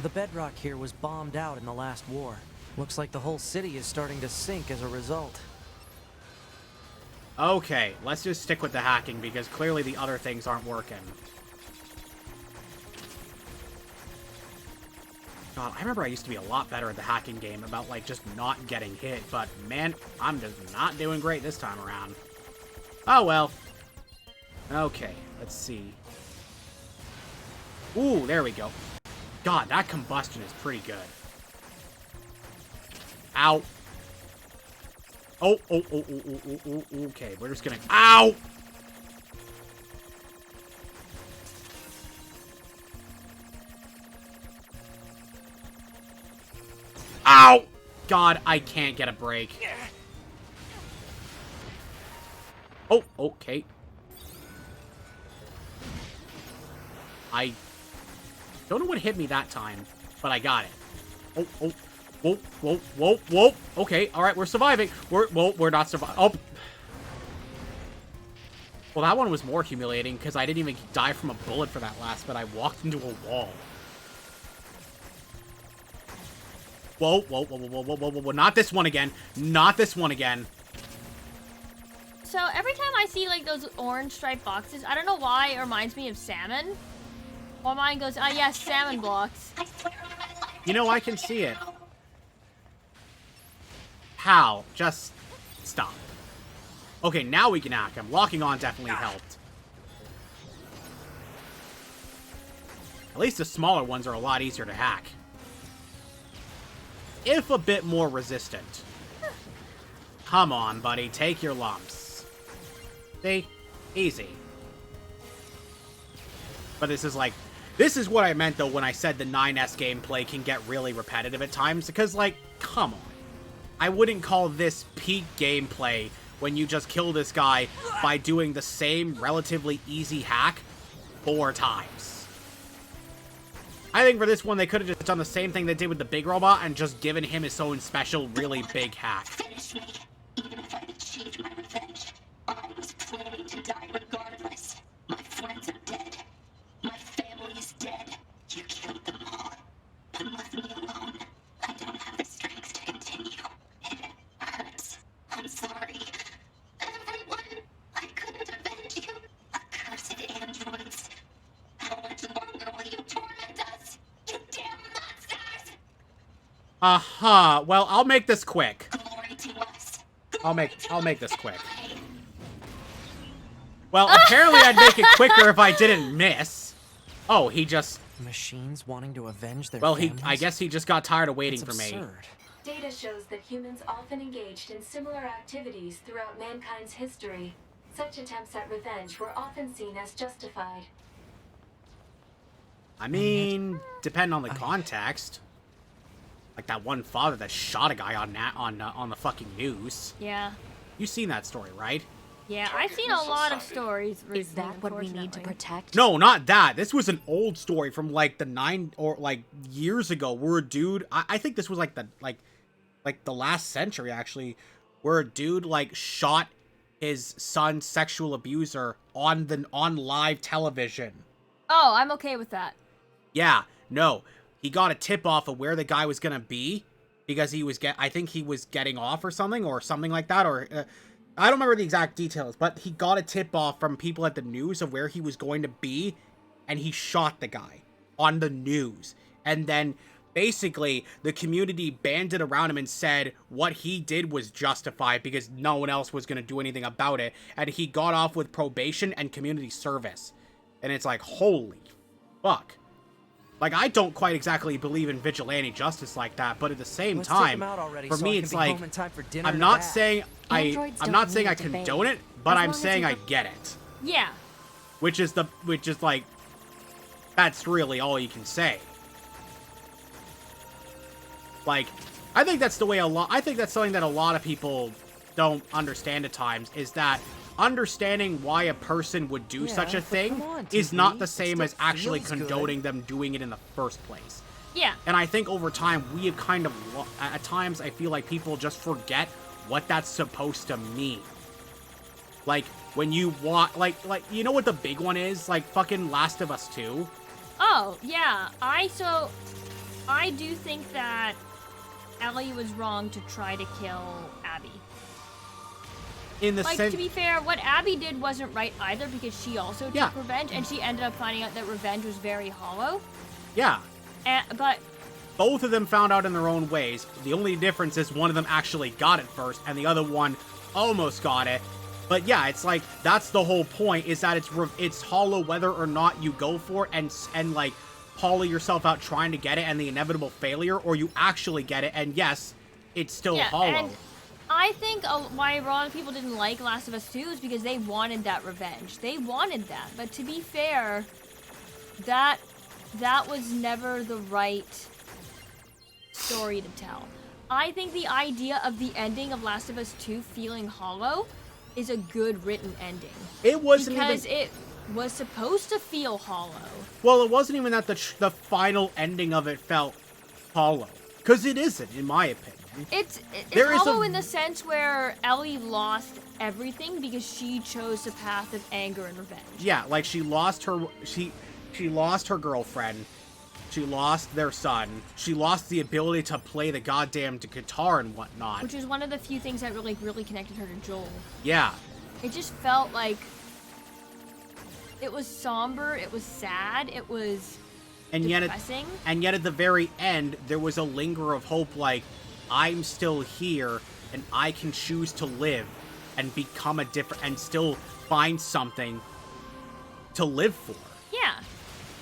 The bedrock here was bombed out in the last war. Looks like the whole city is starting to sink as a result. Okay, let's just stick with the hacking because clearly the other things aren't working. God, I remember I used to be a lot better at the hacking game about, like, just not getting hit, but man, I'm just not doing great this time around. Oh, well. Okay, let's see. Ooh, there we go. God, that combustion is pretty good. Ow. Oh, okay, we're just gonna... Ow! Ow! God, I can't get a break. Oh, okay. I don't know what hit me that time, but I got it. Oh, whoa. Okay, all right, we're surviving. We're not surviving. Oh. Well, that one was more humiliating because I didn't even die from a bullet for that last, but I walked into a wall. Whoa. Not this one again. Not this one again. So every time I see, like, those orange striped boxes, I don't know why it reminds me of salmon. Or mine goes, ah, yes, salmon blocks. You know, I can see it. How? Just stop. Okay, now we can hack him. Locking on definitely helped. At least the smaller ones are a lot easier to hack. If a bit more resistant. Come on, buddy. Take your lumps. See? Easy. But this is like... This is what I meant, though, when I said the 9S gameplay can get really repetitive at times. Because, like, come on. I wouldn't call this peak gameplay when you just kill this guy by doing the same relatively easy hack 4 times. I think for this one, they could have just done the same thing they did with the big robot and just given him his own special, really big hack. Finish me. Even if I'd achieved my revenge, I was planning to die regardless. My friends are dead. My family is dead. You killed them all and left me alone. I don't have the strength to continue. It hurts. I'm sorry. Everyone, I couldn't avenge you. Accursed androids. How much longer will you torment us? You damn monsters! Aha. Well, I'll make this quick. Glory to us. I'll make this quick. Well, apparently I'd make it quicker if I didn't miss. Oh, he just... Machines wanting to avenge their Well, families? I guess he just got tired of waiting It's for me. absurd. Data shows that humans often engaged in similar activities throughout mankind's history. Such attempts at revenge were often seen as justified. I mean, depending on the context. Like that one father that shot a guy on the fucking news. Yeah. You've seen that story, right? Yeah, I've seen a lot of stories recently, Is that what we need to protect? No, not that. This was an old story from like the 9 or like years ago where a dude, I think this was like the last century actually, where a dude like shot his son's sexual abuser on live television. Oh, I'm okay with that. Yeah, no. He got a tip off of where the guy was gonna be because I think he was getting off or something like that, or I don't remember the exact details, but he got a tip off from people at the news of where he was going to be, and he shot the guy on the news. And then basically the community banded around him and said what he did was justified because no one else was going to do anything about it, and he got off with probation and community service. And it's like, holy fuck. Like, I don't quite exactly believe in vigilante justice like that, but at the same time, for me, it's like, I'm not saying I condone it, but I'm saying I get it. Yeah. Which is like, that's really all you can say. Like, I think that's something that a lot of people don't understand at times, is that understanding why a person would do such a thing is not the same as actually condoning them doing it in the first place. Yeah. And I think over time, we have kind of, at times, I feel like people just forget what that's supposed to mean. Like, when you watch, like, you know what the big one is? Like, fucking Last of Us 2. Oh, yeah. I do think that Ellie was wrong to try to kill Abby. In the like, sense... to be fair, what Abby did wasn't right either, because she also took revenge, and she ended up finding out that revenge was very hollow. Yeah. But both of them found out in their own ways. The only difference is one of them actually got it first, and the other one almost got it. But yeah, it's like, that's the whole point, is that it's hollow whether or not you go for it and like, hollow yourself out trying to get it and the inevitable failure, or you actually get it, and yes, it's still hollow. And I think why a lot of people didn't like Last of Us 2 is because they wanted that revenge. They wanted that. But to be fair, that was never the right story to tell. I think the idea of the ending of Last of Us 2 feeling hollow is a good written ending. It wasn't because it was supposed to feel hollow. Well, it wasn't even that the final ending of it felt hollow, because it isn't, in my opinion. It's hollow in the sense where Ellie lost everything because she chose the path of anger and revenge. Yeah, like she lost her girlfriend. She lost their son. She lost the ability to play the goddamn guitar and whatnot. Which is one of the few things that really connected her to Joel. Yeah. It just felt like it was somber, it was sad, it was depressing. And yet at the very end, there was a linger of hope, like, I'm still here, and I can choose to live and become and still find something to live for. Yeah.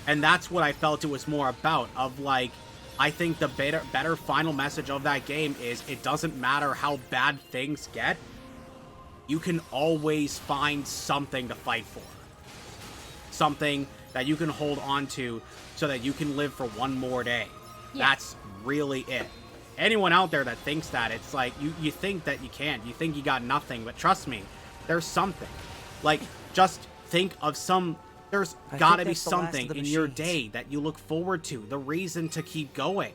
And that's what I felt it was more about, of like, I think the better final message of that game is it doesn't matter how bad things get, you can always find something to fight for. Something that you can hold on to so that you can live for one more day. Yeah. That's really it. Anyone out there that thinks that, it's like, you think that you can't. You think you got nothing, but trust me, there's something. Like, just think of there's gotta be something in your day that you look forward to. The reason to keep going.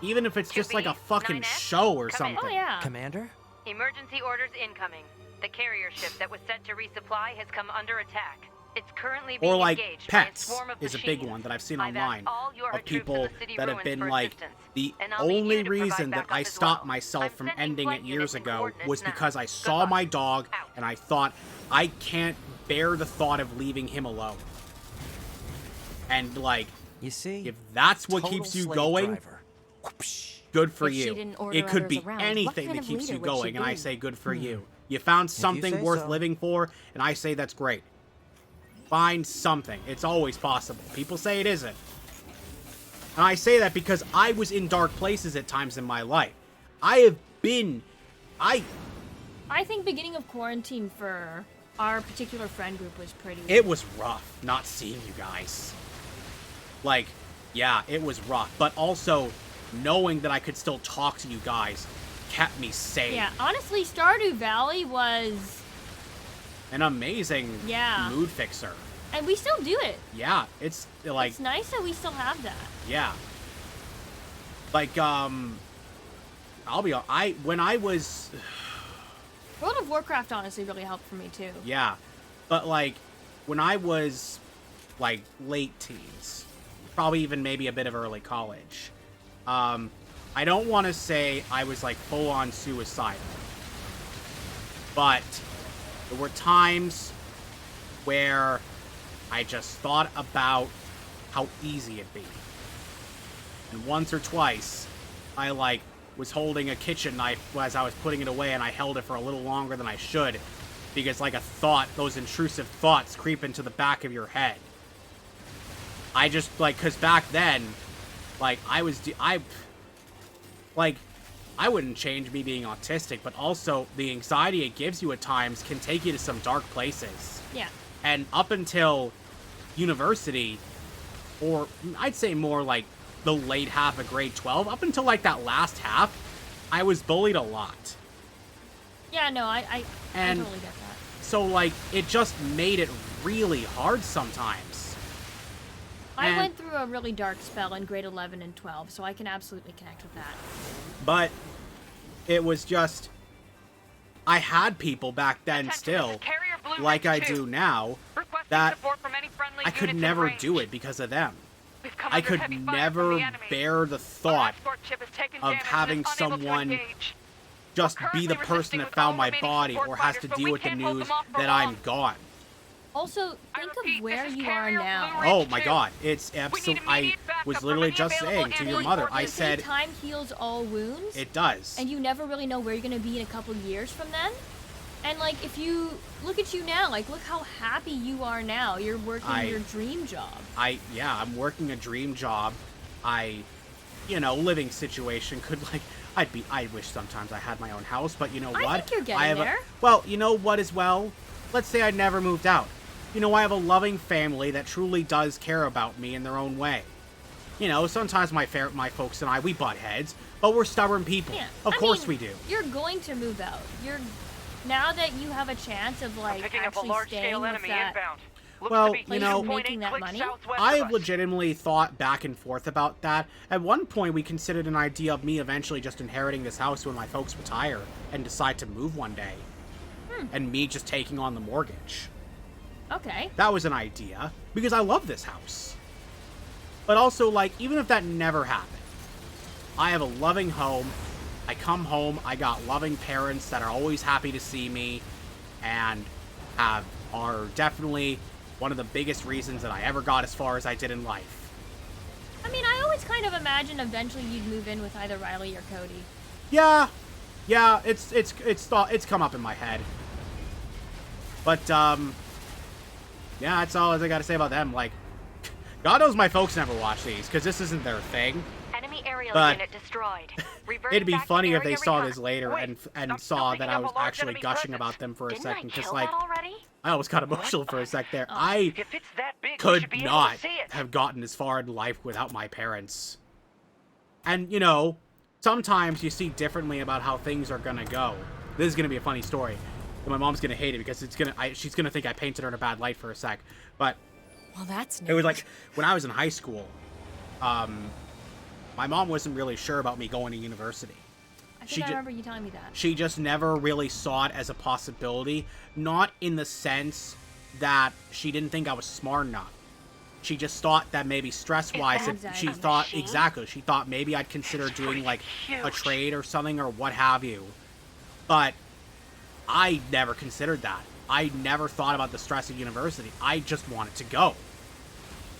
Even if it's just like a fucking show or something. Oh, yeah. Commander? Emergency orders incoming. The carrier ship that was set to resupply has come under attack. It's currently being or like engaged pets by a swarm of is a machines. big one that I've seen I've online of people that have been like, the only reason that I stopped myself from ending it years ago was because I saw my dog and I thought, I can't bear the thought of leaving him alone. And like, you see, if that's what keeps you going, good for you. It could be anything that keeps you going, and I say good for you. You found something worth living for, and I say that's great. Find something. It's always possible. People say it isn't. And I say that because I was in dark places at times in my life. I think beginning of quarantine for our particular friend group was pretty... It was rough not seeing you guys. Like, yeah, it was rough. But also, knowing that I could still talk to you guys kept me safe. Yeah, honestly, Stardew Valley was... an amazing mood fixer. And we still do it. Yeah, it's like... it's nice that we still have that. Yeah. Like, I'll be honest, when I was... World of Warcraft honestly really helped for me too. Yeah. But like, when I was, like, late teens, probably even maybe a bit of early college, I don't want to say I was, like, full-on suicidal. But there were times where I just thought about how easy it'd be. And once or twice, I, like, was holding a kitchen knife as I was putting it away, and I held it for a little longer than I should, because, like, those intrusive thoughts creep into the back of your head. I just, like, because back then, like, I wouldn't change me being autistic, but also the anxiety it gives you at times can take you to some dark places. Yeah. And up until university, or I'd say more like the late half of grade 12, up until like that last half, I was bullied a lot. Yeah, no, I totally get that. So like, it just made it really hard sometimes. I went through a really dark spell in grade 11 and 12, so I can absolutely connect with that. But it was just, I had people back then still, like I do now, that I could never do it because of them. I could never bear the thought of having someone just be the person that found my body or has to deal with the news that I'm gone. Also, think of where you are now. Oh my god, it's absolutely, I was literally just saying to your mother, I said, time heals all wounds. It does. And you never really know where you're going to be in a couple years from then. And like, if you look at you now, like, look how happy you are now. You're working your dream job. Yeah, I'm working a dream job. Living situation could, like, I wish sometimes I had my own house, but you know what? I think you're getting there. Well, you know what as well? Let's say I never moved out. I have a loving family that truly does care about me in their own way. Sometimes my folks and I, we butt heads, but we're stubborn people. Yeah. Of course we do. You're going to move out. Now that you have a chance of, like, actually staying with that... Well, making that money? I have legitimately thought back and forth about that. At one point, we considered an idea of me eventually just inheriting this house when my folks retire and decide to move one day. And me just taking on the mortgage. Okay. That was an idea, because I love this house. But also, like, even if that never happened, I have a loving home. I come home, I got loving parents that are always happy to see me, and are definitely one of the biggest reasons that I ever got as far as I did in life. I mean, I always kind of imagined eventually you'd move in with either Riley or Cody. Yeah, it's come up in my head. But yeah, that's all I gotta say about them. Like, God knows my folks never watch these, because this isn't their thing. Enemy aerial But unit destroyed. it'd be funny if they saw this later and saw that I was actually gushing about them for a second, because, like, I almost got emotional for a sec there. I could not have gotten as far in life without my parents. And, sometimes you see differently about how things are gonna go. This is gonna be a funny story. And my mom's gonna hate it because she's gonna think I painted her in a bad light for a sec. But well, that's it was like when I was in high school. My mom wasn't really sure about me going to university. I think I remember you telling me that. She just never really saw it as a possibility. Not in the sense that she didn't think I was smart enough. She just thought that maybe stress-wise, she thought maybe I'd consider doing, like, a trade or something or what have you. But I never considered that. I never thought about the stress of university. I just wanted to go.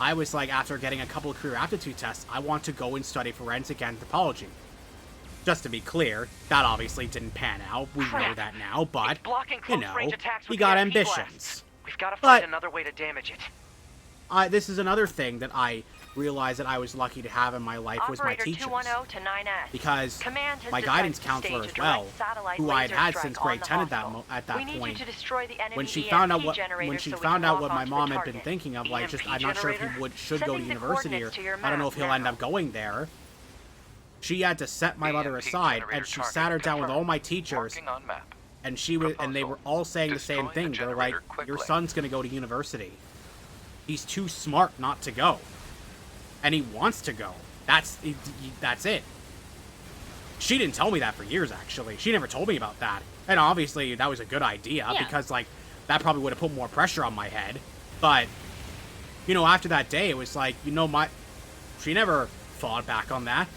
I was like, after getting a couple of career aptitude tests, I want to go and study forensic anthropology. Just to be clear, that obviously didn't pan out. We know that now, but, you got ambitions. We've got to find another way to damage it. This is another thing that I realized that I was lucky to have in my life was my teachers. Because my guidance counselor as well, who I had since grade 10 at that point, when she found out what my mom had been thinking of, like, just I'm not sure if he should go to university, or I don't know if he'll end up going there. She had to set my mother aside, and she sat her down with all my teachers, and they were all saying the same thing. They're like, your son's gonna go to university. He's too smart not to go. And he wants to go. That's it. She didn't tell me that for years, actually. She never told me about that. And obviously, that was a good idea, because, like, that probably would have put more pressure on my head. But, after that day, it was like, she never fought back on that.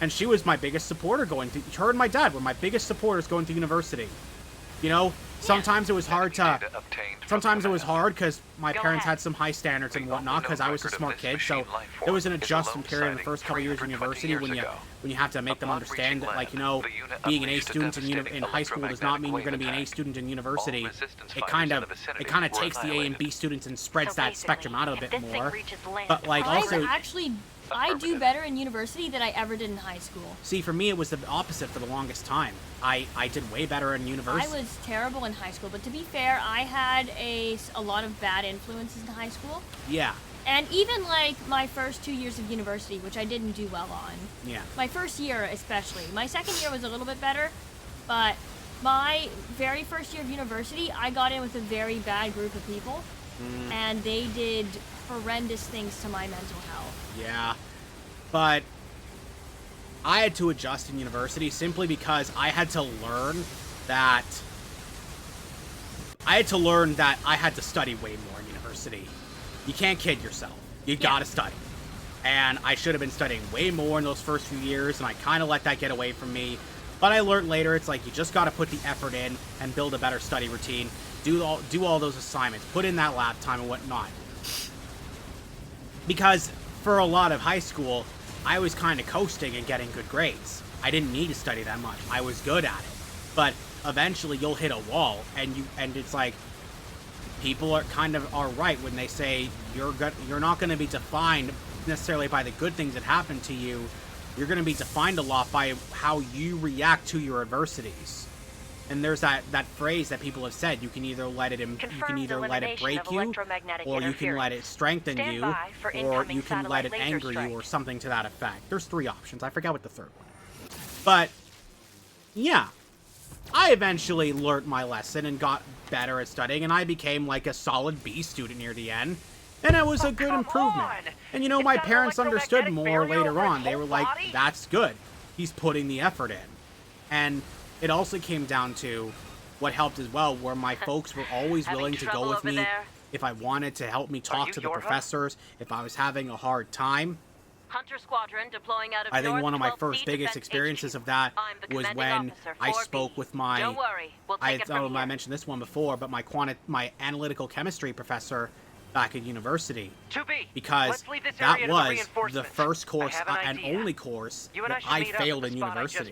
And she was my biggest supporter her and my dad were my biggest supporters going to university. Sometimes it was hard because my parents had some high standards and whatnot, because I was a smart kid, so there was an adjustment period in the first couple of years of university when you have to make them understand that, like, being an A student in high school does not mean you're going to be an A student in university. It kind of takes the A and B students and spreads that spectrum out a bit more. But, like, also... I do better in university than I ever did in high school. See, for me, it was the opposite for the longest time. I did way better in university. I was terrible in high school, but to be fair, I had a lot of bad influences in high school. Yeah. And even, like, my first 2 years of university, which I didn't do well on. Yeah. My first year, especially. My second year was a little bit better, but my very first year of university, I got in with a very bad group of people, and they did horrendous things to my mental health. Yeah, but I had to adjust in university simply because I had to learn that I had to study way more in university. You can't kid yourself. You gotta study. And I should have been studying way more in those first few years, and I kind of let that get away from me. But I learned later, it's like you just gotta put the effort in and build a better study routine. Do all those assignments. Put in that lab time and whatnot. Because for a lot of high school, I was kind of coasting and getting good grades. I didn't need to study that much. I was good at it. But eventually you'll hit a wall, and it's like people are right when they say you're not going to be defined necessarily by the good things that happen to you. You're going to be defined a lot by how you react to your adversities. And there's that phrase that people have said: you can either let it break you, or you can let it strengthen you, or you can let it anger you, or something to that effect. There's 3 options. I forgot what the third one is. But yeah, I eventually learned my lesson and got better at studying, and I became like a solid B student near the end. And it was a good improvement. And you know, my parents understood more later on. They were like, that's good. He's putting the effort in. And it also came down to what helped as well, where my folks were always willing to go with me if I wanted to help me talk to the professors, if I was having a hard time. Hunter Squadron deploying out of I think one of my first biggest experiences of that was when I spoke with my... Don't worry, we'll take it from here. I mentioned this one before, but my analytical chemistry professor back at university, because that was the first course and only course that I failed in university.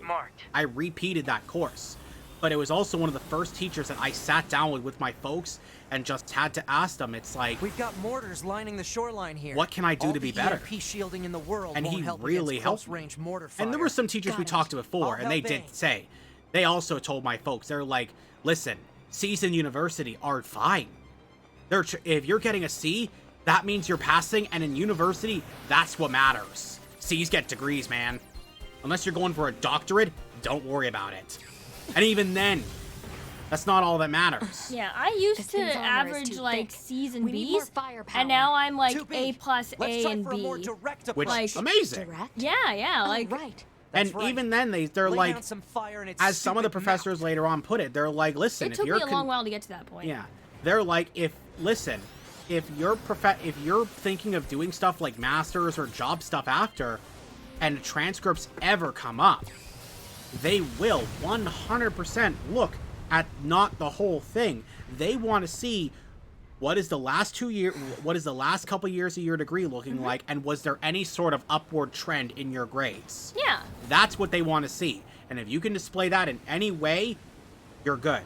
I repeated that course, but it was also one of the first teachers that I sat down with my folks and just had to ask them. It's like, we've got mortars lining the shoreline here. What can I do to be better? EMP shielding in the world and he really helped me. Mortar fire. And there were some teachers we talked to before, and they did say, they also told my folks, they're like, listen, C's in university are fine. If you're getting a C, that means you're passing, and in university, that's what matters. C's get degrees, man. Unless you're going for a doctorate, don't worry about it. And even then, that's not all that matters. Yeah, I used to average like C's and B's, and now I'm like A+, A, and B. Which is amazing. Yeah, like... right. And even then, they're like, as some of the professors later on put it, they're like, listen, it took me a long while to get to that point. Yeah. They're like, if you're thinking of doing stuff like masters or job stuff after, and transcripts ever come up, they will 100% look at not the whole thing. They want to see what is the last couple years of your degree looking like, and was there any sort of upward trend in your grades? Yeah. That's what they want to see. And if you can display that in any way, you're good.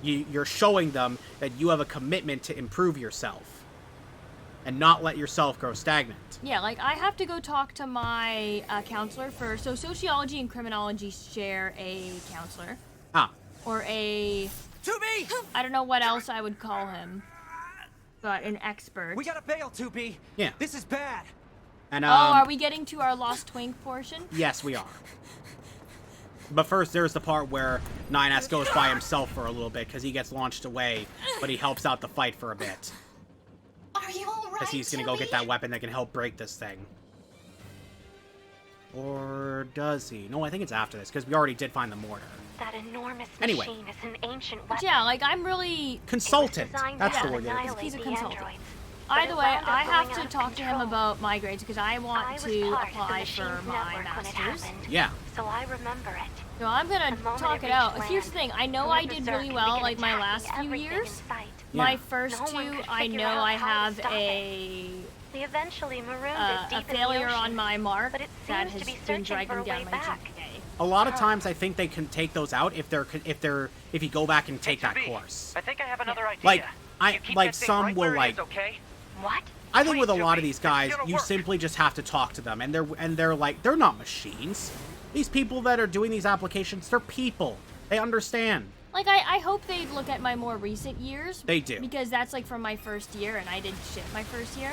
You're showing them that you have a commitment to improve yourself and not let yourself grow stagnant. Yeah, like I have to go talk to my counselor so sociology and criminology share a counselor. Or a... I don't know what else I would call him. But an expert. We gotta bail, 2B. Yeah. This is bad. And are we getting to our Lost Twink portion? Yes, we are. But first, there's the part where 9S goes by himself for a little bit because he gets launched away, but he helps out the fight for a bit. Are you all right? Because he's gonna go get that weapon that can help break this thing. Or does he? No, I think it's after this because we already did find the mortar. That enormous machine is an ancient weapon. Yeah, like I'm really... Consultant. That's the word. He's a consultant. Either way, I have to talk to him about my grades because I want to apply for my master's. Yeah. So I remember it. So I'm gonna talk it out. Here's the thing, I know I did really well like my last few years. My first 2, I know I have a failure on my mark that has been dragging down my GPA. A lot of times, I think they can take those out if you go back and take that course. I think I have another idea. Like some will like. What? I think with a lot of these guys, you simply just have to talk to them, and they're like, they're not machines. These people that are doing these applications, they're people. They understand. Like, I hope they look at my more recent years. They do. Because that's, like, from my first year, and I did shit my first year.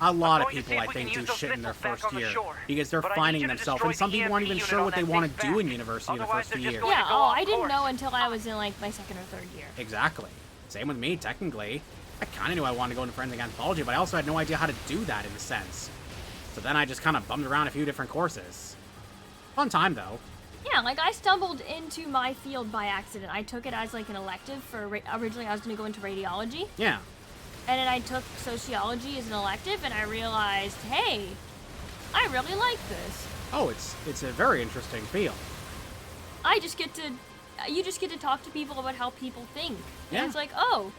A lot of people, I think, do shit in their first year. Because they're finding themselves, and some people aren't even sure what they want to do in university in the first few years. Yeah, I didn't know until I was in, like, my second or third year. Exactly. Same with me, technically. I kind of knew I wanted to go into forensic anthropology, but I also had no idea how to do that in a sense. So then I just kind of bummed around a few different courses. Fun time, though. Yeah, like, I stumbled into my field by accident. I took it as, like, an elective for... Originally, I was going to go into radiology. Yeah. And then I took sociology as an elective, and I realized, hey, I really like this. Oh, it's a very interesting field. You just get to talk to people about how people think. Yeah. And it's like, oh,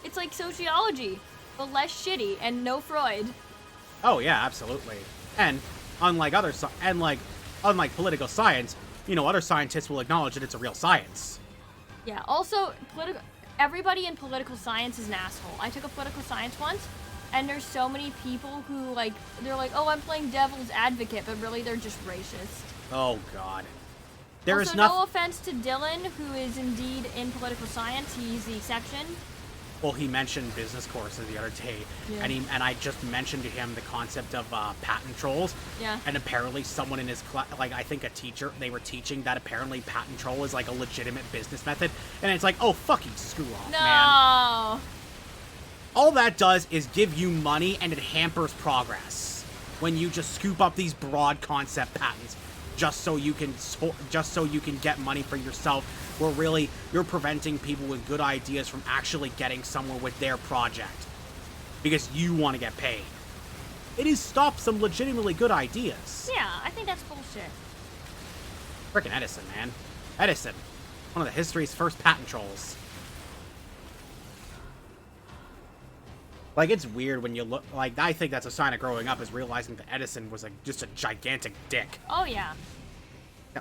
it's like sociology, but less shitty and no Freud. Oh yeah, absolutely. And unlike unlike political science, you know, other scientists will acknowledge that it's a real science. Yeah. Also, everybody in political science is an asshole. I took a political science once, and there's so many people who they're like, oh, I'm playing devil's advocate, but really they're just racist. Oh God. No offense to Dylan, who is indeed in political science. He's the exception. Well, he mentioned business courses the other day, yeah. and I just mentioned to him the concept of patent trolls. Yeah. And apparently someone in his class, like I think a teacher, they were teaching that apparently patent troll is like a legitimate business method, and it's like, oh fucking screw off, man. All that does is give you money, and it hampers progress when you just scoop up these broad concept patents just so you can get money for yourself, where really you're preventing people with good ideas from actually getting somewhere with their project because you want to get paid. It has stopped some legitimately good ideas. Yeah, I think that's bullshit. Frickin' Edison, man. Edison, one of the history's first patent trolls. Like, it's weird when you look, like, I think that's a sign of growing up, is realizing that Edison was, like, just a gigantic dick. Oh, yeah.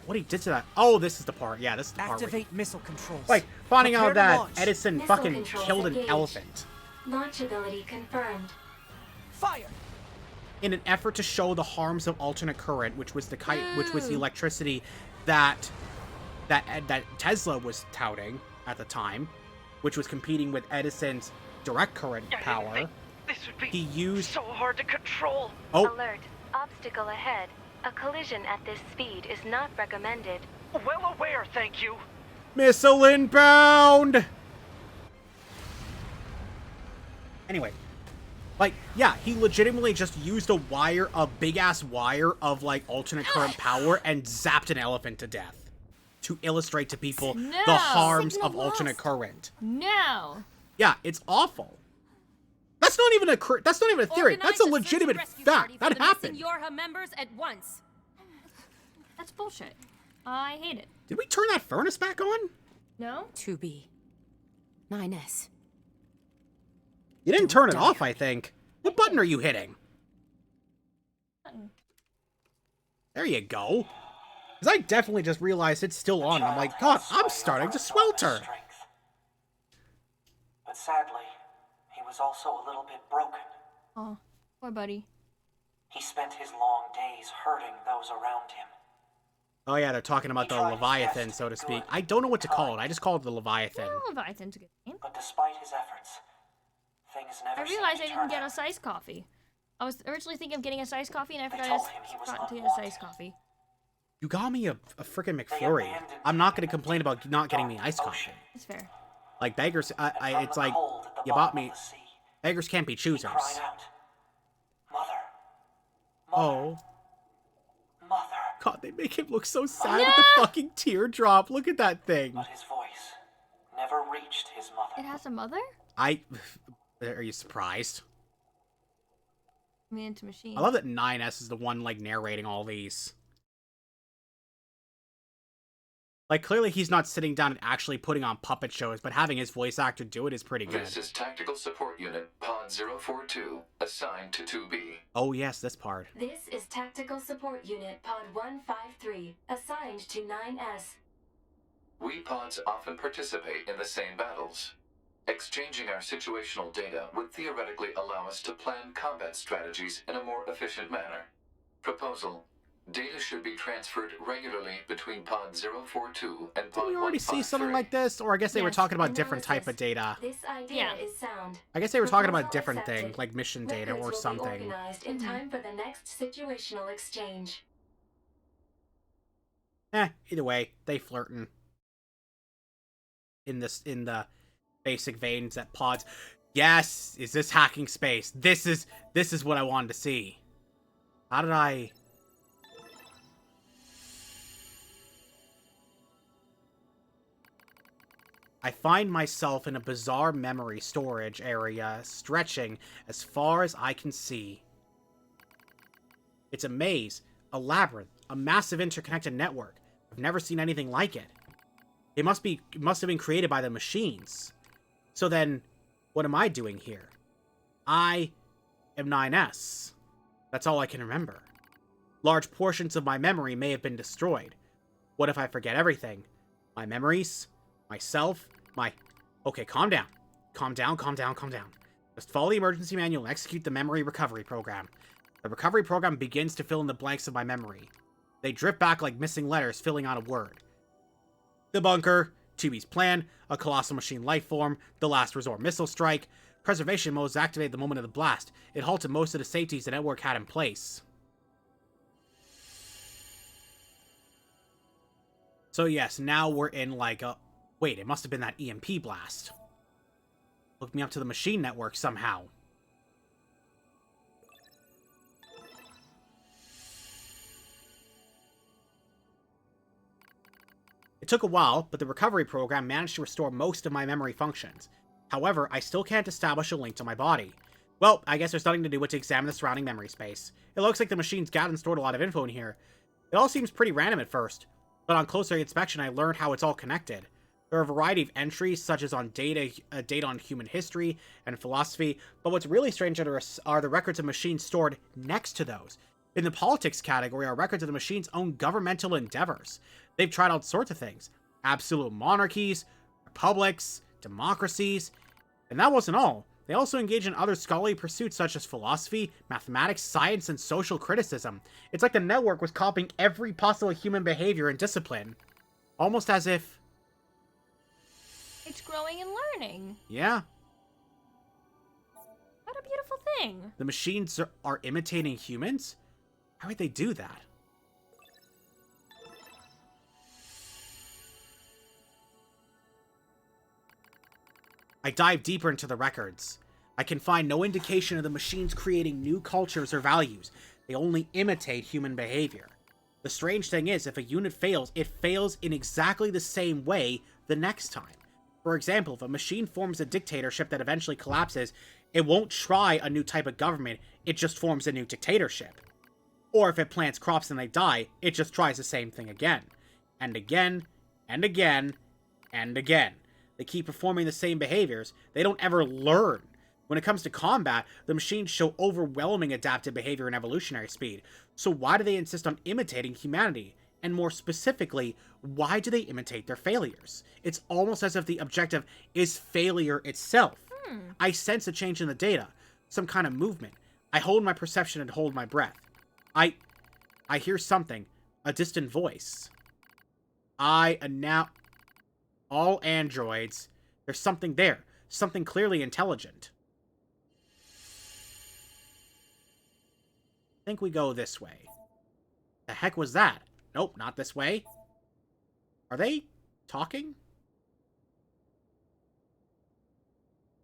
What he did to that. Oh, this is the part. Yeah, this is the part. Activate missile controls. Like, finding Prepare out that launch. Edison Missile fucking controls killed an engaged. elephant. Launch ability confirmed. Fire! In an effort to show the harms of alternate current, which was the electricity that Tesla was touting at the time, which was competing with Edison's direct current power. This would be he used so hard to control. Oh. Alert. Obstacle ahead. A collision at this speed is not recommended. Well aware, thank you. Missile inbound! Anyway. Like, yeah, he legitimately just used a big-ass wire of, like, alternate current power and zapped an elephant to death. To illustrate to people the harms of alternate current. No! Yeah, it's awful. That's not even a theory. That's a legitimate fact. That happened. Yorha members at once. That's bullshit. I hate it. Did we turn that furnace back on? No? 2B. 9S. You didn't turn it off, I think. What button are you hitting? Button. There you go. Because I definitely just realized it's still on. I'm like, God, I'm starting to swelter. But sadly, he was also a little bit broken. Oh, poor buddy. He spent his long days hurting those around him. Oh yeah, they're talking about the Leviathan, so to speak. I don't know what to call it. I just call it the Leviathan. Well, Leviathan's a good name. But despite his efforts, things never I realized I seemed to didn't turn get out. a iced coffee. I was originally thinking of getting a iced coffee, and I forgot told him he was to get a unwanted. iced coffee. You got me a frickin' McFlurry. I'm not gonna complain about not getting me iced coffee. That's fair. Like, beggars, it's like, you bought me. Beggars can't be choosers. Cried out, "Mother, Oh. Mother." God, they make him look so sad with the fucking teardrop. Look at that thing. But his voice never reached his mother. It has a mother? Are you surprised? Man to machine. I love that 9S is the one, like, narrating all these. Like, clearly he's not sitting down and actually putting on puppet shows, but having his voice actor do it is pretty good. This is Tactical Support Unit Pod 042, assigned to 2B. Oh yes, this part. This is Tactical Support Unit Pod 153, assigned to 9S. We pods often participate in the same battles. Exchanging our situational data would theoretically allow us to plan combat strategies in a more efficient manner. Proposal: data should be transferred regularly between Pod 042 and Pod Did we already see 153. something like this? Or I guess they were talking about different type of data. This idea is sound. I guess they were talking about Proposal different accepted. thing, like mission data Records or will be something. organized in time for the next situational exchange. Either way, they flirting. In the basic veins that pods. Yes! Is this hacking space? This is what I wanted to see. How did I... I find myself in a bizarre memory storage area, stretching as far as I can see. It's a maze, a labyrinth, a massive interconnected network. I've never seen anything like it. It must have been created by the machines. So then, what am I doing here? I am 9S. That's all I can remember. Large portions of my memory may have been destroyed. What if I forget everything? My memories? Myself? Okay, calm down. Calm down. Just follow the emergency manual and execute the memory recovery program. The recovery program begins to fill in the blanks of my memory. They drift back like missing letters filling out a word. The bunker, 2B's plan, a colossal machine life form, the last resort missile strike. Preservation mode is activated the moment of the blast. It halted most of the safeties the network had in place. So yes, now we're in like a... Wait, it must have been that EMP blast. Hooked me up to the machine network somehow. It took a while, but the recovery program managed to restore most of my memory functions. However, I still can't establish a link to my body. Well, I guess there's nothing to do but to examine the surrounding memory space. It looks like the machines gathered and stored a lot of info in here. It all seems pretty random at first, but on closer inspection I learned how it's all connected. There are a variety of entries, such as on data on human history and philosophy, but what's really strange are the records of machines stored next to those. In the politics category are records of the machine's own governmental endeavors. They've tried all sorts of things. Absolute monarchies, republics, democracies. And that wasn't all. They also engage in other scholarly pursuits such as philosophy, mathematics, science, and social criticism. It's like the network was copying every possible human behavior and discipline. Almost as if... It's growing and learning. Yeah. What a beautiful thing. The machines are imitating humans? How would they do that? I dive deeper into the records. I can find no indication of the machines creating new cultures or values. They only imitate human behavior. The strange thing is, if a unit fails, it fails in exactly the same way the next time. For example, if a machine forms a dictatorship that eventually collapses, it won't try a new type of government, it just forms a new dictatorship. Or if it plants crops and they die, it just tries the same thing again. And again, and again, and again. They keep performing the same behaviors. They don't ever learn. When it comes to combat, the machines show overwhelming adaptive behavior and evolutionary speed. So why do they insist on imitating humanity? And more specifically, why do they imitate their failures? It's almost as if the objective is failure itself. I sense a change in the data, some kind of movement. I hold my perception and hold my breath. I hear something, a distant voice. All androids, there's something there, something clearly intelligent. I think we go this way. The heck was that? Nope, not this way. Are they talking?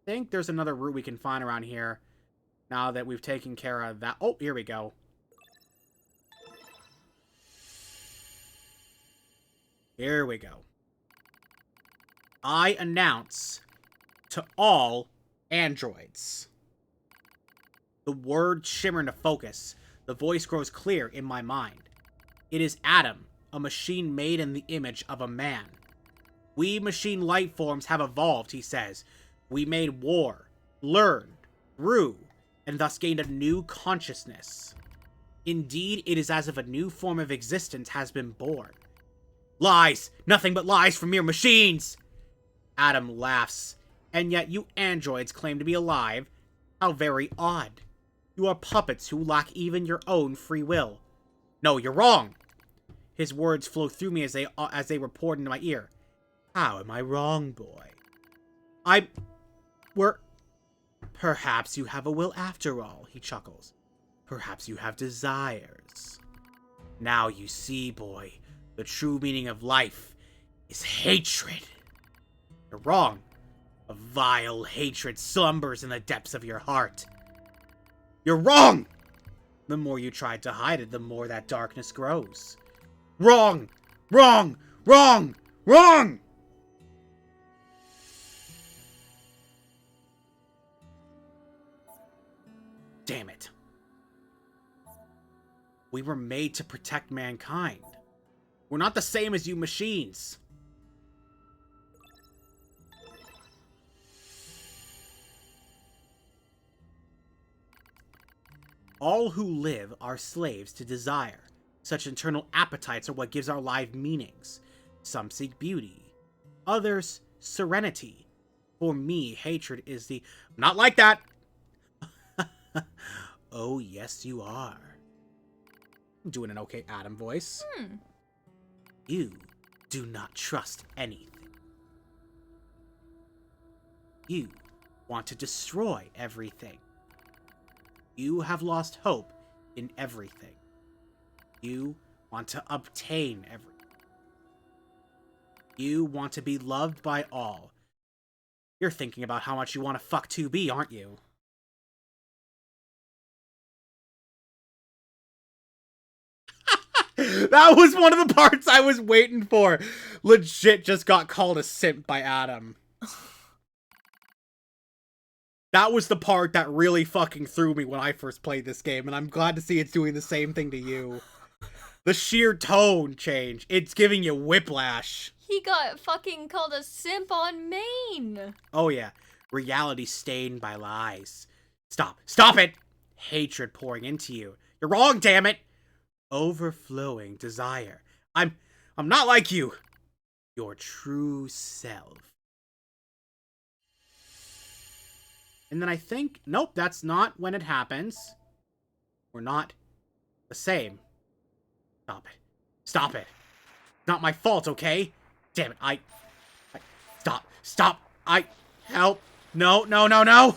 I think there's another route we can find around here now that we've taken care of that. Oh, here we go. Here we go. I announce to all androids. The words shimmer into focus. The voice grows clear in my mind. It is Adam, a machine made in the image of a man. We machine life forms have evolved, he says. We made war, learned, grew, and thus gained a new consciousness. Indeed, it is as if a new form of existence has been born. Lies! Nothing but lies from mere machines! Adam laughs. And yet you androids claim to be alive? How very odd. You are puppets who lack even your own free will. No, you're wrong! His words flow through me as they report into my ear. How am I wrong, boy? Perhaps you have a will after all, he chuckles. Perhaps you have desires. Now you see, boy, the true meaning of life is hatred. You're wrong. A vile hatred slumbers in the depths of your heart. You're wrong! The more you try to hide it, the more that darkness grows. Wrong! Wrong! Wrong! Wrong! Damn it. We were made to protect mankind. We're not the same as you machines. All who live are slaves to desire. Such internal appetites are what gives our life meanings. Some seek beauty. Others, serenity. For me, hatred is the... Not like that! Oh, yes, you are. I'm doing an okay Adam voice. You do not trust anything. You want to destroy everything. You have lost hope in everything. You want to obtain everything. You want to be loved by all. You're thinking about how much you want to fuck 2B, aren't you? That was one of the parts I was waiting for. Legit just got called a simp by Adam. That was the part that really fucking threw me when I first played this game, and I'm glad to see it's doing the same thing to you. The sheer tone change. It's giving you whiplash. He got fucking called a simp on Maine. Oh yeah. Reality stained by lies. Stop. Stop it! Hatred pouring into you. You're wrong, damn it! Overflowing desire. I'm not like you. Your true self. And then I think, nope, that's not when it happens. We're not the same. Stop it. Stop it. Not my fault, okay? Damn it, I stop. Stop. Help. No, no, no, no.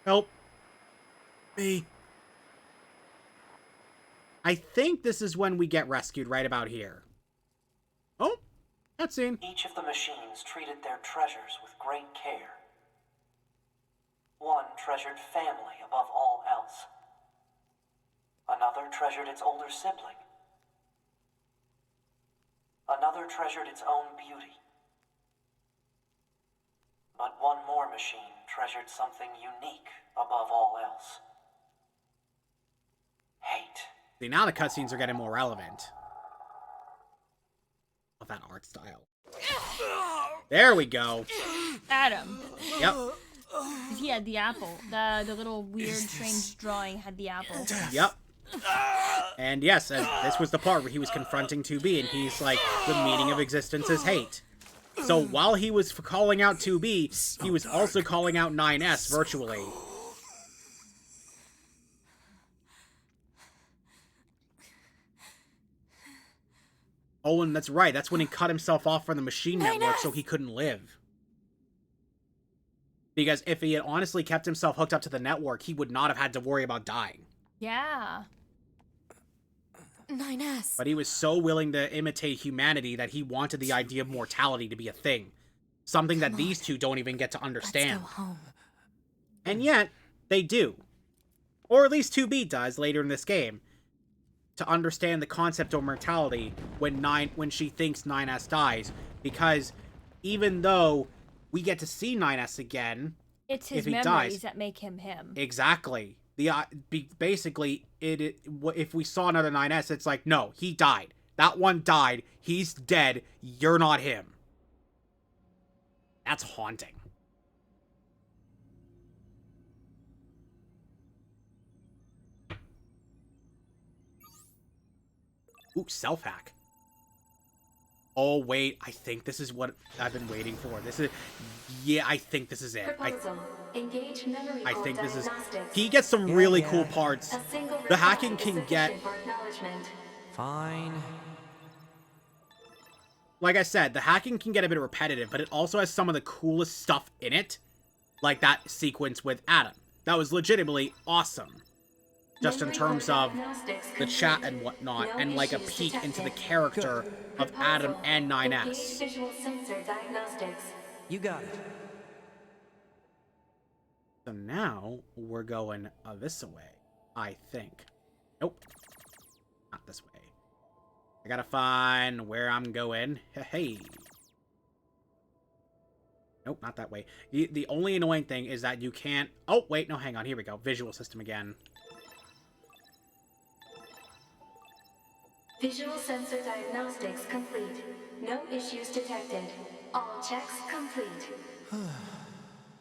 Help me. I think this is when we get rescued, right about here. Oh, cutscene. Each of the machines treated their treasures with great care. One treasured family above all else. Another treasured its older sibling. Another treasured its own beauty. But one more machine treasured something unique above all else. Hate. See, now the cutscenes are getting more relevant. Love that art style. There we go. Adam. Yep. He had the apple. The little weird, strange drawing had the apple. Yep. And yes, and this was the part where he was confronting 2B, and he's like, the meaning of existence is hate. So while he was calling out 2B, he was also calling out 9S virtually. Oh, and that's right. That's when he cut himself off from the machine network so he couldn't live. Because if he had honestly kept himself hooked up to the network, he would not have had to worry about dying. Yeah. 9S. But he was so willing to imitate humanity that he wanted the idea of mortality to be a thing. Something that these two don't even get to understand. Let's go home. And yet, they do. Or at least 2B does later in this game. To understand the concept of mortality when she thinks 9S dies. Because even though we get to see 9S again, it's his if he memories dies, that make him him. Exactly. Basically, if we saw another 9S, it's like, no, he died. That one died. He's dead. You're not him. That's haunting. Ooh, self-hack. Oh, wait. I think this is what I've been waiting for. This is... Yeah, I think this is it. Engage memory I think this is... diagnostics. He gets some really cool parts. The hacking can get... Fine. Like I said, the hacking can get a bit repetitive, but it also has some of the coolest stuff in it. Like that sequence with Adam. That was legitimately awesome. just in terms of the chat and whatnot, and like a peek into the character of Adam and 9S. Visual sensor diagnostics. You got it. So now we're going this way, I think. Nope, not this way. I gotta find where I'm going. Hey. Nope, not that way. The only annoying thing is that you can't... Oh, wait, no, hang on. Here we go. Visual system again. Visual sensor diagnostics complete. No issues detected. All checks complete.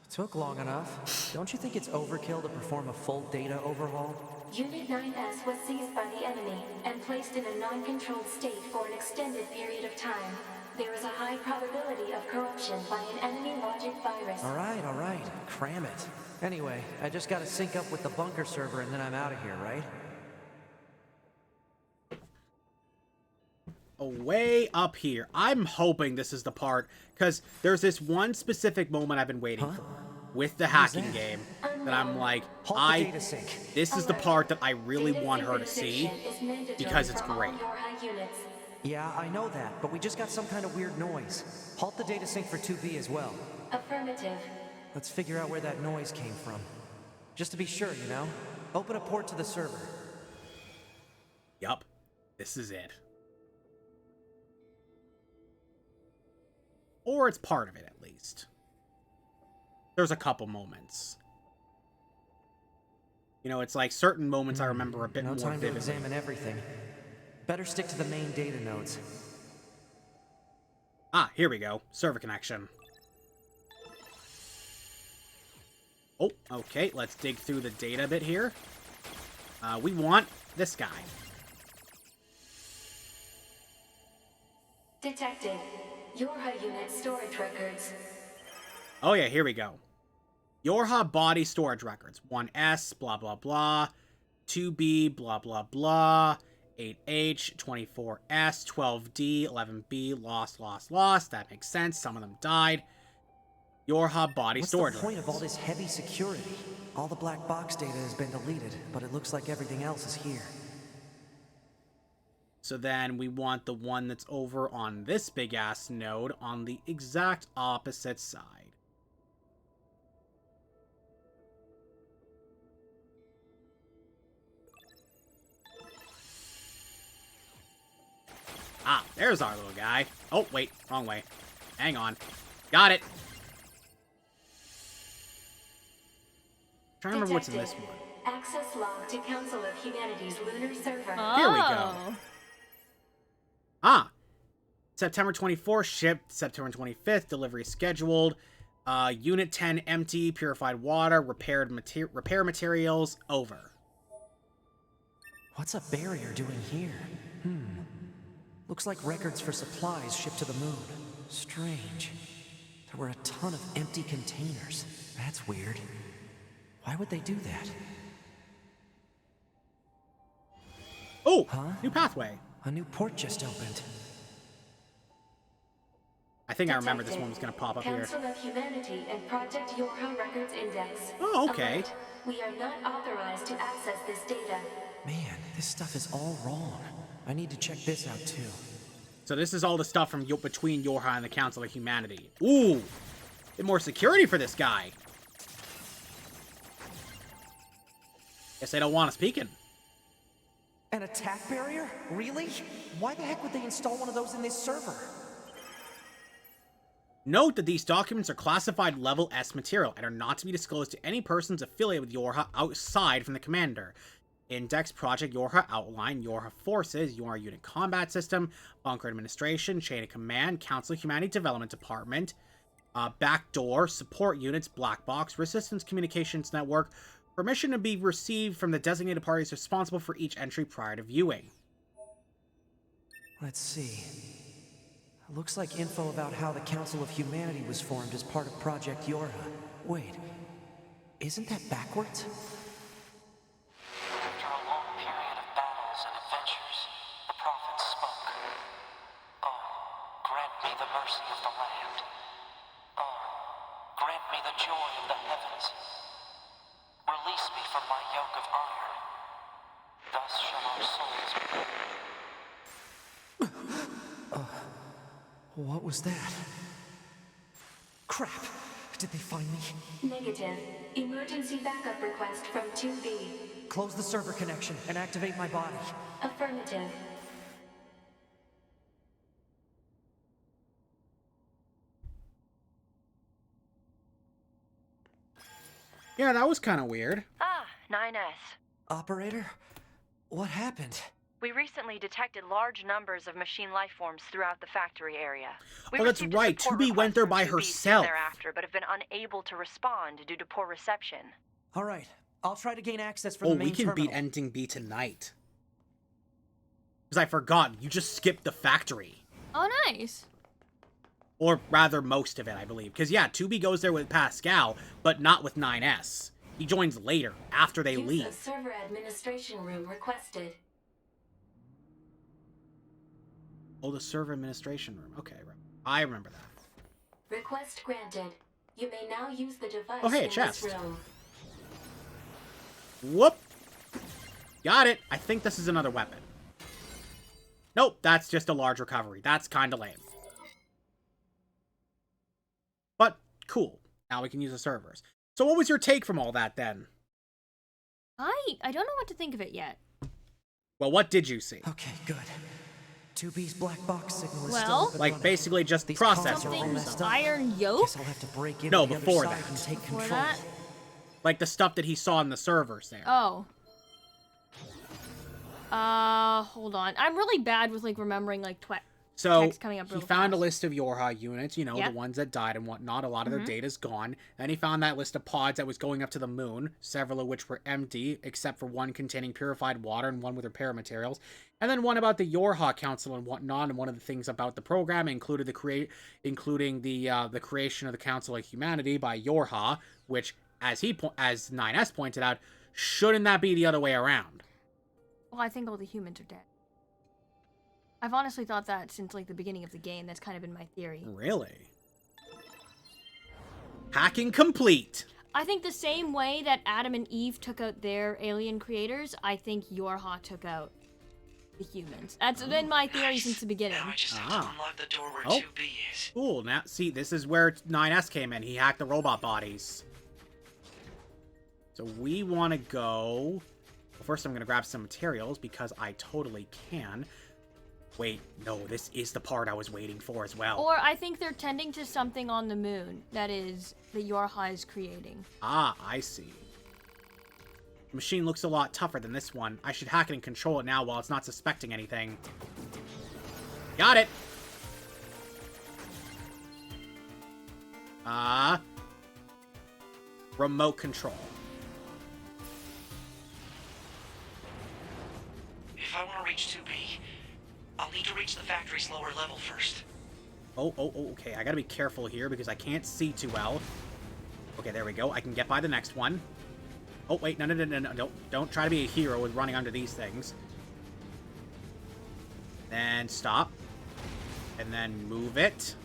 Took long enough. Don't you think it's overkill to perform a full data overhaul? Unit 9S was seized by the enemy and placed in a non-controlled state for an extended period of time. There is a high probability of corruption by an enemy logic virus. All right. Cram it. Anyway, I just gotta sync up with the bunker server and then I'm out of here, right? Way up here. I'm hoping this is the part, because there's this one specific moment I've been waiting for with the hacking game that I'm like, this is the part that I really want her to see, because it's great. Yeah, I know that, but we just got some kind of weird noise. Halt the data sync for 2B as well. Affirmative. Let's figure out where that noise came from. Just to be sure, you know? Open a port to the server. Yup. This is it. Or it's part of it, at least. There's a couple moments. You know, it's like certain moments I remember a bit more vividly. No time to examine everything. Better stick to the main data nodes. Ah, here we go. Server connection. Oh, okay. Let's dig through the data a bit here. We want this guy. Detected. Yorha unit storage records. Oh yeah, here we go. Yorha body storage records. 1S, blah, blah, blah. 2B, blah, blah, blah. 8H, 24S, 12D, 11B, lost. That makes sense. Some of them died. Yorha body storage. What's the point of all this heavy security? All the black box data has been deleted, but it looks like everything else is here. So then we want the one that's over on this big-ass node on the exact opposite side. Ah, there's our little guy. Oh, wait, wrong way. Hang on. Got it. Trying to remember what's in this one. Access log to Council of Humanity's lunar server. Oh. Here we go. Ah. September 24th, shipped. September 25th, delivery scheduled. Unit 10 empty, purified water, repair materials, over. What's a barrier doing here? Looks like records for supplies shipped to the moon. Strange. There were a ton of empty containers. That's weird. Why would they do that? Oh, new pathway. A new port just opened. I think I remember this one was going to pop up here. Council of Humanity and Project Yorha Records Index. Oh, okay. Alert. We are not authorized to access this data. Man, this stuff is all wrong. I need to check this out too. So this is all the stuff from between Yorha and the Council of Humanity. Ooh, bit more security for this guy. Guess they don't want us peeking. An attack barrier? Really? Why the heck would they install one of those in this server? Note that these documents are classified level S material and are not to be disclosed to any persons affiliated with Yorha outside from the commander. Index Project Yorha outline, Yorha Forces, Yorha Unit Combat System, Bunker Administration, Chain of Command, Council of Humanity Development Department, Backdoor, Support Units, Black Box, Resistance Communications Network. Permission to be received from the designated parties responsible for each entry prior to viewing. Let's see. Looks like info about how the Council of Humanity was formed as part of Project Yorha. Wait, isn't that backwards? After a long period of battles and adventures, the prophets spoke. Oh, grant me the mercy of the land. Oh, grant me the joy of the heavens. Release me from my yoke of iron. our souls. What was that? Crap! Did they find me? Negative. Emergency backup request from 2B. Close the server connection and activate my body. Affirmative. Yeah, that was kind of weird. Ah, 9S. Operator? What happened? We recently detected large numbers of machine life forms throughout the factory area. We Oh, that's received a right. support 2B went request there from by 2B soon herself. thereafter, but have been unable to respond due to poor reception. All right, I'll try to gain access for Oh, the main we can terminal. beat Ending B tonight. Because I forgot, you just skipped the factory. Oh, nice. Or rather, most of it, I believe. Because, yeah, 2B goes there with Pascal, but not with 9S. He joins later, after they Use leave. a server administration room requested. Oh, the server administration room. Okay, right. I remember that. Request granted. You may now use the device Oh, hey, a in chest. this room. Whoop! Got it! I think this is another weapon. Nope, that's just a large recovery. That's kinda lame. But, cool. Now we can use the servers. So what was your take from all that, then? I don't know what to think of it yet. Well, what did you see? Okay, good. 2B's black box signal is Well, still up and like, running. basically just These processor comms are all or messed something. up. Iron yoke? Guess I'll have to break in No, on the before other side that. and take Before control. that? Like the stuff that he saw in the servers there. Oh. Hold on. I'm really bad with, like, remembering, like, So, text coming up he real found a fast. list of Yorha units, you know, Yep. the ones that died and whatnot. A lot of their Mhm. data's gone. Then he found that list of pods that was going up to the moon, several of which were empty, except for one containing purified water and one with repair materials. And then one about the Yorha Council and whatnot, and one of the things about the program included the creation of the Council of Humanity by Yorha, which, as 9S pointed out, shouldn't that be the other way around? Well, I think all the humans are dead. I've honestly thought that since, like, the beginning of the game. That's kind of been my theory. Really? Hacking complete! I think the same way that Adam and Eve took out their alien creators, I think Yorha took out the humans. That's been my theory since the beginning. Now I just have to unlock the door where Oh. 2B is. Cool. Now, see, this is where 9S came in. He hacked the robot bodies. So we want to go... Well, first I'm going to grab some materials because I totally can. Wait, no, this is the part I was waiting for as well. Or I think they're tending to something on the moon that Yorha is creating. Ah, I see. The machine looks a lot tougher than this one. I should hack it and control it now while it's not suspecting anything. Got it! Remote control. If I want to reach 2B, I'll need to reach the factory's lower level first. Oh, okay. I gotta be careful here because I can't see too well. Okay, there we go. I can get by the next one. Oh, wait. No. Don't try to be a hero with running under these things. Then stop. And then move it.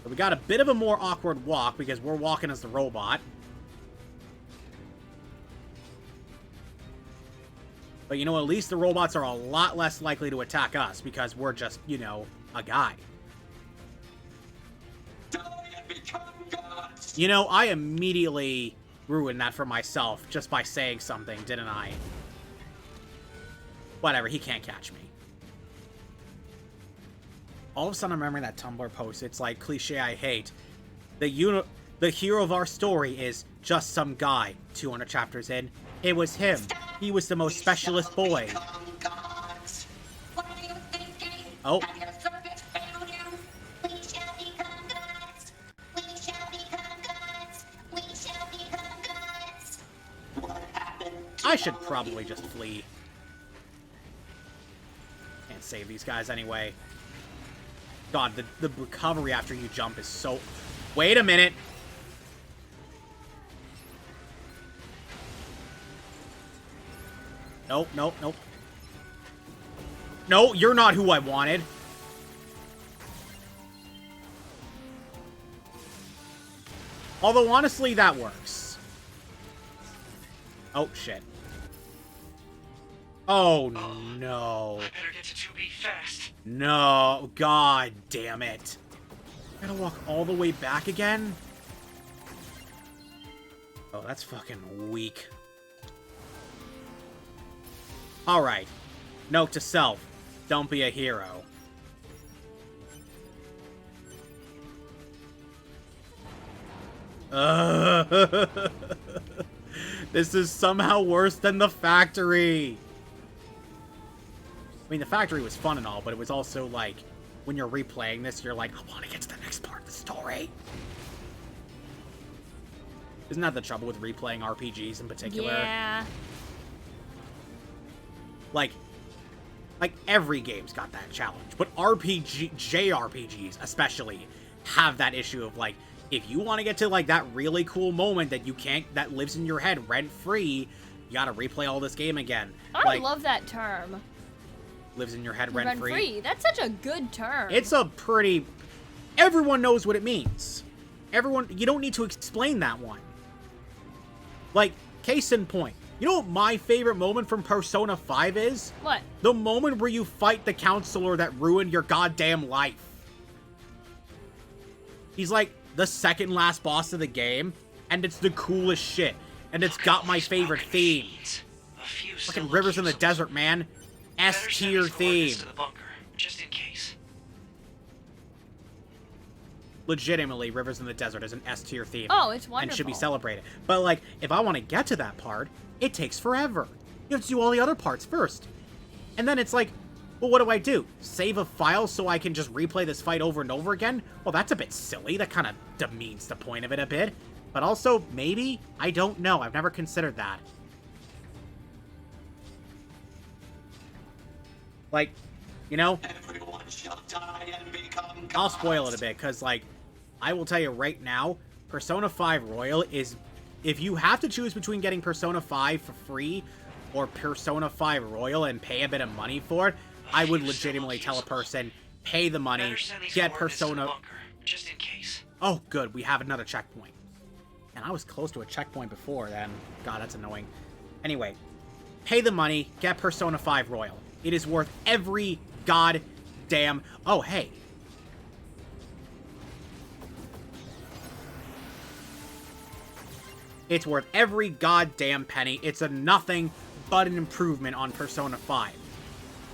So we got a bit of a more awkward walk because we're walking as the robot. But, you know, at least the robots are a lot less likely to attack us because we're just, you know, a guy. You know, I immediately ruined that for myself just by saying something, didn't I? Whatever, he can't catch me. All of a sudden I'm remembering that Tumblr post. It's like cliche I hate. The hero of our story is just some guy. 200 chapters in. It was him. He was the most specialist boy. Oh. I should probably just flee. Can't save these guys anyway. God, the recovery after you jump is so... Wait a minute! Nope. No, you're not who I wanted. Although, honestly, that works. Oh, shit. Oh, no. I better get to 2B fast. No. God damn it. I gotta walk all the way back again? Oh, that's fucking weak. Alright. Note to self. Don't be a hero. This is somehow worse than the factory. I mean, the factory was fun and all, but it was also like, when you're replaying this, you're like, I want to get to the next part of the story. Isn't that the trouble with replaying RPGs in particular? Yeah. Like every game's got that challenge, but JRPGs especially have that issue of like, if you want to get to like that really cool moment that you can't, that lives in your head rent free, you gotta replay all this game again. I love that term. Lives in your head rent free. That's such a good term. It's a pretty, everyone knows what it means. Everyone, you don't need to explain that one. Like, case in point. You know what my favorite moment from Persona 5 is? What? The moment where you fight the counselor that ruined your goddamn life. He's like the second last boss of the game, and it's the coolest shit. And it's got my favorite theme. Fucking Rivers in the Desert, man. S-tier theme. Just in case. Legitimately, Rivers in the Desert is an S-tier theme. Oh, it's wonderful. And should be celebrated. But, like, if I want to get to that part, it takes forever. You have to do all the other parts first. And then it's like, well, what do I do? Save a file so I can just replay this fight over and over again? Well, that's a bit silly. That kind of demeans the point of it a bit. But also, maybe? I don't know. I've never considered that. Like, you know? Everyone shall die and become gods. I'll spoil it a bit, because, like, I will tell you right now, Persona 5 Royal is... If you have to choose between getting Persona 5 for free or Persona 5 Royal and pay a bit of money for it, I would legitimately tell a person, pay the money, get Persona... Just in case. Oh, good, we have another checkpoint. And I was close to a checkpoint before then. God, that's annoying. Anyway, pay the money, get Persona 5 Royal. It is worth every goddamn... Oh, hey. It's worth every goddamn penny. It's a nothing but an improvement on Persona 5.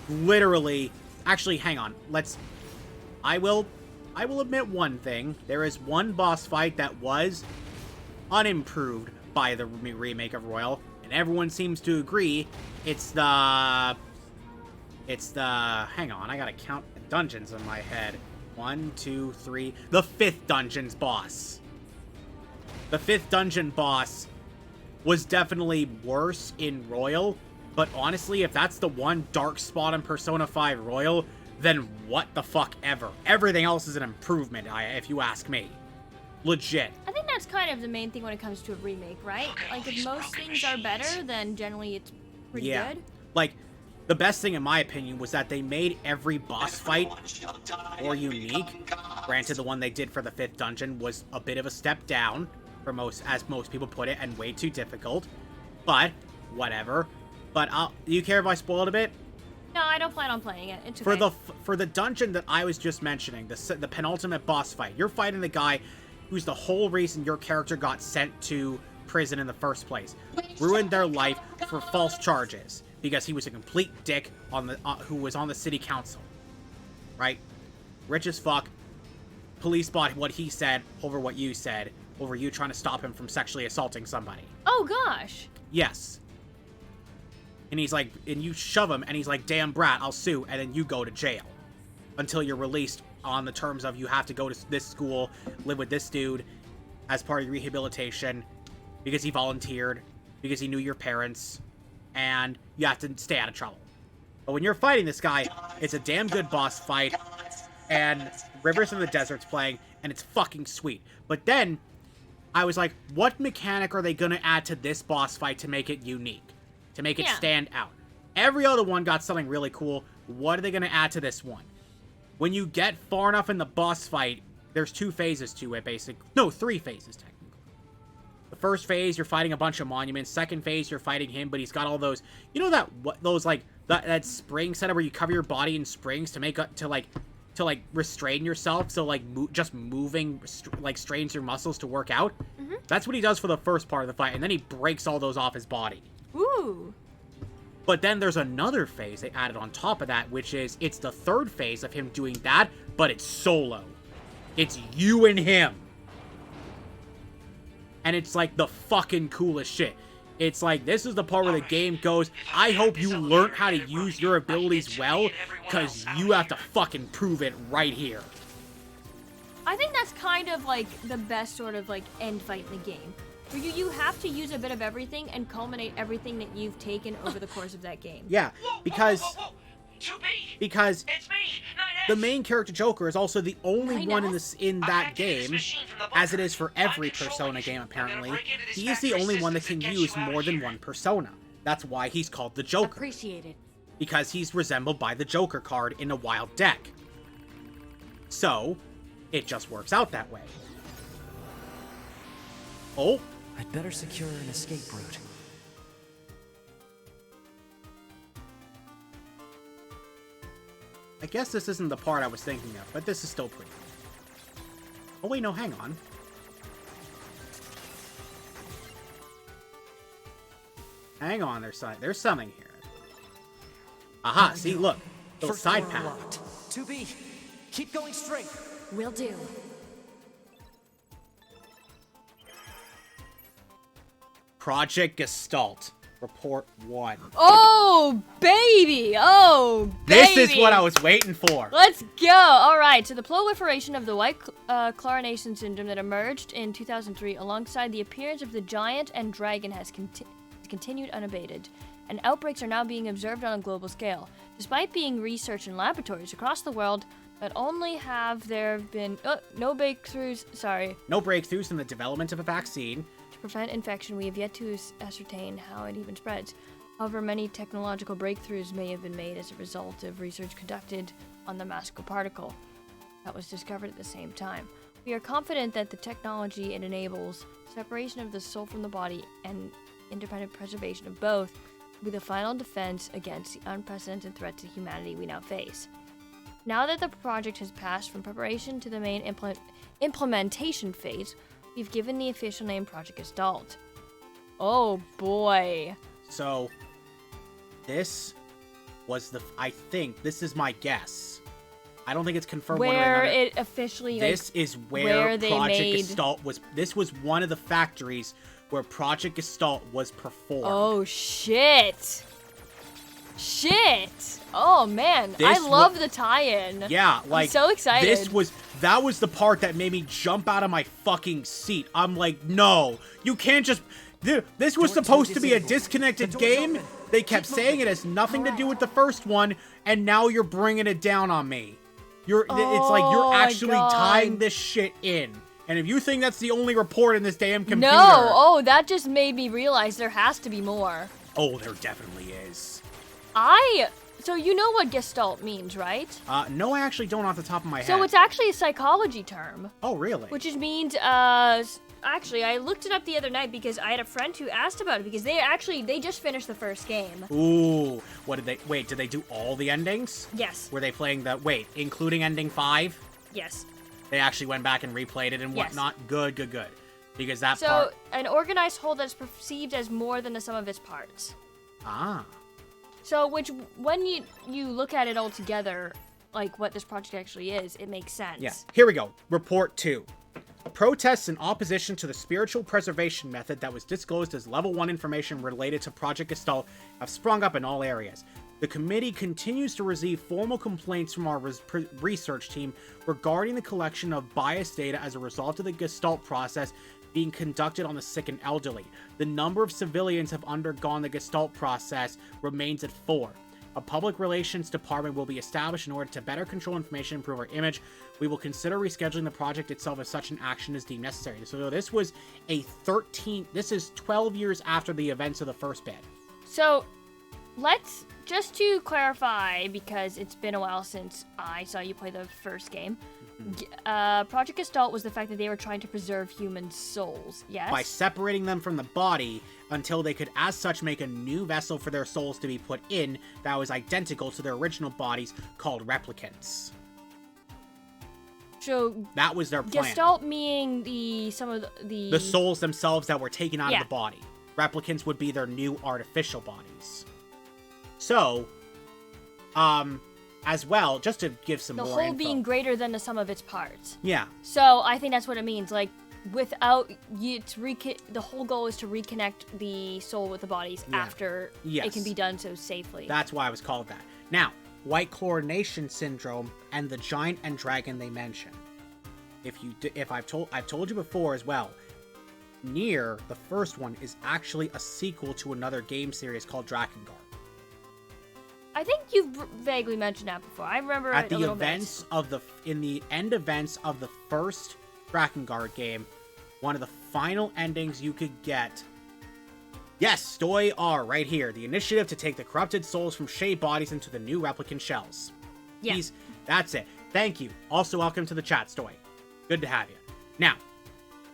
Literally. Actually, hang on. I will admit one thing. There is one boss fight that was unimproved by the remake of Royal, and everyone seems to agree. It's the... Hang on, I gotta count the dungeons in my head. 1, 2, 3... The 5th dungeon's boss. The 5th dungeon boss was definitely worse in Royal, but honestly, if that's the one dark spot in Persona 5 Royal, then what the fuck ever. Everything else is an improvement, if you ask me. Legit. I think that's kind of the main thing when it comes to a remake, right? Like, if most things are better, then generally it's pretty good. Like, the best thing in my opinion was that they made every boss fight more unique. Granted, the one they did for the 5th dungeon was a bit of a step down, for as most people put it, and way too difficult. But, whatever. But, do you care if I spoil it a bit? No, I don't plan on playing it. It's okay. For the dungeon that I was just mentioning, the penultimate boss fight, you're fighting the guy who's the whole reason your character got sent to prison in the first place. Ruined their life for false charges because he was a complete dick who was on the city council. Right? Rich as fuck. Police bought what he said over what you said, over you trying to stop him from sexually assaulting somebody. Oh gosh. Yes. And he's like, and you shove him, and he's like, damn brat, I'll sue, and then you go to jail. Until you're released on the terms of you have to go to this school, live with this dude as part of your rehabilitation, because he volunteered, because he knew your parents, and you have to stay out of trouble. But when you're fighting this guy, it's a damn good boss fight, and Rivers in the Desert's playing, and it's fucking sweet. But then, I was like, what mechanic are they gonna add to this boss fight to make it unique? To make it stand out? Every other one got something really cool. What are they gonna add to this one? When you get far enough in the boss fight, there's 2 phases to it, basically. No, 3 phases, technically. The first phase, you're fighting a bunch of monuments. Second phase, you're fighting him, but he's got all those, you know, that spring setup where you cover your body in springs to make up, to restrain yourself, so, like, just moving, like, strains your muscles to work out. Mm-hmm. That's what he does for the first part of the fight, and then he breaks all those off his body. Ooh. But then there's another phase they added on top of that, which is, it's the third phase of him doing that, but it's solo. It's you and him. And it's, like, the fucking coolest shit. It's like, this is the part where the game goes, I hope you learn how to use your abilities well, because you have to fucking prove it right here. I think that's kind of, like, the best sort of, like, end fight in the game. Where you have to use a bit of everything and culminate everything that you've taken over the course of that game. Yeah, because the main character Joker is also the only one in that game, as it is for every Persona game apparently. He is the only one that can use more than one persona. That's why he's called the Joker. Appreciated. Because he's resembled by the Joker card in a wild deck. So, it just works out that way. Oh. I'd better secure an escape route. I guess this isn't the part I was thinking of, but this is still pretty cool. Oh wait, no, hang on. Hang on, there's something here. Aha, see, look. Little side path. Unlocked. 2B, keep going straight. Will do. Project Gestalt. Report 1. Oh, baby! Oh, baby! This is what I was waiting for. Let's go! Alright, so the proliferation of the white chlorination syndrome that emerged in 2003 alongside the appearance of the giant and dragon has continued unabated, and outbreaks are now being observed on a global scale. Despite being researched in laboratories across the world, not only have there been no breakthroughs in the development of a vaccine. To prevent infection, we have yet to ascertain how it even spreads. However, many technological breakthroughs may have been made as a result of research conducted on the magical particle that was discovered at the same time. We are confident that the technology it enables, separation of the soul from the body, and independent preservation of both, will be the final defense against the unprecedented threat to humanity we now face. Now that the project has passed from preparation to the main implementation phase, we've given the official name Project Gestalt. Oh boy. So, this was I think, this is my guess. I don't think it's confirmed where it officially, this is where Project Gestalt was. This was one of the factories where Project Gestalt was performed. Oh shit. Shit! Oh man, I love the tie-in. Yeah, like, I'm so excited. That was the part that made me jump out of my fucking seat. I'm like, no, you can't just. This was supposed to be a disconnected game. They kept saying it has nothing to do with the first one, and now you're bringing it down on me. It's like you're actually tying this shit in. And if you think that's the only report in this damn computer, no, that just made me realize there has to be more. Oh, there definitely is. So you know what Gestalt means, right? No, I actually don't off the top of my head. So it's actually a psychology term. Oh, really? Which means, actually, I looked it up the other night because I had a friend who asked about it because they just finished the first game. Ooh, did they do all the endings? Yes. Were they playing including ending 5? Yes. They actually went back and replayed it and whatnot? Good. Because that part... So, an organized whole that's perceived as more than the sum of its parts. Ah. So, when you look at it all together, like what this project actually is, it makes sense. Yeah. Here we go. Report 2. Protests in opposition to the spiritual preservation method that was disclosed as Level 1 information related to Project Gestalt have sprung up in all areas. The committee continues to receive formal complaints from our research team regarding the collection of biased data as a result of the Gestalt process being conducted on the sick and elderly. The number of civilians have undergone the Gestalt process remains at 4. A public relations department will be established in order to better control information and improve our image. We will consider rescheduling the project itself if such an action is deemed necessary. So this was this is 12 years after the events of the first bit. So, just to clarify, because it's been a while since I saw you play the first game, Project Gestalt was the fact that they were trying to preserve human souls, yes? By separating them from the body until they could as such make a new vessel for their souls to be put in that was identical to their original bodies called replicants. So that was their plan. Gestalt meaning the souls themselves that were taken out of the body. Replicants would be their new artificial bodies. So, as well, just to give some more info. The whole being greater than the sum of its parts. Yeah. So I think that's what it means. Like, without the whole goal is to reconnect the soul with the bodies after it can be done so safely. That's why it was called that. Now, white chlorination syndrome and the giant and dragon they mention. I've told you before as well. Nier, the first one, is actually a sequel to another game series called Drakengard. I think you've vaguely mentioned that before. I remember at the events in the end events of the first Drakengard game, one of the final endings you could get. Yes, Stoy R right here. The initiative to take the corrupted souls from shade bodies into the new replicant shells. Yeah. That's it. Thank you. Also, welcome to the chat, Stoy. Good to have you. Now,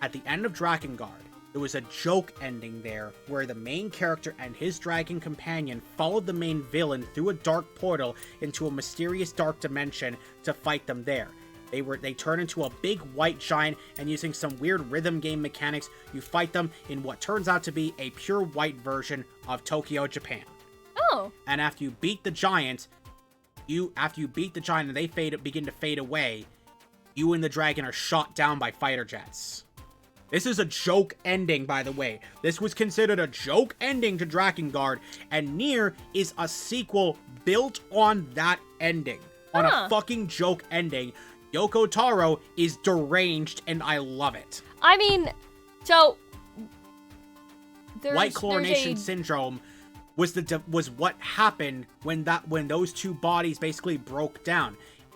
at the end of Drakengard, there was a joke ending there where the main character and his dragon companion followed the main villain through a dark portal into a mysterious dark dimension to fight them there. They turn into a big white giant, and using some weird rhythm game mechanics, you fight them in what turns out to be a pure white version of Tokyo, Japan. Oh. And after you beat the giant, and they begin to fade away, you and the dragon are shot down by fighter jets. This is a joke ending, by the way. This was considered a joke ending to Drakengard, and Nier is a sequel built on that ending. On a fucking joke ending. Yoko Taro is deranged, and I love it. I mean, so... White chlorination syndrome was what happened when those two bodies basically broke down.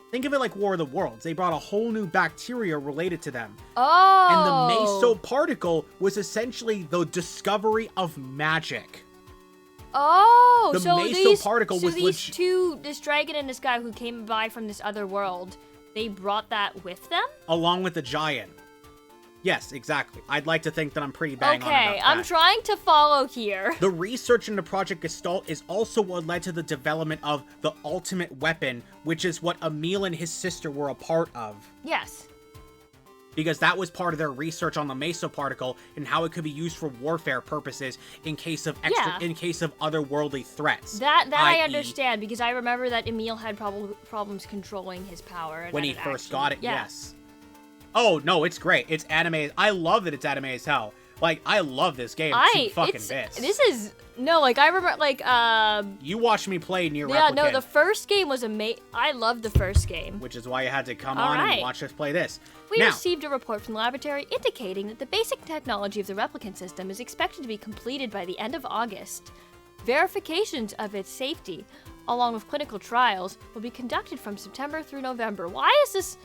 Think of it like War of the Worlds. They brought a whole new bacteria related to them. Oh! And the mesoparticle was essentially the discovery of magic. Oh! The so mesoparticle was these two, this dragon and this guy who came by from this other world, they brought that with them? Along with the giant. Yes, exactly. I'd like to think that I'm pretty bang on about that. Okay, I'm trying to follow here. The research into Project Gestalt is also what led to the development of the ultimate weapon, which is what Emil and his sister were a part of. Yes. Because that was part of their research on the mesoparticle and how it could be used for warfare purposes in case of otherworldly threats. That I understand, because I remember that Emil had problems controlling his power. When he first got it, yes. Oh, no, it's great. It's anime. I love that it's anime as hell. Like, I love this game to fucking bits. This is... No, like, I remember, like, You watched me play Nier Replicant. Yeah, no, the first game was amazing. I loved the first game. Which is why you had to come on and watch us play this. We received a report from the laboratory indicating that the basic technology of the replicant system is expected to be completed by the end of August. Verifications of its safety, along with clinical trials, will be conducted from September through November. Why is this...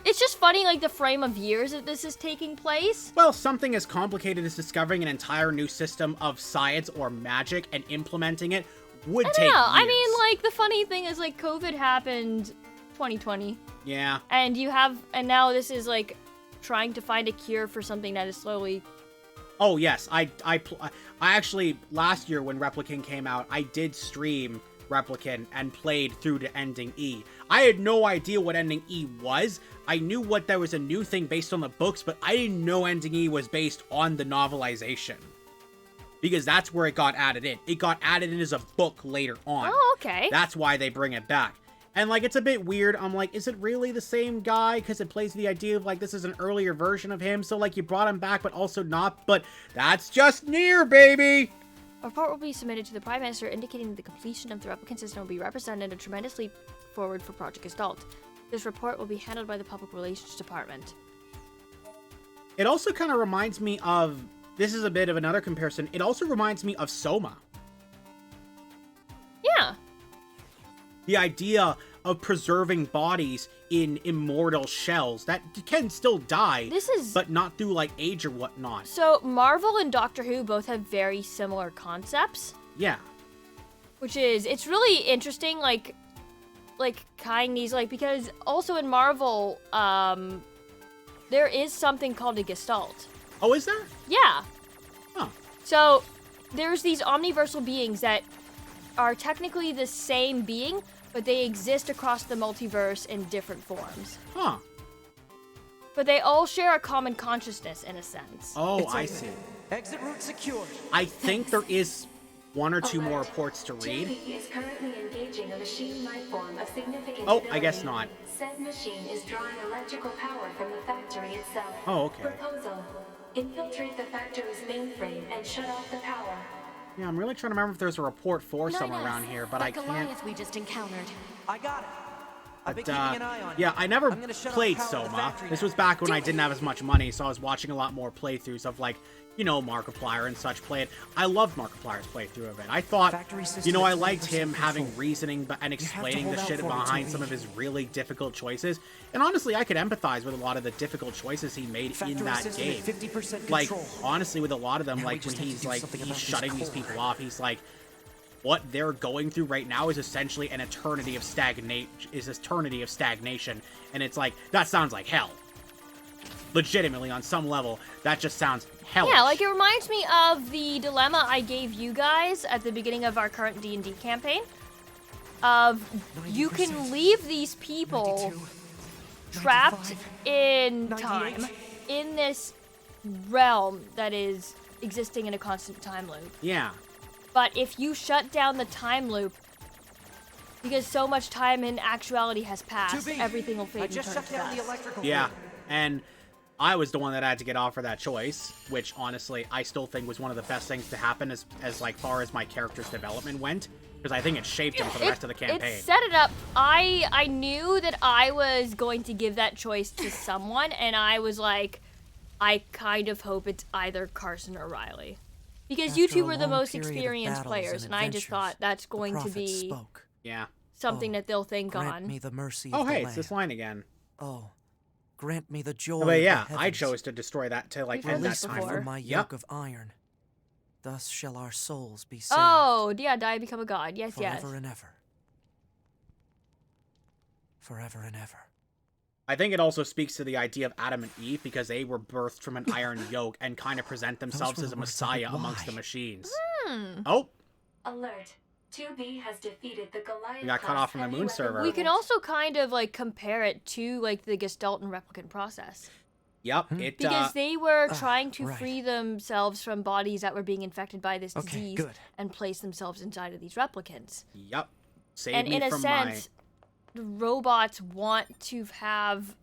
It's just funny, like, the frame of years that this is taking place. Well, something as complicated as discovering an entire new system of science or magic and implementing it would take years. I mean, like, the funny thing is, like, COVID happened 2020. Yeah. And now this is, like, trying to find a cure for something that is slowly... Oh, yes. I actually, last year when Replicant came out, I did stream Replicant and played through to ending E. I had no idea what ending E was. I knew there was a new thing based on the books, but I didn't know ending E was based on the novelization. Because that's where it got added in. It got added in as a book later on. Oh, okay. That's why they bring it back. And, like, it's a bit weird. I'm like, is it really the same guy? Because it plays the idea of, like, this is an earlier version of him. So, like, you brought him back, but also not. But that's just Nier, baby! A report will be submitted to the Prime Minister indicating that the completion of the replicant system will be represented a tremendous leap forward for Project Gestalt. This report will be handled by the Public Relations Department. It also kind of reminds me of... This is a bit of another comparison. It also reminds me of Soma. Yeah. The idea of preserving bodies in immortal shells that can still die, but not through, like, age or whatnot. So, Marvel and Doctor Who both have very similar concepts. Yeah. Which is... It's really interesting, like... like these, like, because also in Marvel, there is something called a Gestalt. Oh, is there? Yeah. Huh. So there's these omniversal beings that are technically the same being, but they exist across the multiverse in different forms. Huh. But they all share a common consciousness, in a sense. Oh, I see. Exit route secured. I think there is one or two more reports to read. 2B is currently engaging a machine life form of significant Oh, I ability. guess not. Said machine is drawing electrical power from the factory itself. Oh, okay. Proposal: infiltrate the factory's mainframe and shut off the power. Yeah, I'm really trying to remember if there's a report for somewhere around here, but I can't. Goliath we just encountered. I got it. I've been But, keeping an eye on you. yeah, I never I'm gonna shut off played power to the Soma. factory This now. was back when I didn't have as much money, so I was watching a lot more playthroughs of, like, you know, Markiplier and such play it. I loved Markiplier's playthrough of it. I thought, you know, I liked him having reasoning and explaining the shit behind some of his really difficult choices. And honestly, I could empathize with a lot of the difficult choices he made in that game. Like, honestly, with a lot of them, like, when he's shutting these people off, he's like, what they're going through right now is essentially an eternity of stagnation, and it's like, that sounds like hell. Legitimately, on some level, that just sounds hellish. Yeah, like, it reminds me of the dilemma I gave you guys at the beginning of our current D&D campaign. Of, you can leave these people 92, trapped 95, in 98. time, in this realm that is existing in a constant time loop. Yeah. But if you shut down the time loop, because so much time in actuality has passed, 2B, everything will fade I and just turn shut to down the dust. electrical Yeah, grid. and I was the one that had to get offered that choice, which honestly I still think was one of the best things to happen as like far as my character's development went, because I think it shaped him for the rest of the campaign. It set it up. I knew that I was going to give that choice to someone, and I was like, I kind of hope it's either Carson or Riley. Because you After two a were the long most period of experienced battles players, and I just thought that's going to prophet be spoke. Yeah. something that they'll think Grant on. me the mercy Oh, of the hey, it's this land. line again. Oh, grant me the joy But yeah, of the I heavens. chose to destroy that to like We've end heard that this time. before. From my Yep. yoke of iron. Thus shall our souls be saved. Oh, yeah, die, become a god. Yes, yes. Forever and ever. Forever and ever. I think it also speaks to the idea of Adam and Eve because they were birthed from an iron yoke and kind of present themselves were as the a words of it. messiah amongst the Why? machines. Hmm. Oh, Alert. 2B has defeated the Goliath. We got cut class off from the heavy moon weapon server. We can unit. also kind of like compare it to like the Gestalt and replicant process. yep. It Because they were trying to right. free themselves from bodies that were being infected by this Okay, disease good. and place themselves inside of these replicants. Yep. Saved And me in a from sense, the robots want to have.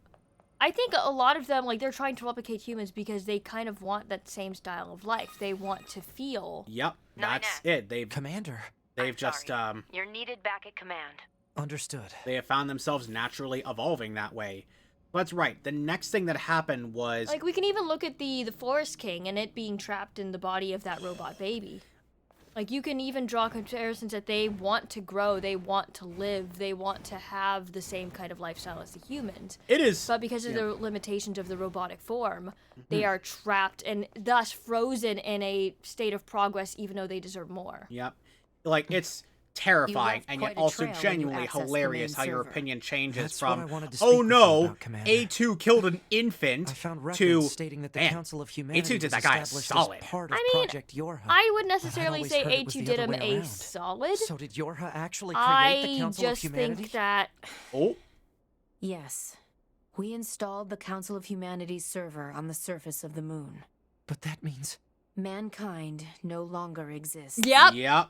I think a lot of them, like, they're trying to replicate humans because they kind of want that same style of life. They want to feel. Yep. That's 9S. it. They've Commander. I'm just sorry. You're needed back at command. Understood. they have found themselves naturally evolving that way. That's right. The next thing that happened was Like, we can even look at the Forest King and it being trapped in the body of that robot baby. Like, you can even draw comparisons that they want to grow, they want to live, they want to have the same kind of lifestyle as the humans. it is But because of the limitations of the robotic form, they are trapped and thus frozen in a state of progress, even though they deserve more. Yep. Like, it's terrifying left and quite yet a also trail when you genuinely accessed the hilarious main how your server. opinion changes That's what I from, wanted to oh speak with you no, about, Commander. A2 killed an infant, I found to, records stating that the man, Council of Humanity A2 did was that guy established solid. as part of I mean, Project Yorha. I wouldn't But I'd necessarily always say heard it was A2 the did other him way a around. solid. So did Yorha actually create the I Council of just Humanity? think that oh, Yes. We installed the Council of Humanity's server on the surface of the moon. But that means... Mankind no longer exists. Yep, yep.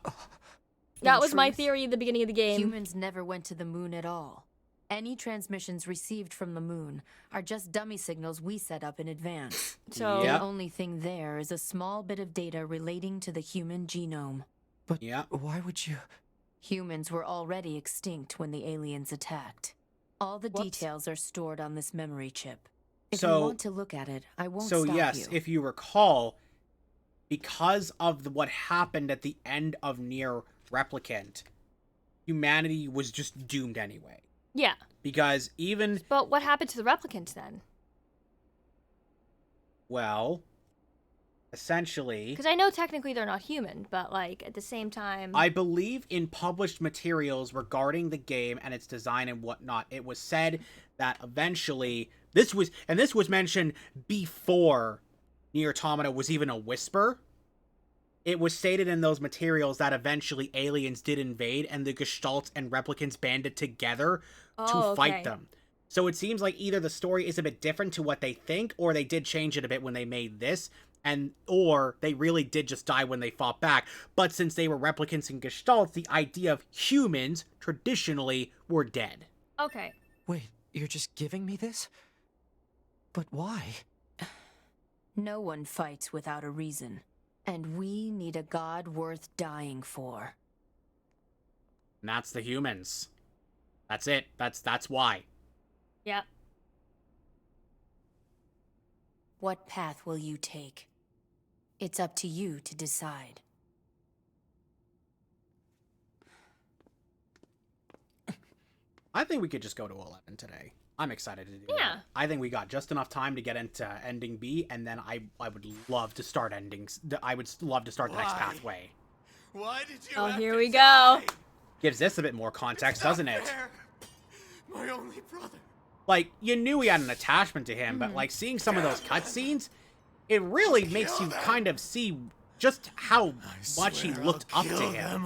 that In was my truth, theory at the beginning of the game. Humans never went to the moon at all. Any transmissions received from the moon are just dummy signals we set up in advance. So Yep. The only thing there is a small bit of data relating to the human genome. But Yep. why would you... Humans were already extinct when the aliens attacked. All the details are stored on this memory chip. If So- you want to look at it, I won't So stop yes, you. if you recall, because of what happened at the end of Nier Replicant, humanity was just doomed anyway. yeah, Because even, but what happened to the replicants then? well, essentially... Because I know technically they're not human, but, like, at the same time... I believe in published materials regarding the game and its design and whatnot, it was said that eventually... This was mentioned before Nier Automata was even a whisper. It was stated in those materials that eventually aliens did invade and the Gestalts and replicants banded together to fight them. So it seems like either the story is a bit different to what they think, or they did change it a bit when they made this, or they really did just die when they fought back. But since they were replicants and Gestalts, the idea of humans, traditionally, were dead. Okay. Wait, you're just giving me this? But why? No one fights without a reason. And we need a god worth dying for. And that's the humans. That's it. That's why. Yep. What path will you take? It's up to you to decide. I think we could just go to 11 today. I'm excited to do that. I think we got just enough time to get into ending B, and then I would love to start endings. I would love to start the next pathway. Why did you Oh, have here to we die? go. Gives this a bit more context, doesn't it? My only brother. Like, you knew he had an attachment to him, but like seeing some of those cutscenes, it really makes you kind of see just how much he looked up to him.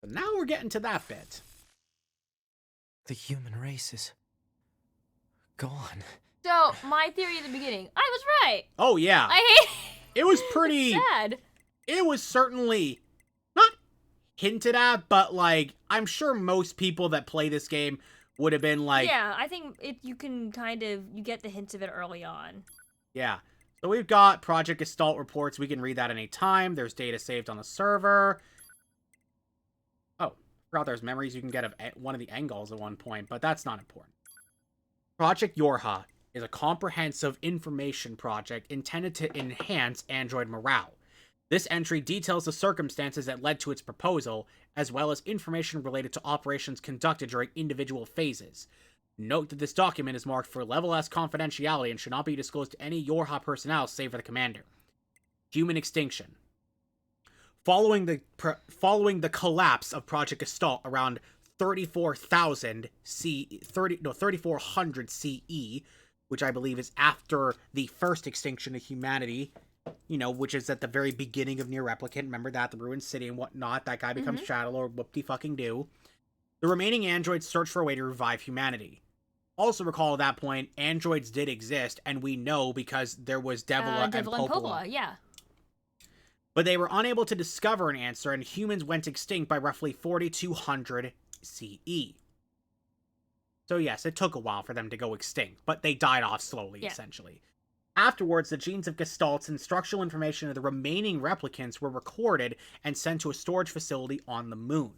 But now we're getting to that bit. The human race is gone. So, my theory at the beginning, I was right. Oh, yeah. I hate it. Was pretty... sad. It was certainly not hinted at, but, like, I'm sure most people that play this game would have been like... Yeah, I think you can kind of... You get the hints of it early on. Yeah. So we've got Project Gestalt reports. We can read that any time. There's data saved on the server. Oh, forgot there's memories you can get of one of the Engals at one point, but that's not important. Project Yorha is a comprehensive information project intended to enhance android morale. This entry details the circumstances that led to its proposal, as well as information related to operations conducted during individual phases. Note that this document is marked for Level S confidentiality and should not be disclosed to any Yorha personnel save for the commander. Human extinction. Following the collapse of Project Gestalt around 34,000 3400 CE, which I believe is after the first extinction of humanity, you know, which is at the very beginning of Nier Replicant. Remember that, the ruined city and whatnot. That guy becomes Shadowlord, whoop-de-fucking-do. The remaining androids search for a way to revive humanity. Also recall at that point, androids did exist, and we know because there was Devila and Popola. Yeah. But they were unable to discover an answer, and humans went extinct by roughly 4200 CE. So yes, it took a while for them to go extinct, but they died off slowly, essentially. Afterwards, the genes of Gestalts and structural information of the remaining replicants were recorded and sent to a storage facility on the moon.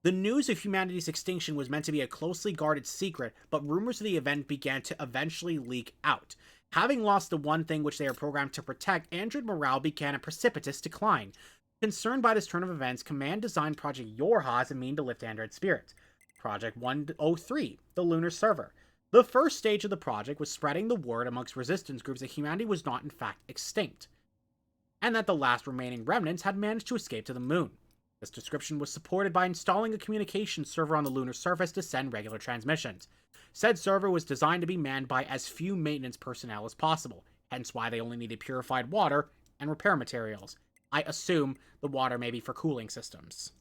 The news of humanity's extinction was meant to be a closely guarded secret, but rumors of the event began to eventually leak out. Having lost the one thing which they are programmed to protect, android morale began a precipitous decline. Concerned by this turn of events, Command designed Project Yorha as a mean to lift android spirits. Project 103, the Lunar Server. The first stage of the project was spreading the word amongst resistance groups that humanity was not in fact extinct, and that the last remaining remnants had managed to escape to the moon. This description was supported by installing a communication server on the lunar surface to send regular transmissions. Said server was designed to be manned by as few maintenance personnel as possible, hence why they only needed purified water and repair materials. I assume the water may be for cooling systems.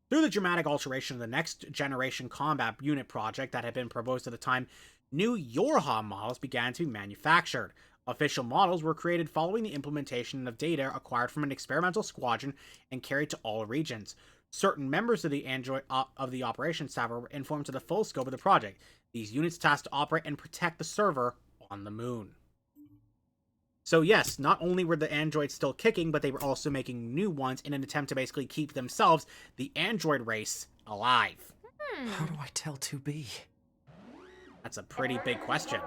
Through the dramatic alteration of the next generation combat unit project that had been proposed at the time, new Yorha models began to be manufactured. Official models were created following the implementation of data acquired from an experimental squadron and carried to all regions. Certain members of the operations staff were informed of the full scope of the project. These units tasked to operate and protect the server on the moon. So yes, not only were the androids still kicking, but they were also making new ones in an attempt to basically keep themselves, the android race, alive. How do I tell 2B? That's a pretty big question.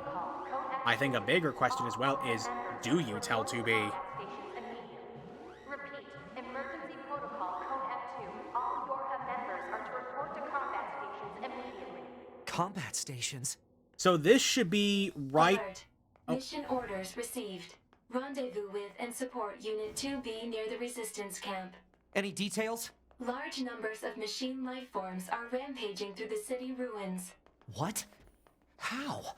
I think a bigger question as well is, do you tell 2B? Repeat, emergency protocol code F2. All Yorha members are to report to combat stations immediately. Combat stations? So this should be right... Alert. Mission orders received. Rendezvous with and support Unit 2B near the Resistance camp. Any details? Large numbers of machine life forms are rampaging through the city ruins. What? How?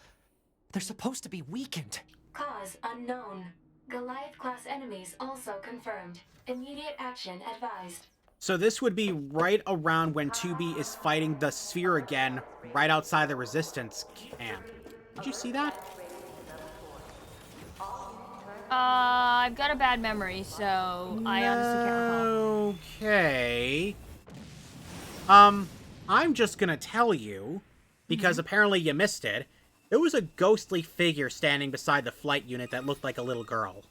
They're supposed to be weakened. Cause unknown. Goliath-class enemies also confirmed. Immediate action advised. So this would be right around when 2B is fighting the Sphere again, right outside the Resistance camp. Did you see that? I've got a bad memory, so I honestly can't recall. Okay. I'm just gonna tell you, because apparently you missed it, there was a ghostly figure standing beside the flight unit that looked like a little girl.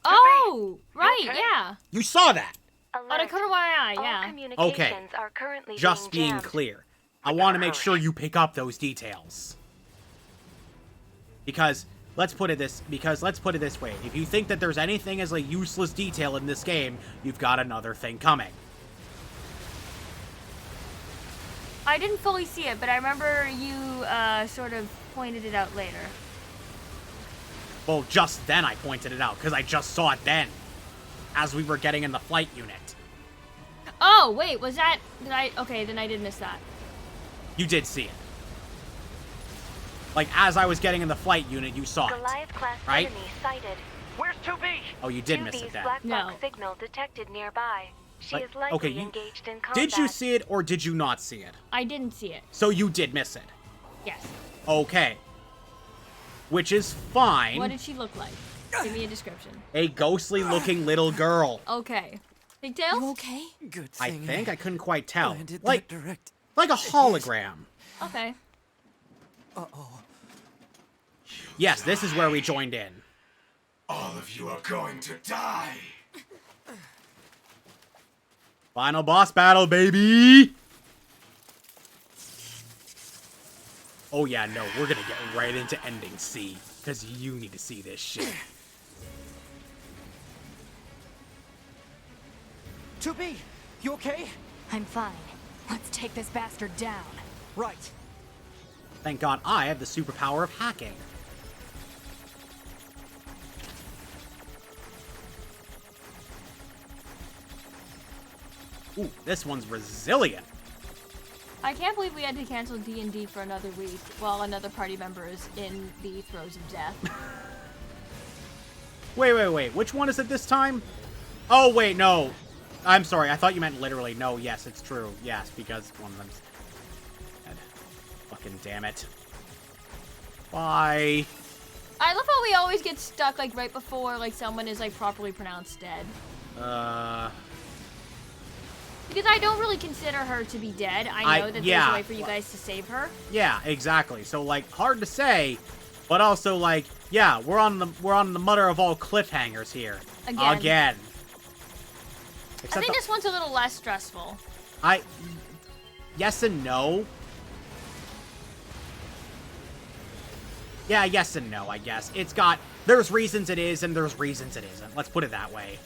Oh, right, yeah. You saw that! Oh, I covered one eye, yeah. Okay, just being clear. I want to make sure you pick up those details. Because let's put it this way. If you think that there's anything as a useless detail in this game, you've got another thing coming. I didn't fully see it, but I remember you sort of pointed it out later. Well, just then I pointed it out, because I just saw it then. As we were getting in the flight unit. Oh, wait, was that... Okay, then I did miss that. You did see it. Like, as I was getting in the flight unit, you saw it. Goliath-class right? enemy sighted. Where's 2B? Oh, you did miss it then. Black box signal detected nearby. She is likely okay, engaged in combat. Did you see it or did you not see it? I didn't see it. So you did miss it? Yes. Okay. Which is fine. What did she look like? Give me a description. A ghostly looking little girl. Okay. Pigtails? You okay? Good I thing. think I couldn't quite tell. Landed Like, that direct. like a hologram. Okay. Uh-oh. Yes, this is where we joined in. All of you are going to die. Final boss battle, baby! Oh yeah, no, we're gonna get right into ending C, because you need to see this shit. 2B, you okay? I'm fine. Let's take this bastard down. Right. Thank God I have the superpower of hacking. Ooh, this one's resilient. I can't believe we had to cancel D&D for another week while another party member is in the throes of death. Wait. Which one is it this time? Oh, wait, no. I'm sorry. I thought you meant literally. No, yes, it's true. Yes, because one of them's dead. Fucking damn it. Bye. I love how we always get stuck, like, right before, like, someone is, like, properly pronounced dead. Because I don't really consider her to be dead. I know that there's a way for you guys to save her. Yeah, exactly. So, like, hard to say, but also, like, yeah, we're on the mother of all cliffhangers here. Again. I think this one's a little less stressful. Yes and no. Yeah, yes and no, I guess. It's got... There's reasons it is, and there's reasons it isn't. Let's put it that way.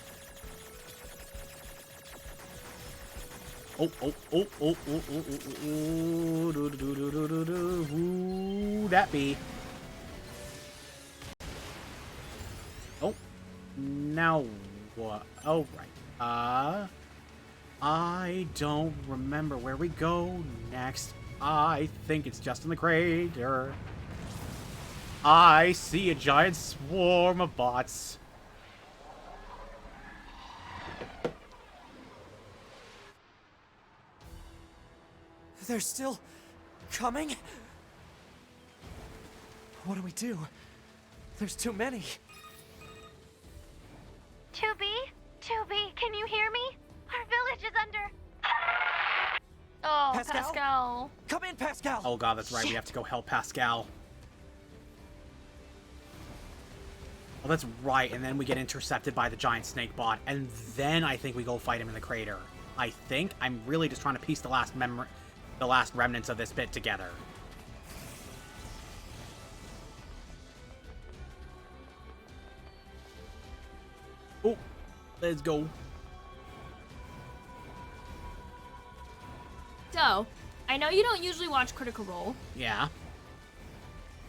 Who that be? Oh, now what? Oh, right. I don't remember where we go next. I think it's just in the crater. I see a giant swarm of bots. They're still coming? What do we do? There's too many. 2B? 2B, can you hear me? Our village is under... Oh, Pascal. Come in, Pascal. Oh god, that's right. We have to go help Pascal. Oh, that's right. And then we get intercepted by the giant snake bot. And then I think we go fight him in the crater. I think. I'm really just trying to piece the last remnants of this bit together. Oh, let's go. So, I know you don't usually watch Critical Role. Yeah.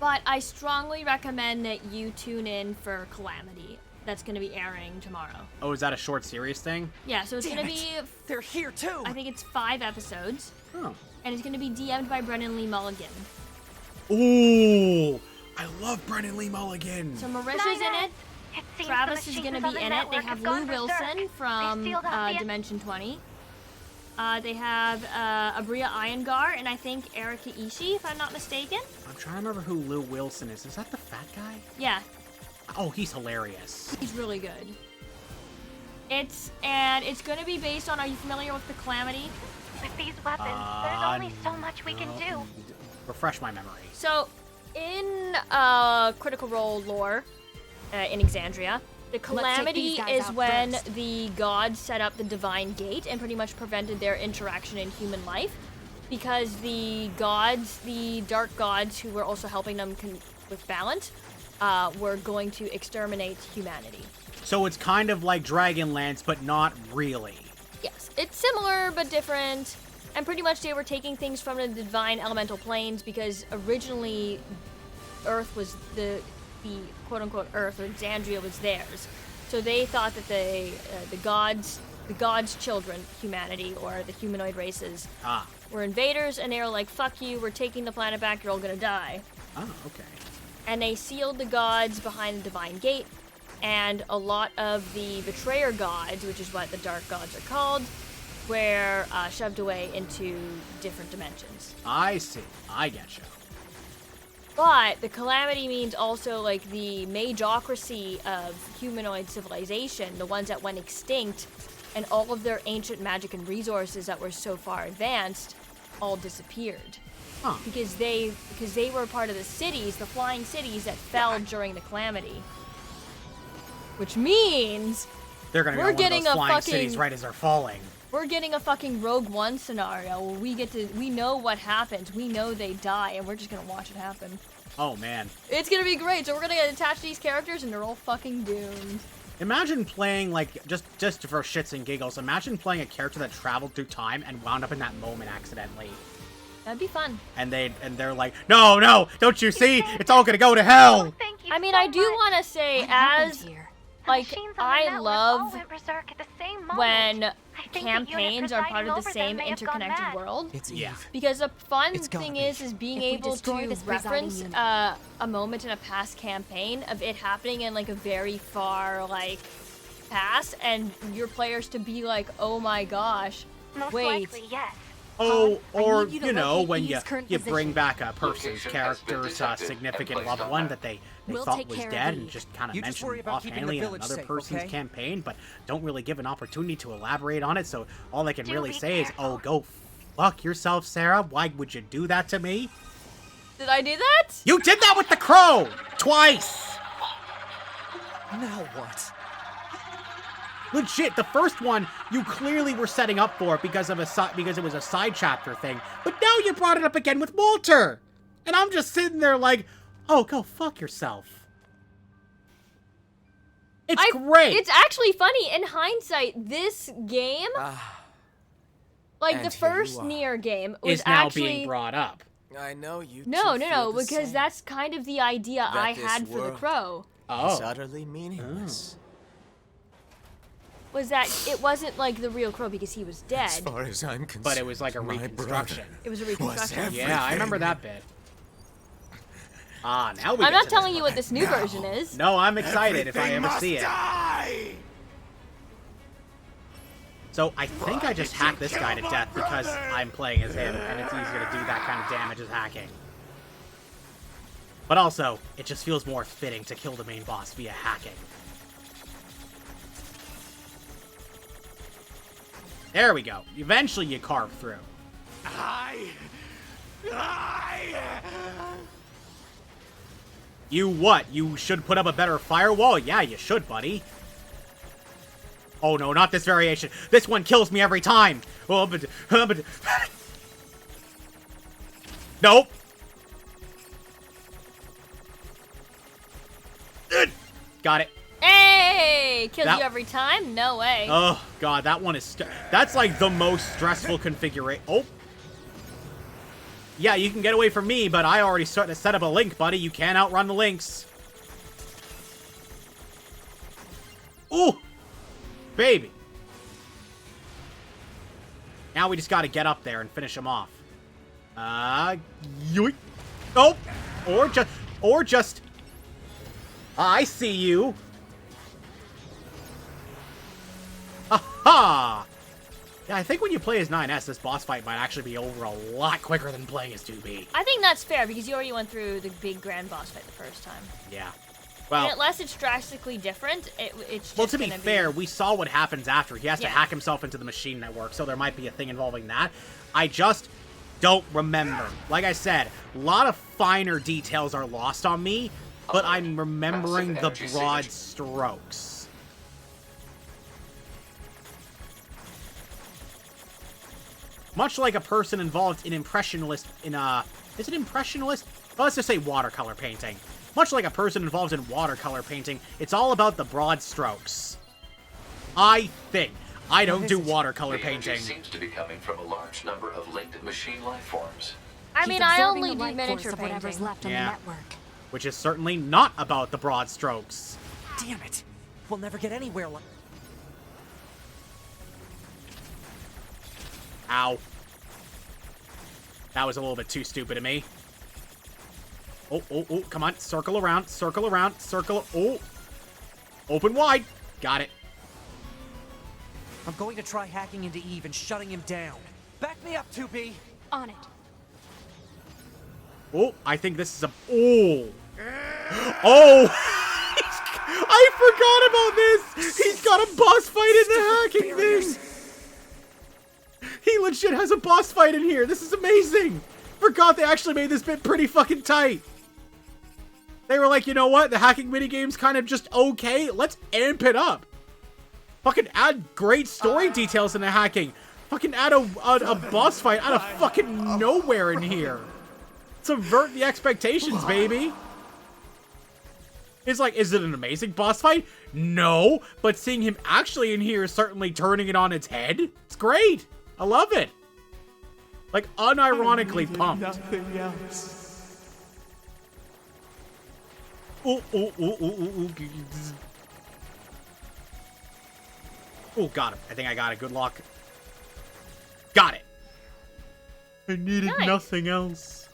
But I strongly recommend that you tune in for Calamity. That's going to be airing tomorrow. Oh, is that a short series thing? Yeah, so it's going to be... They're here too! I think it's 5 episodes. Oh. And it's going to be DM'd by Brennan Lee Mulligan. Ooh! I love Brennan Lee Mulligan! So Marisha's in it. Travis is going to be in it. They have Lou Wilson from Dimension 20. They have Abria Iyengar and I think Erika Ishii, if I'm not mistaken. I'm trying to remember who Lou Wilson is. Is that the fat guy? Yeah. Oh, he's hilarious. He's really good. It's going to be based on, are you familiar with the Calamity? With these weapons, there's only so much we can do. Refresh my memory. So, in Critical Role lore, in Exandria, the Calamity is when the gods set up the Divine Gate and pretty much prevented their interaction in human life. Because the gods, the dark gods who were also helping them with balance, were going to exterminate humanity. So it's kind of like Dragonlance, but not really. Yes, it's similar but different. And pretty much they were taking things from the divine elemental planes because originally Earth was the quote-unquote Earth, or Exandria was theirs. So they thought that the gods' children, humanity, or the humanoid races, were invaders, and they were like, fuck you, we're taking the planet back, you're all gonna die. Oh, okay. And they sealed the gods behind the Divine Gate, and a lot of the betrayer gods, which is what the dark gods are called, were shoved away into different dimensions. I see. I getcha. But the Calamity means also like the magocracy of humanoid civilization, the ones that went extinct, and all of their ancient magic and resources that were so far advanced all disappeared. Huh. Because they were part of the cities, the flying cities that fell during the Calamity. Which means they're gonna be we're on getting one of those a flying fucking cities right as they're falling. We're getting a fucking Rogue One scenario where we know what happens. We know they die, and we're just gonna watch it happen. Oh, man. It's gonna be great. So we're gonna get attached to these characters, and they're all fucking doomed. Imagine playing, like, just for shits and giggles, imagine playing a character that traveled through time and wound up in that moment accidentally. That'd be fun. And they're like, no, don't you see? It's all gonna go to hell! I mean, I do want to say, as, like, I love when campaigns are part of the same interconnected world. It's Eve. Because the fun It's gotta thing be. is being able to reference a moment in a past campaign of it happening in, like, a very far, like, past, and your players to be like, oh my gosh, Most wait. likely, yes. Oh, or, need you to you know, locate when Eve's you current bring position. back a person's Location has been character's detected significant and loved placed on one map. that they We'll thought take was care of dead Eve. and just kind of You just worry mention about keeping the offhandedly in village another safe, person's okay? campaign, but don't really give an opportunity to elaborate on it, so all they can Do really be say is, careful. oh, go fuck yourself, Sarah. Why would you do that to me? Did I do that? You did that with the crow! Twice! Now what? Legit, the first one you clearly were setting up for because it was a side chapter thing, but now you brought it up again with Walter, and I'm just sitting there like, oh, go fuck yourself. It's great. It's actually funny in hindsight. This game, like And the here you first are. Nier game, was Is now actually being brought up. I know you. no, two no, feel no, the because same. that's kind of the idea That I this had for the world crow. It's Oh. utterly meaningless. Was that it wasn't like the real crow because he was dead. As far as I'm concerned, But it was like a my reconstruction. brother It was a was reconstruction. Yeah, I remember that bit. Ah, now we I'm get not to telling this you part. what this new version is. No, I'm excited if I ever see it. Die! So I think I just hacked this guy to death because I'm playing as him, and it's easier to do that kind of damage as hacking. But also, it just feels more fitting to kill the main boss via hacking. There we go. Eventually you carve through. You what? You should put up a better firewall? Yeah, you should, buddy. Oh no, not this variation. This one kills me every time. Oh, but nope. Got it. Hey, kills That- you every time? No way. Oh god, that one is that's like the most stressful configuration. Oh. Yeah, you can get away from me, but I already started to set up a link, buddy. You can't outrun the links. Ooh! Baby. Now we just gotta get up there and finish him off. Yoink. Oh! Or just... I see you. Aha! Yeah, I think when you play as 9S, this boss fight might actually be over a lot quicker than playing as 2B. I think that's fair, because you already went through the big grand boss fight the first time. Yeah. Well, and unless it's drastically different, it's just well, to be fair, we saw what happens after. He has to hack himself into the machine network, so there might be a thing involving that. I just don't remember. Like I said, a lot of finer details are lost on me, but I'm remembering the broad strokes. Much like a person involved in impressionist, is it impressionist? Well, let's just say watercolor painting. Much like a person involved in watercolor painting, it's all about the broad strokes. I think. I don't do watercolor painting. Seems to be coming from a large number of linked machine life forms. I mean, I only do miniature painting. Left on the network. Which is certainly not about the broad strokes. Damn it! We'll never get anywhere like... Ow. That was a little bit too stupid of me. Oh, come on. Circle around, circle. Oh. Open wide. Got it. I'm going to try hacking into Eve and shutting him down. Back me up, 2B. On it. Oh, I think this is a... Oh. Oh. I forgot about this. He's got a boss fight in the hacking thing. He legit has a boss fight in here. This is amazing. Forgot they actually made this bit pretty fucking tight. They were like, you know what? The hacking minigame's kind of just okay. Let's amp it up. Fucking add great story details in the hacking. Fucking add a boss fight out of fucking nowhere in here. Subvert the expectations, baby. It's like, is it an amazing boss fight? No, but seeing him actually in here is certainly turning it on its head. It's great. I love it. Like, unironically pumped. Nothing else. Oh, got him. I think I got it. Good luck. Got it. I needed nothing else.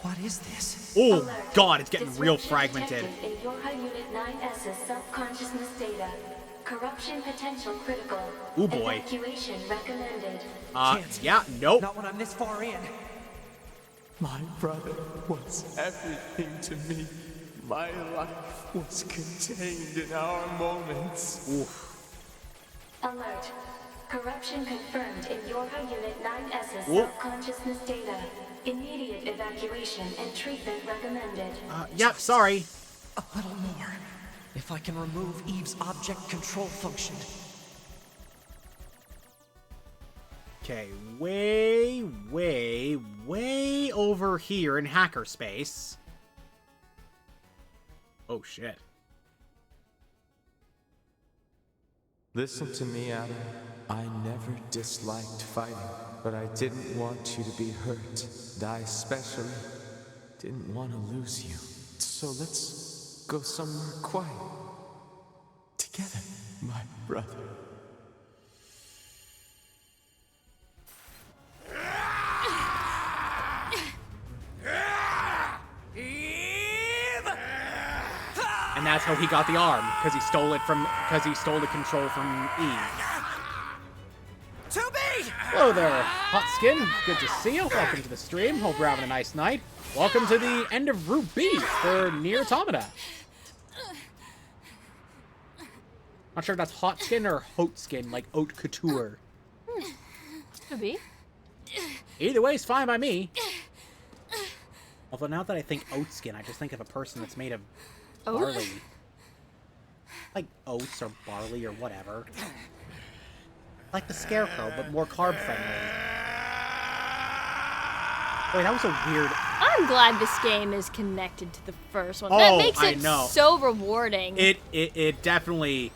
What is this? Oh, God, it's getting real fragmented. In Yorha Unit 9S's subconsciousness data. Corruption potential critical. Ooh, boy. Evacuation recommended. Yeah, nope. Not when I'm this far in. My brother was everything to me. My life was contained in our moments. Oof. Alert. Corruption confirmed in Yorha Unit 9S's subconsciousness data. Immediate evacuation and treatment recommended. Yep, sorry. A little more. If I can remove Eve's object control function. Okay, way over here in hackerspace. Oh, shit. Listen to me, Adam. I never disliked fighting, but I didn't want you to be hurt. And I especially didn't want to lose you. So let's go somewhere quiet. Together, my brother. And that's how he got the arm, because he stole the control from Eve. 2B! Hello there, Hot Skin. Good to see you. Welcome to the stream. Hope you're having a nice night. Welcome to the end of Route B for Nier Automata. Not sure if that's Hot Skin or Haute Skin, like haute couture. Could be. Either way is fine by me. Although now that I think oat skin, I just think of a person that's made of barley. Like oats or barley or whatever. Like the Scarecrow, but more carb-friendly. Wait, that was a weird... I'm glad this game is connected to the first one. That makes it so rewarding. It definitely...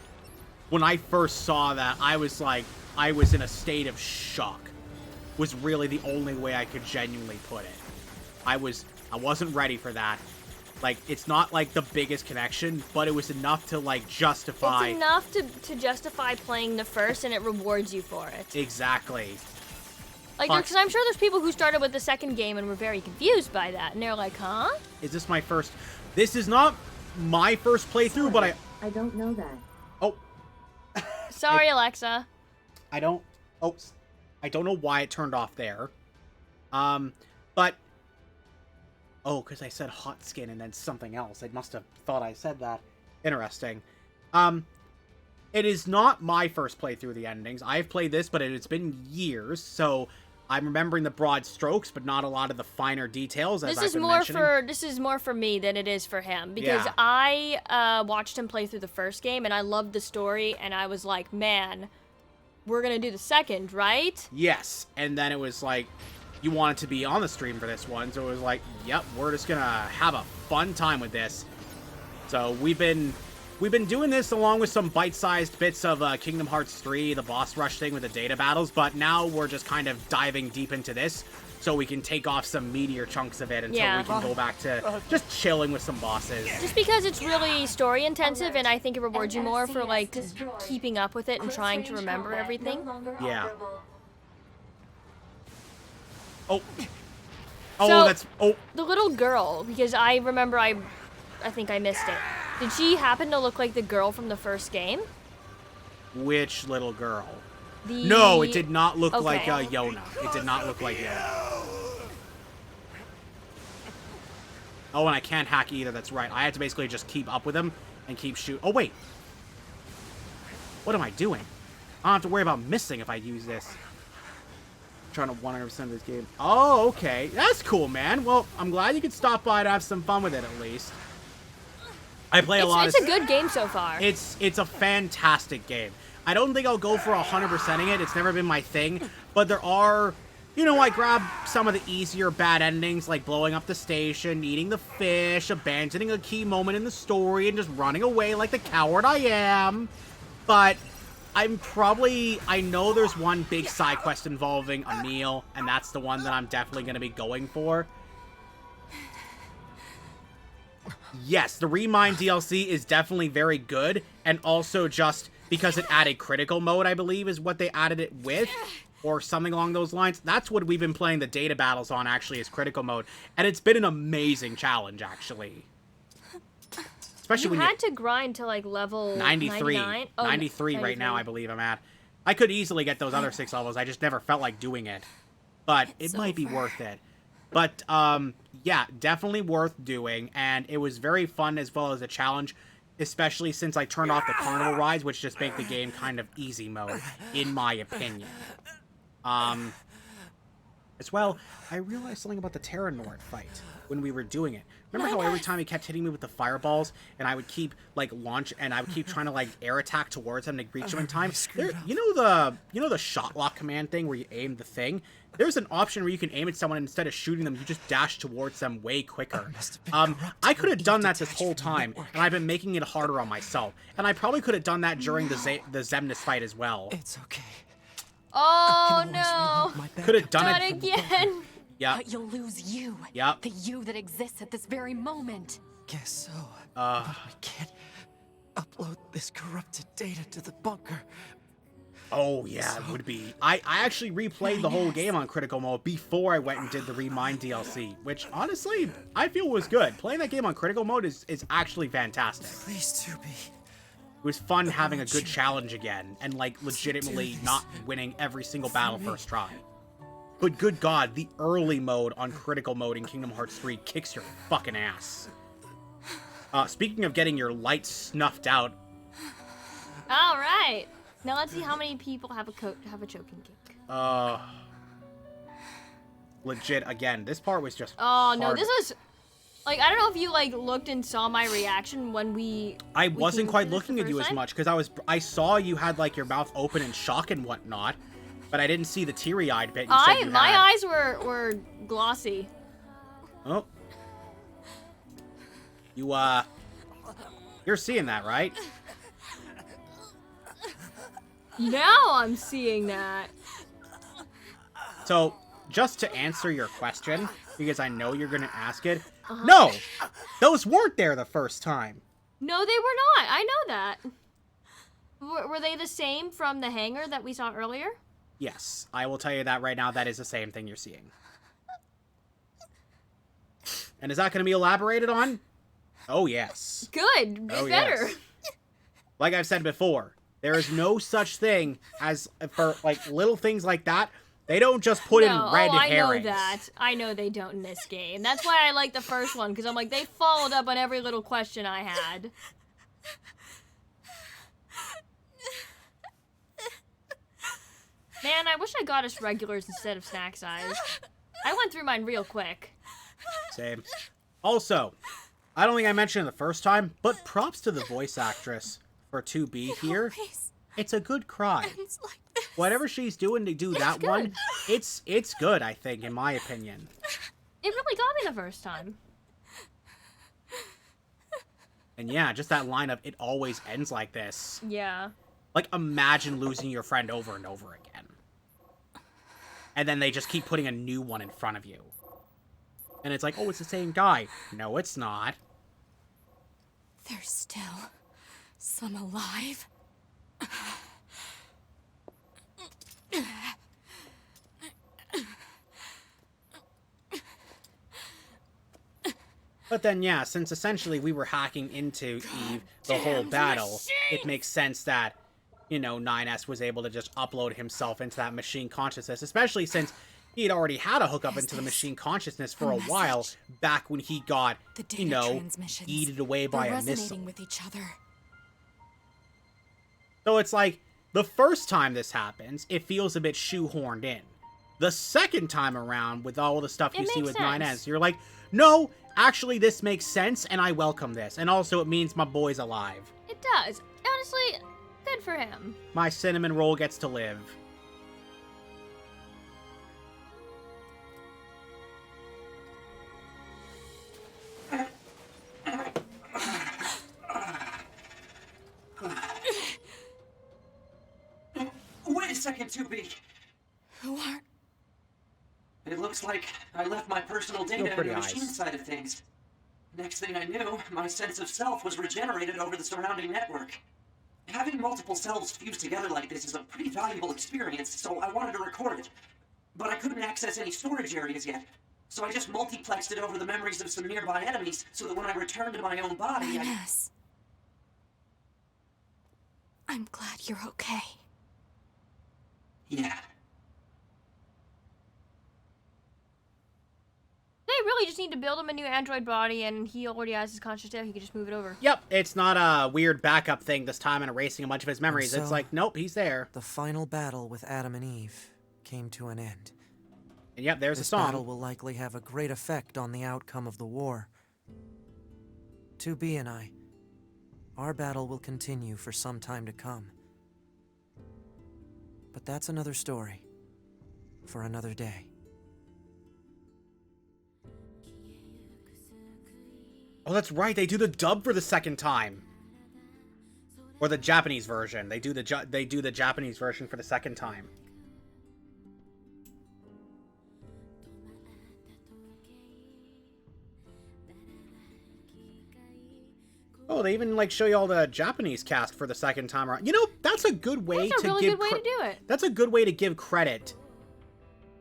When I first saw that, I was like... I was in a state of shock. was really the only way I could genuinely put it. I wasn't ready for that. Like, it's not, like, the biggest connection, but it was enough to, like, justify... It's enough to justify playing the first, and it rewards you for it. Exactly. Like, because I'm sure there's people who started with the second game and were very confused by that, and they're like, huh? Is this my first... This is not my first playthrough, but I don't know that. Oh. Sorry, Alexa. I don't know why it turned off there. But... Oh, because I said hot skin and then something else. I must have thought I said that. Interesting. It is not my first playthrough of the endings. I've played this, but it's been years, so I'm remembering the broad strokes, but not a lot of the finer details, as I've been mentioning. This is more for me than it is for him, because Yeah. I watched him play through the first game, and I loved the story, and I was like, man, we're gonna do the second, right? Yes, and then it was like, you wanted to be on the stream for this one, so it was like, yep, we're just gonna have a fun time with this. So we've been doing this along with some bite-sized bits of Kingdom Hearts 3, the boss rush thing with the data battles, but now we're just kind of diving deep into this so we can take off some meatier chunks of it until we can go back to just chilling with some bosses. Just because it's really story intensive, and I think it rewards you more for like keeping up with it and trying to remember everything. Yeah. Oh, So, that's... Oh. The little girl, because I remember I think I missed it. Did she happen to look like the girl from the first game? Which little girl? The... No, it did not look Okay. like Yona. It did not look like Yona. Oh, and I can't hack either, that's right. I had to basically just keep up with him and keep shoot. Oh, wait. What am I doing? I don't have to worry about missing if I use this. I'm trying to 100% this game. Oh, okay. That's cool, man. Well, I'm glad you could stop by to have some fun with it, at least. I play a lot of... It's a good game so far. It's a fantastic game. I don't think I'll go for 100%ing it. It's never been my thing. But there are... You know, I grab some of the easier bad endings, like blowing up the station, eating the fish, abandoning a key moment in the story, and just running away like the coward I am. But I'm probably... I know there's one big side quest involving a meal, and that's the one that I'm definitely going to be going for. Yes, the Remind DLC is definitely very good, and also just because it added critical mode, I believe, is what they added it with, or something along those lines. That's what we've been playing the data battles on, actually, is critical mode, and it's been an amazing challenge, actually. Especially when you had to grind to, like, level 93. 99? Oh, 93 right now, I believe I'm at. I could easily get those other 6 levels, I just never felt like doing it. But it might be worth it. But, yeah, definitely worth doing, and it was very fun as well as a challenge, especially since I turned off the carnival rides, which just make the game kind of easy mode, in my opinion. As well, I realized something about the Terra Nord fight when we were doing it. Remember how every time he kept hitting me with the fireballs, and I would keep, like, trying to, like, air attack towards him to reach him in time? You know the shot lock command thing where you aim the thing? There's an option where you can aim at someone and instead of shooting them, you just dash towards them way quicker. I could have done that this whole time, and I've been making it harder on myself. And I probably could have done that during the Xemnas fight as well. It's okay. Oh, no. Could have done Not it. again. Yep. But you'll lose you. Yep. The you that exists at this very moment. Guess so. But we can't upload this corrupted data to the bunker. Oh, yeah, it would be. I actually replayed the whole game on critical mode before I went and did the Remind DLC, which, honestly, I feel was good. Playing that game on critical mode is actually fantastic. Please, Tubi. It was fun having a good challenge again, and, like, legitimately not winning every single battle first try. But good God, the early mode on critical mode in Kingdom Hearts 3 kicks your fucking ass. Speaking of getting your lights snuffed out. All right. Now let's see how many people have a choking kick. Legit, again, this part was just Oh, no, hard. this was... Like, I don't know if you, like, looked and saw my reaction when I wasn't quite looking at you as time. much, because I saw you had, like, your mouth open in shock and whatnot, but I didn't see the teary-eyed bit you said you had. My eyes were glossy. Oh. You're seeing that, right? Now I'm seeing that. So, just to answer your question, because I know you're going to ask it, no! Those weren't there the first time. No, they were not. I know that. Were they the same from the hangar that we saw earlier? Yes, I will tell you that right now. That is the same thing you're seeing. And is that going to be elaborated on? Oh, yes. Good. Oh, better. Yes. Like I've said before, there is no such thing as, for, like, little things like that, they don't just put in red herrings. I know that. I know they don't in this game. That's why I like the first one, because I'm like, they followed up on every little question I had. Man, I wish I got us regulars instead of snack size. I went through mine real quick. Same. Also, I don't think I mentioned it the first time, but props to the voice actress for 2B here. It's a good cry. Whatever she's doing to do that one, it's good, I think, in my opinion. It really got me the first time. And yeah, just that line of, it always ends like this. Yeah. Like, imagine losing your friend over and over again. And then they just keep putting a new one in front of you. And it's like, oh, it's the same guy. No, it's not. There's still some alive. But then, yeah, since essentially we were hacking into Eve the whole battle, it makes sense that, you know, 9S was able to just upload himself into that machine consciousness, especially since he'd already had a hookup into the machine consciousness for a while, back when he got, you know, eaten away by a missile. With each other. So it's like, the first time this happens, it feels a bit shoehorned in. The second time around, with all the stuff you see with 9S, you're like, no, actually this makes sense, and I welcome this. And also, it means my boy's alive. It does. Honestly, good for him. My cinnamon roll gets to live. Wait a second, 2B. Who are... It looks like I left my personal data in the machine side of things. Next thing I knew, my sense of self was regenerated over the surrounding network. Having multiple selves fused together like this is a pretty valuable experience, so I wanted to record it. But I couldn't access any storage areas yet, so I just multiplexed it over the memories of some nearby enemies so that when I returned to my own body, Yes. I'm glad you're okay. Yeah. They really just need to build him a new android body, and he already has his conscious state. He can just move it over. Yep, it's not a weird backup thing this time and erasing a bunch of his memories. So, it's like, nope, he's there. The final battle with Adam and Eve came to an end. And yep, there's this a song. This battle will likely have a great effect on the outcome of the war. 2B and I, our battle will continue for some time to come. But that's another story for another day. Oh, that's right. They do the dub for the second time, or the Japanese version. They do the Japanese version for the second time. Oh, they even like show you all the Japanese cast for the second time around. You know, that's a good way That's a really good way to do it. That's a good way to give credit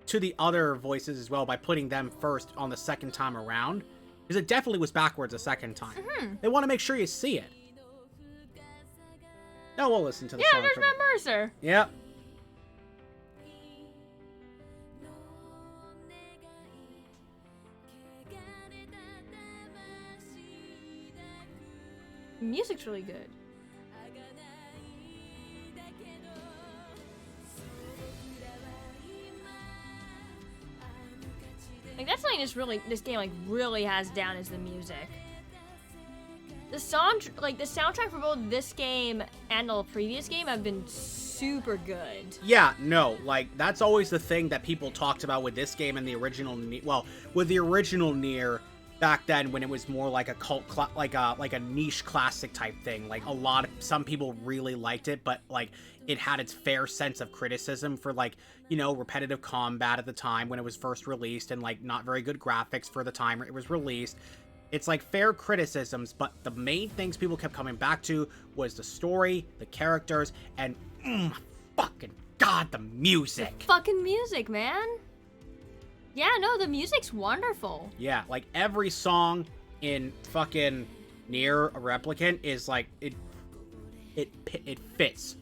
to the other voices as well by putting them first on the second time around. Because it definitely was backwards the second time. They want to make sure you see it. Now we'll listen to the song. Yeah, there's Matt Mercer. Yep. The music's really good. Like, that's something this game like really has down is the music. The soundtrack for both this game and the previous game have been super good. Yeah, no, like, that's always the thing that people talked about with this game and the original, well, with the original Nier, back then when it was more like a cult, like a niche classic type thing. Like some people really liked it, but like it had its fair sense of criticism for like, you know, repetitive combat at the time when it was first released and like not very good graphics for the time it was released. It's like fair criticisms, but the main things people kept coming back to was the story, the characters, and fucking god, the music. The fucking music, man. Yeah, no, the music's wonderful. Yeah, like every song in fucking Nier Replicant is like it fits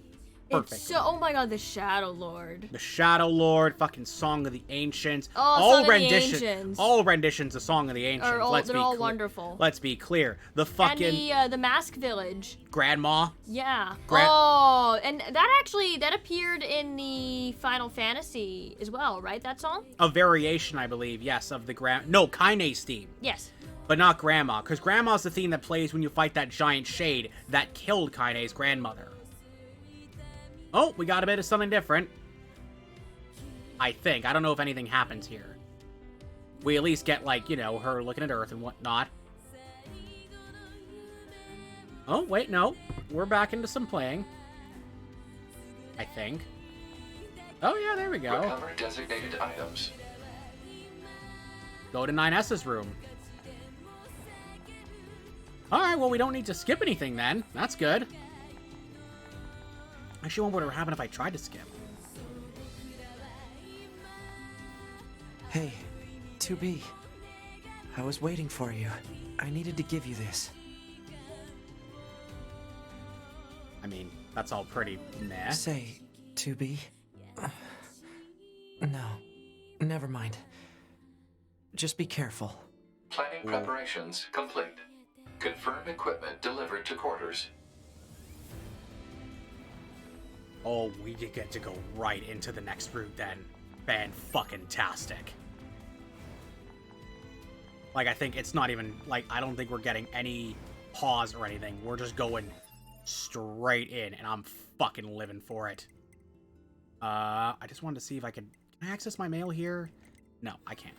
perfect. It's so, oh my god, the Shadow Lord. The Shadow Lord, fucking Song of the Ancients. Oh, all Song of the Ancients. All renditions of Song of the Ancients. They're all wonderful. Let's be clear. The fucking and the Mask Village. Grandma. Yeah. And that appeared in the Final Fantasy as well, right? That song? A variation, I believe, yes, of the Kaine's theme. Yes. But not Grandma, because Grandma's the theme that plays when you fight that giant shade that killed Kaine's grandmother. Oh, we got a bit of something different. I think. I don't know if anything happens here. We at least get, like, you know, her looking at Earth and whatnot. Oh, wait, no. We're back into some playing. I think. Oh, yeah, there we go. Recover designated items. Go to 9S's room. Alright, well, we don't need to skip anything then. That's good. I actually wonder what would happen if I tried to skip. Hey, 2B. I was waiting for you. I needed to give you this. I mean, that's all pretty meh. Say, 2B. No, never mind. Just be careful. Planning preparations complete. Confirm equipment delivered to quarters. Oh, we get to go right into the next route then. Fan-fucking-tastic. Like, I think it's not even, like, I don't think we're getting any pause or anything. We're just going straight in, and I'm fucking living for it. I just wanted to see if I could... Can I access my mail here? No, I can't.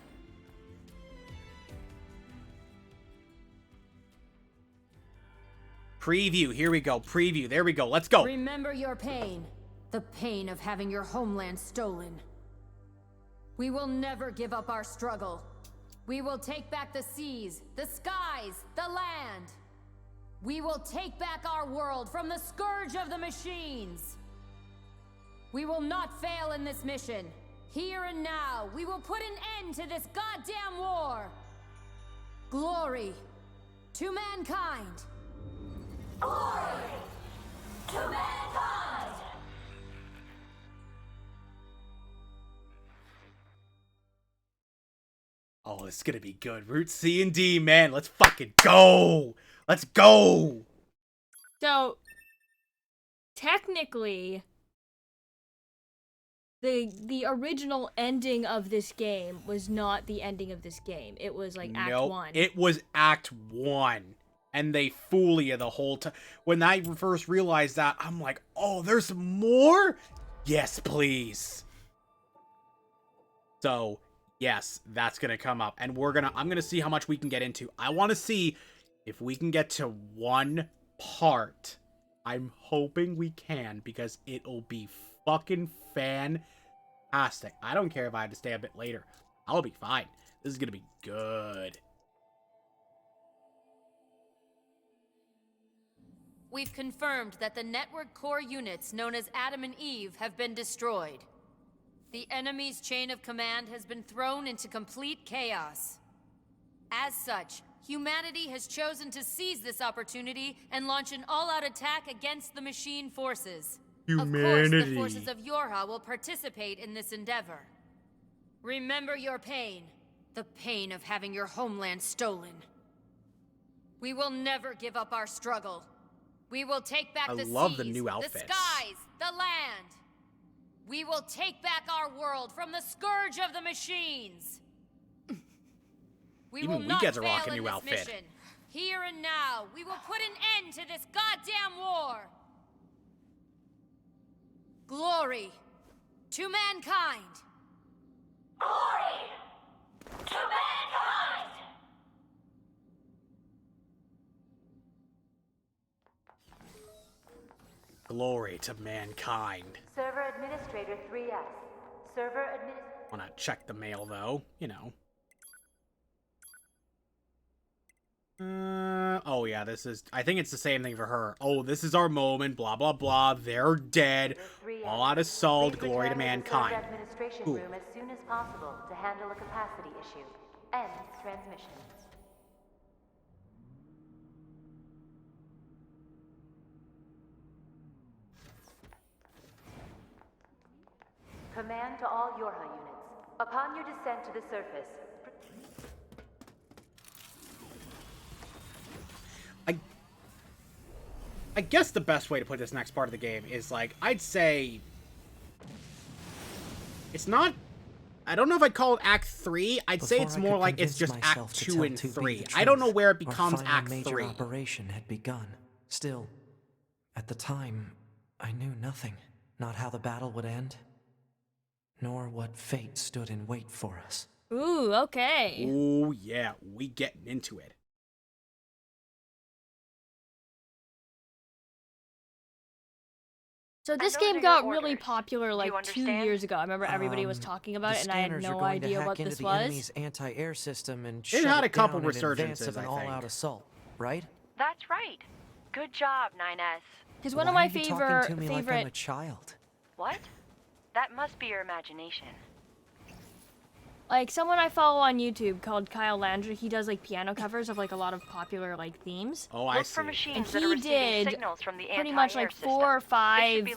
Preview. Here we go. Preview. There we go. Let's go. Remember your pain. The pain of having your homeland stolen. We will never give up our struggle. We will take back the seas, the skies, the land. We will take back our world from the scourge of the machines. We will not fail in this mission. Here and now, we will put an end to this goddamn war. Glory to mankind. Glory to mankind! Oh, this is gonna be good. Route C and D, man. Let's fucking go! Let's go! So, technically, the original ending of this game was not the ending of this game. It was like Act 1. It was Act 1. And they fool you the whole time. When I first realized that, I'm like, oh, there's more? Yes, please. So, yes, that's gonna come up. And I'm gonna see how much we can get into. I want to see if we can get to one part. I'm hoping we can, because it'll be fucking fantastic. I don't care if I have to stay a bit later. I'll be fine. This is gonna be good. We've confirmed that the network core units known as Adam and Eve have been destroyed. The enemy's chain of command has been thrown into complete chaos. As such, humanity has chosen to seize this opportunity and launch an all-out attack against the machine forces. Humanity. Of course, the forces of Yorha will participate in this endeavor. Remember your pain. The pain of having your homeland stolen. We will never give up our struggle. We will take back the love seas, the new outfits. the skies, the land. We will take back our world from the scourge of the machines. We will not get to fail rock a in new this outfit. mission. Here and now, we will put an end to this goddamn war. Glory to mankind. Glory to mankind! Glory to mankind. Server Administrator 3S. Server Administrator... Wanna check the mail, though. You know. Oh yeah, this is... I think it's the same thing for her. Oh, this is our moment, blah, blah, blah. They're dead. All out of salt. Glory to mankind. Administration Cool. room as soon as possible to handle a capacity issue. End transmission. Command to all Yorha units. Upon your descent to the surface... I guess the best way to put this next part of the game is, like, I'd say... It's not... I don't know if I'd call it Act 3. I'd say it's more like it's just Act 2 and 3. I don't know where it becomes Act 3. Our final major operation had begun. Still, at the time, I knew nothing. Not how the battle would end, nor what fate stood in wait for us. Ooh, okay. Ooh, yeah. We getting into it. So this game got really popular like 2 years ago. I remember everybody was talking about it, and I had no idea what this was. Enemy's anti-air system and it had a couple resurgences in resurgences, advance of an all-out assault, right? That's right. Good job, 9S. Because one of my talking to me like I'm a child? What? That must be your imagination. Like, someone I follow on YouTube called Kyle Landry, he does, like, piano covers of, like, a lot of popular, like, themes. Oh, I see. And he did pretty much, like, 4 or 5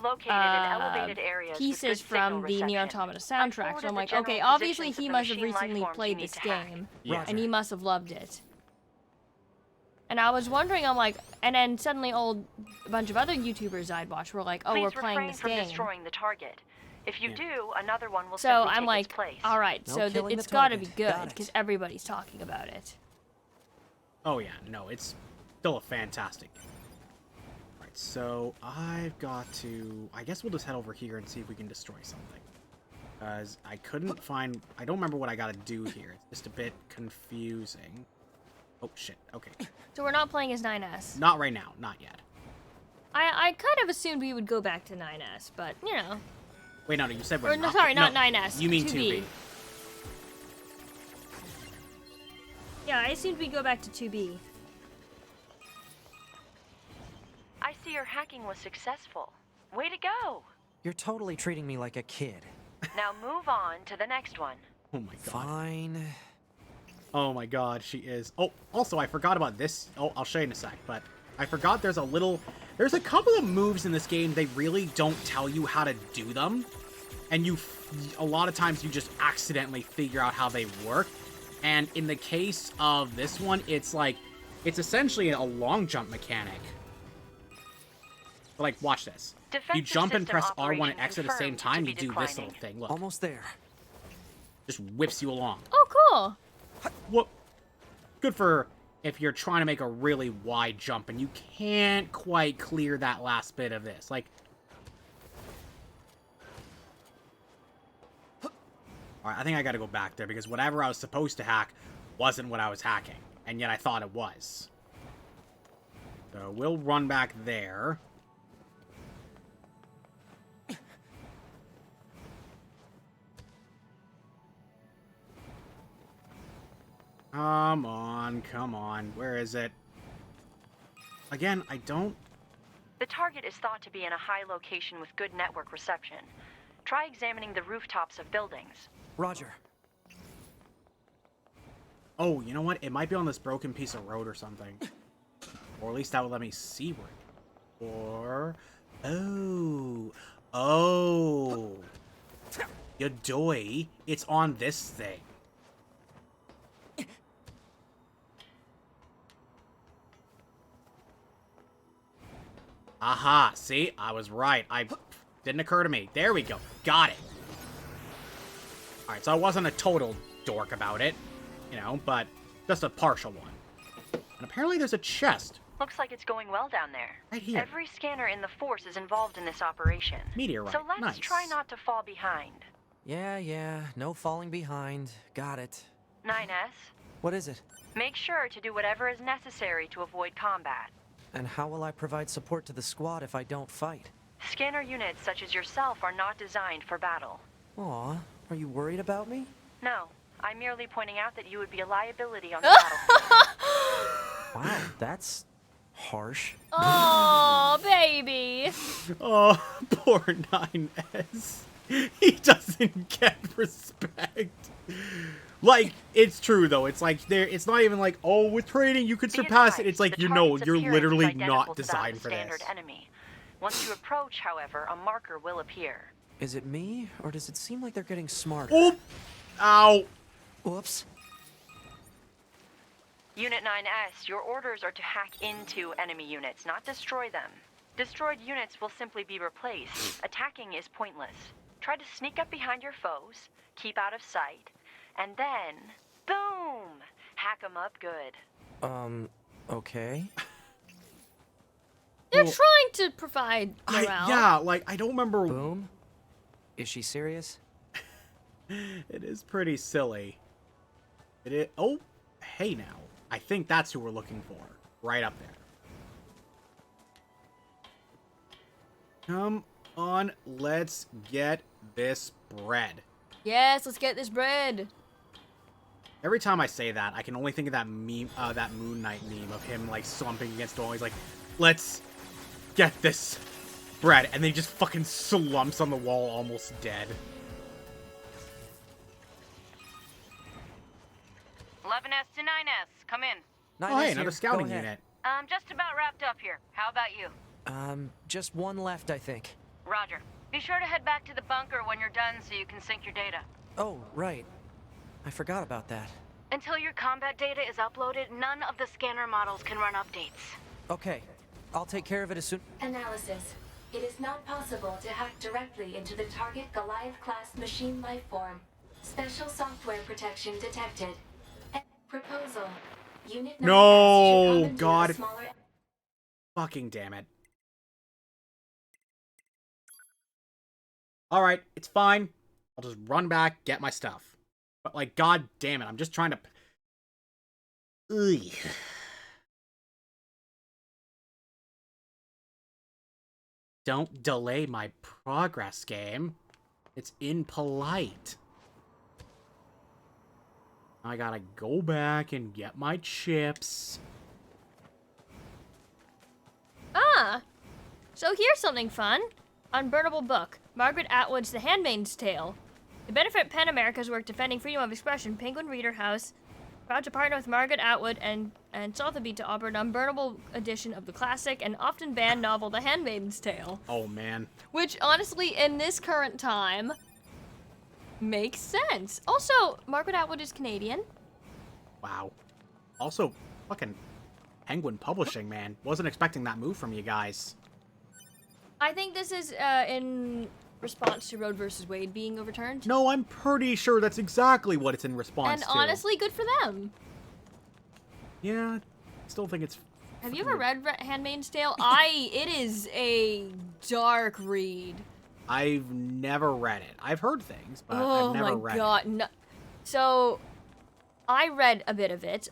pieces from the Nier Automata soundtrack. So I'm like, okay, obviously he must have recently played this game, and he must have loved it. And I was wondering, I'm like, and then suddenly a bunch of other YouTubers I'd watch were like, oh, we're playing this game. Destroying the target. If you do, another one will so simply I'm take like, its place. all right, so it's got to be good because everybody's talking about it. Oh yeah, no, it's still a fantastic game. All right, so I've got to... I guess we'll just head over here and see if we can destroy something. Because I couldn't find... I don't remember what I got to do here. It's just a bit confusing. Oh, shit. Okay. So we're not playing as 9S? Not right now. Not yet. I kind of assumed we would go back to 9S, but, you know... Wait, no, you said we're not. Sorry, not 9S. You mean 2B. Yeah, I assumed we'd go back to 2B. I see your hacking was successful. Way to go! You're totally treating me like a kid. Now move on to the next one. Oh my god. Fine. Oh my god, she is. Oh, also, I forgot about this. Oh, I'll show you in a sec, but I forgot there's a couple of moves in this game, they really don't tell you how to do them. And a lot of times you just accidentally figure out how they work. And in the case of this one, it's essentially a long jump mechanic. But like, watch this. You jump and press R1 and X at the same time, you do this little thing. Look. Almost there. Just whips you along. Oh, cool. Whoop. Good for if you're trying to make a really wide jump and you can't quite clear that last bit of this. Like... Alright, I think I gotta go back there because whatever I was supposed to hack wasn't what I was hacking. And yet I thought it was. So we'll run back there. Come on, come on. Where is it? Again, I don't... The target is thought to be in a high location with good network reception. Try examining the rooftops of buildings. Roger. Oh, you know what? It might be on this broken piece of road or something. Or at least that would let me see where it... Or... Oh. Oh. Yadoy. It's on this thing. Aha, see? I was right. Didn't occur to me. There we go. Got it. Alright, so I wasn't a total dork about it, you know, but just a partial one. And apparently there's a chest. Looks like it's going well down there. Right here. Every scanner in the force is involved in this operation. Meteorite. So let's nice. try not to fall behind. Yeah, no falling behind. Got it. 9S. What is it? Make sure to do whatever is necessary to avoid combat. And how will I provide support to the squad if I don't fight? Scanner units such as yourself are not designed for battle. Aw, are you worried about me? No, I'm merely pointing out that you would be a liability on the battlefield. Wow, that's harsh. Oh, baby. Oh, poor 9S. He doesn't get respect. Like, it's true though. It's like it's not even like, oh, with training you could surpass it. It's like, you know, you're literally not designed for this. Enemy. Once you approach, however, a marker will appear. Is it me, or does it seem like they're getting smarter? Oop! Ow! Whoops. Unit 9S, your orders are to hack into enemy units, not destroy them. Destroyed units will simply be replaced. Attacking is pointless. Try to sneak up behind your foes, keep out of sight, and then, boom! Hack them up good. Okay. They're trying to provide morale. Yeah, like, I don't remember... Boom? Is she serious? It is pretty silly. It is... Oh, hey now. I think that's who we're looking for. Right up there. Come on, let's get this bread. Yes, let's get this bread. Every time I say that, I can only think of that meme, that Moon Knight meme of him, like, slumping against the wall. He's like, let's get this bread. And then he just fucking slumps on the wall, almost dead. 11S to 9S, come in. Oh, hey, another scouting unit. Just about wrapped up here. How about you? Just one left, I think. Roger. Be sure to head back to the bunker when you're done so you can sync your data. Oh, right. I forgot about that. Until your combat data is uploaded, none of the scanner models can run updates. Okay. I'll take care of it as soon... Analysis. It is not possible to hack directly into the target Goliath-class machine lifeform. Special software protection detected. Proposal. Unit No, God. Fucking damn it. Alright, it's fine. I'll just run back, get my stuff. But, like, God damn it, I'm just trying to... Ugh. Don't delay my progress, game. It's impolite. I gotta go back and get my chips. Ah! So here's something fun. Unburnable book. Margaret Atwood's The Handmaid's Tale. To benefit PEN America's work defending freedom of expression, Penguin Reader House proud to partner with Margaret Atwood and Sotheby to offer an unburnable edition of the classic and often banned novel The Handmaid's Tale. Oh, man. Which, honestly, in this current time... makes sense. Also, Margaret Atwood is Canadian. Wow. Also, fucking Penguin Publishing, man. Wasn't expecting that move from you guys. I think this is in response to Roe vs. Wade being overturned. No, I'm pretty sure that's exactly what it's in response to. And honestly, good for them. Yeah, still think it's... Have you ever read Handmaid's Tale? It is a dark read. I've never read it. I've heard things, but I've never read it. Oh my god, no. So, I read a bit of it.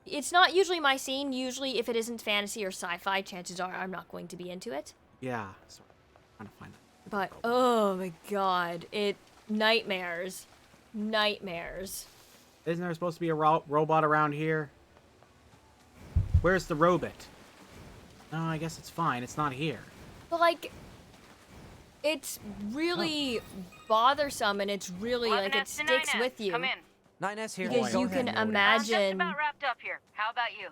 It's not usually my scene. Usually, if it isn't fantasy or sci-fi, chances are I'm not going to be into it. Yeah, sorry. I'm trying to find it. But, oh my god, nightmares. Nightmares. Isn't there supposed to be a robot around here? Where's the robot? No, I guess it's fine. It's not here. But, like... it's really bothersome, and it's really, like, it sticks with you. Come in. 9S here. Because you can imagine... just about wrapped up here. How about you?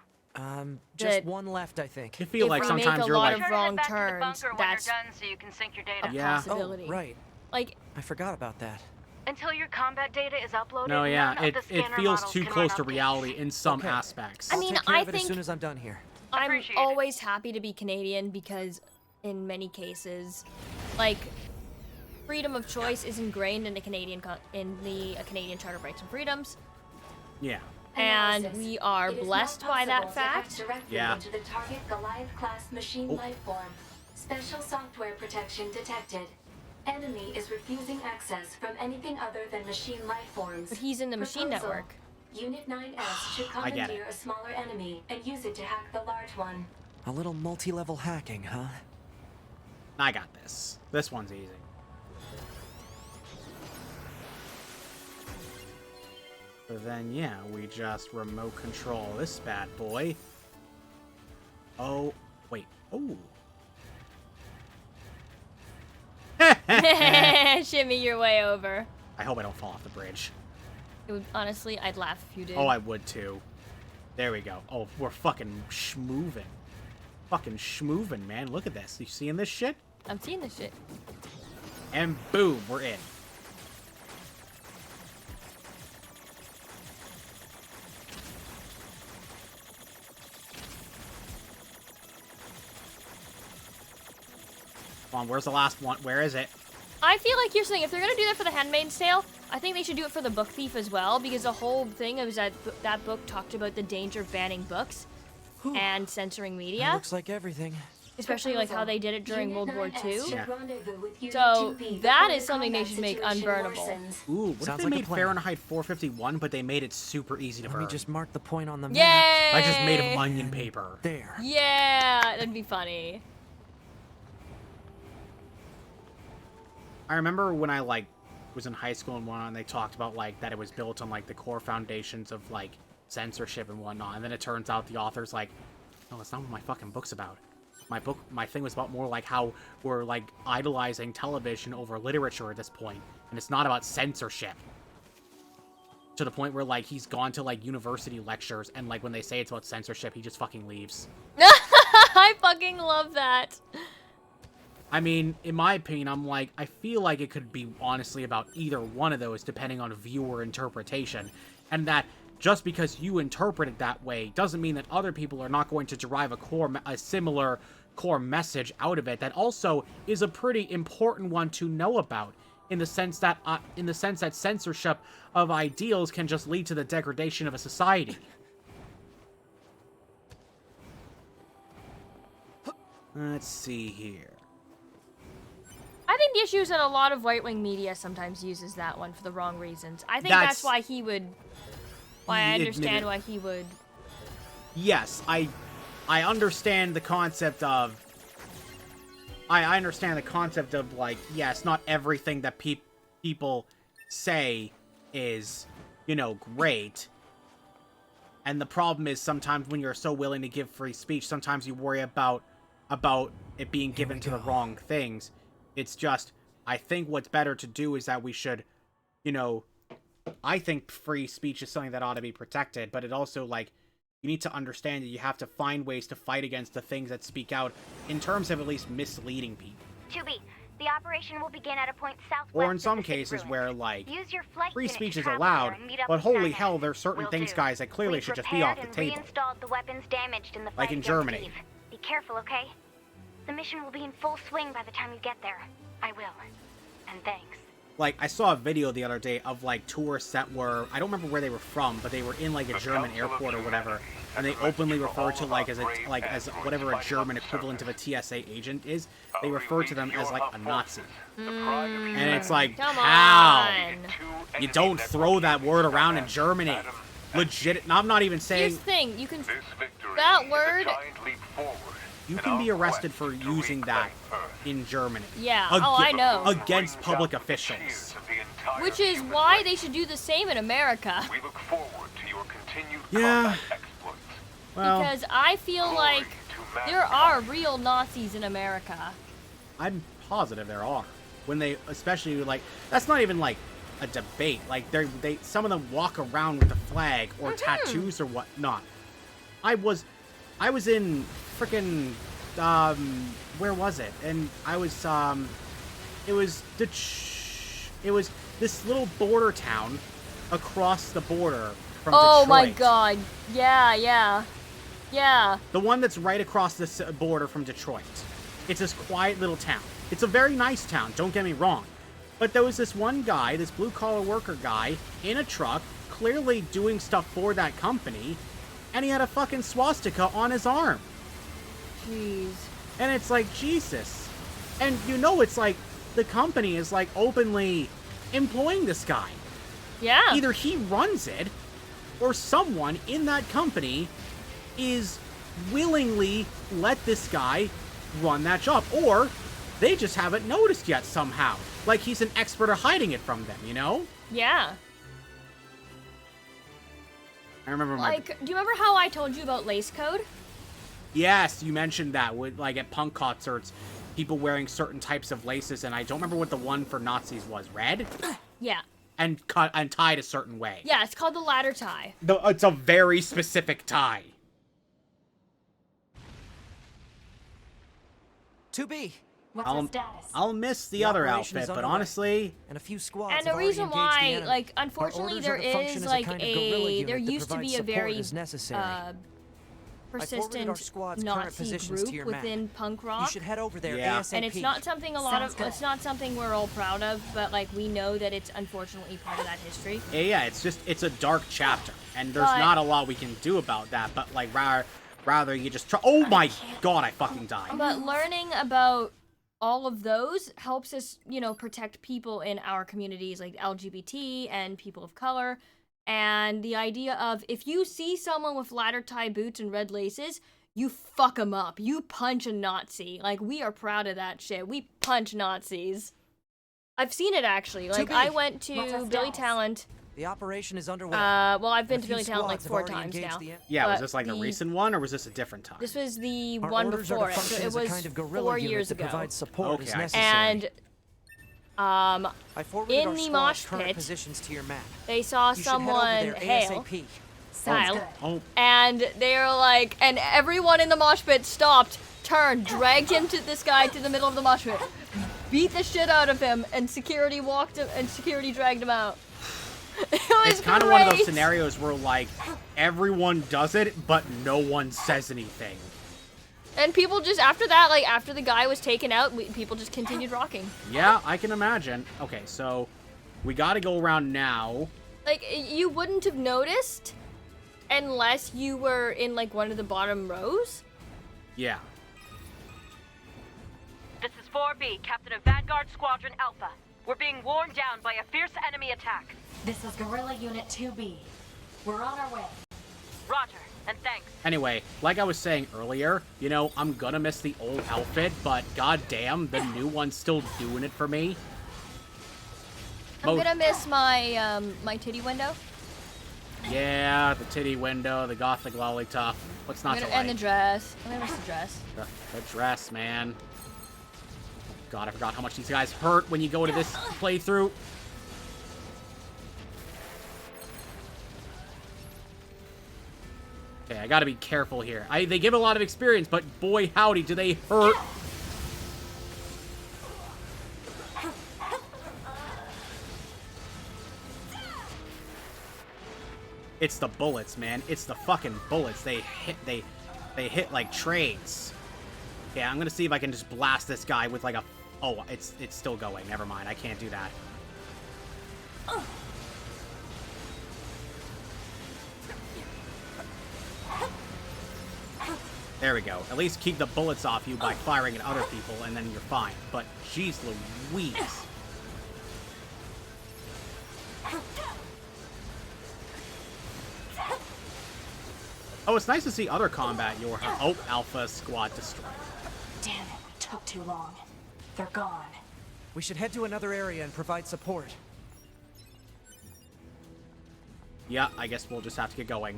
Just one left, I think. I feel like sometimes you're like... If we make a lot of wrong turns, that's done so you can sync your data. a Yeah. possibility. Oh, right. Like... I forgot about that. Until your combat data is uploaded, No, yeah, none of the it scanner feels models too can close run to updates. reality in some aspects. I mean, I'll take care I of it as think soon as I'm done here. I'm Appreciate always happy to be Canadian because in many cases, like, freedom of choice is ingrained in the Canadian Charter of Rights and Freedoms. Yeah. And we are It is blessed not by that possible to hack fact. directly Yeah. into the target Goliath-class machine lifeform. Special software protection detected. Enemy is refusing access from anything other than machine lifeforms. But he's in the machine Proposal. network. Unit 9S should I get it. commandeer a smaller enemy and use it to hack the large one. A little multi-level hacking, huh? I got this. This one's easy. So then, yeah, we just remote control this bad boy. Oh, wait. Oh. Shimmy your way over. I hope I don't fall off the bridge. It would, honestly, I'd laugh if you did. Oh, I would too. There we go. Oh, we're fucking schmoovin'. Fucking schmoovin', man. Look at this. You seeing this shit? I'm seeing this shit. And boom, we're in. Come on, where's the last one? Where is it? I feel like here's the thing. If they're gonna do that for the Handmaid's Tale, I think they should do it for the Book Thief as well, because the whole thing was that that book talked about the danger of banning books and censoring media. That looks like everything. Especially like how they did it during World War II. Yeah. So that is something they should make unburnable. Ooh, what Sounds if they like a made plan. Fahrenheit 451, but they made it super easy to burn? Let me just mark the point on the map. Yay! I just made of onion paper. There. Yeah, that'd be funny. I remember when I, like, was in high school and whatnot, and they talked about, like, that it was built on, like, the core foundations of, like, censorship and whatnot, and then it turns out the author's like, no, that's not what my fucking book's about. My thing was about more, like, how we're, like, idolizing television over literature at this point, and it's not about censorship. To the point where, like, he's gone to, like, university lectures, and, like, when they say it's about censorship, he just fucking leaves. I fucking love that. I mean, in my opinion, I'm like, I feel like it could be honestly about either one of those, depending on viewer interpretation. And that just because you interpret it that way doesn't mean that other people are not going to derive a similar core message out of it that also is a pretty important one to know about, in the sense that censorship of ideals can just lead to the degradation of a society. Let's see here. I think the issue is that a lot of right-wing media sometimes uses that one for the wrong reasons. I think that's why he would... Why I understand why he would... Yes, I understand the concept of... I understand the concept of, like, yes, not everything that people say is, you know, great. And the problem is sometimes when you're so willing to give free speech, sometimes you worry about it being given to the wrong things. It's just, I think what's better to do is that we should, you know, I think free speech is something that ought to be protected, but it also, like, you need to understand that you have to find ways to fight against the things that speak out in terms of at least misleading people. 2B, the operation will begin at a point southwest. Or in some cases where, like, Use your flight free unit speech to is travel allowed, there and meet up but with holy Skynet. hell, there's certain Will things, do. guys, that clearly We've should just be off the repaired table. and reinstalled the weapons damaged in the fight Like in against Germany. Eve. Be careful, okay? The mission will be in full swing by the time you get there. I will. And thanks. Like, I saw a video the other day of, like, tourists that were, I don't remember where they were from, but they were in, like, a German airport or whatever, and they openly refer to, like, as whatever a German equivalent of a TSA agent is, they refer to them as, like, a Nazi. And it's like, how? You don't throw that word around in Germany. Legit, I'm not even saying... Here's the thing, you can... That word... You can be arrested for using that in Germany. Yeah, I know. Against public officials. Which is why they should do the same in America. We look forward to your continued Yeah. Well, because I feel like there are real Nazis in America. I'm positive there are. When they, especially, like, that's not even, like, a debate. Like, some of them walk around with a flag or tattoos or whatnot. I was in frickin', where was it? And I was, it was this little border town across the border from Detroit. Oh my god. Yeah. The one that's right across the border from Detroit. It's this quiet little town. It's a very nice town, don't get me wrong. But there was this one guy, this blue-collar worker guy, in a truck, clearly doing stuff for that company, and he had a fucking swastika on his arm. Jeez. And it's like, Jesus. And you know it's like, the company is like openly employing this guy. Yeah. Either he runs it, or someone in that company is willingly let this guy run that job. Or They just haven't noticed yet somehow. Like he's an expert at hiding it from them, you know? Yeah. I remember like, do you remember how I told you about lace code? Yes, you mentioned that with like at punk concerts, people wearing certain types of laces, and I don't remember what the one for Nazis was. Red? Yeah. And cut and tied a certain way. Yeah, it's called the ladder tie. It's a very specific tie. 2B. What's the status? I'll miss the other outfit, but honestly, and a few squads. And the reason why, like, unfortunately, there is like there used to be a very persistent Nazi group within punk rock. You should head over there ASAP. And it's not something it's not something we're all proud of, but like we know that it's unfortunately part of that history. Yeah, it's a dark chapter, and there's not a lot we can do about that. But like rather you just try. Oh my god, I fucking died. But learning about all of those helps us, you know, protect people in our communities, like LGBT and people of color. And the idea of, if you see someone with ladder tie boots and red laces, you fuck them up. You punch a Nazi. Like, we are proud of that shit. We punch Nazis. I've seen it, actually. Like, I went to Billy Talent. The operation is underway. Well, I've been to Billy Talent like 4 times now. Yeah, was this like a recent one, or was this a different time? This was the one before it. So it was kind of 4 years ago. Okay. And in the mosh pit, to your map. they saw someone hail style, and they were like, and everyone in the mosh pit stopped, turned, dragged him to this guy to the middle of the mosh pit, beat the shit out of him, and security walked him, and security dragged him out. It's kind of one of those scenarios where like everyone does it, but no one says anything. And people just, after that, like, after the guy was taken out, people just continued rocking. Yeah, I can imagine. Okay, so we gotta go around now. Like, you wouldn't have noticed unless you were in, like, one of the bottom rows. Yeah. This is 4B, Captain of Vanguard Squadron Alpha. We're being worn down by a fierce enemy attack. This is Guerrilla Unit 2B. We're on our way. Roger, and thanks. Anyway, like I was saying earlier, you know, I'm gonna miss the old outfit, but goddamn, the new one's still doing it for me. I'm gonna miss my, my titty window. Yeah, the titty window, the gothic lollipop. What's not to like? And the dress. I'm gonna miss the dress. The dress, man. God, I forgot how much these guys hurt when you go to this playthrough. Okay, I gotta be careful here. They give a lot of experience, but boy howdy, do they hurt. It's the bullets, man. It's the fucking bullets. They hit like trains. Yeah, I'm gonna see if I can just blast this guy with like a... Oh, it's still going. Never mind. I can't do that. There we go. At least keep the bullets off you by firing at other people, and then you're fine. But jeez Louise. Oh, it's nice to see other combat. Oh, Alpha Squad destroyed. Damn it, it took too long. They're gone. We should head to another area and provide support. Yeah, I guess we'll just have to get going.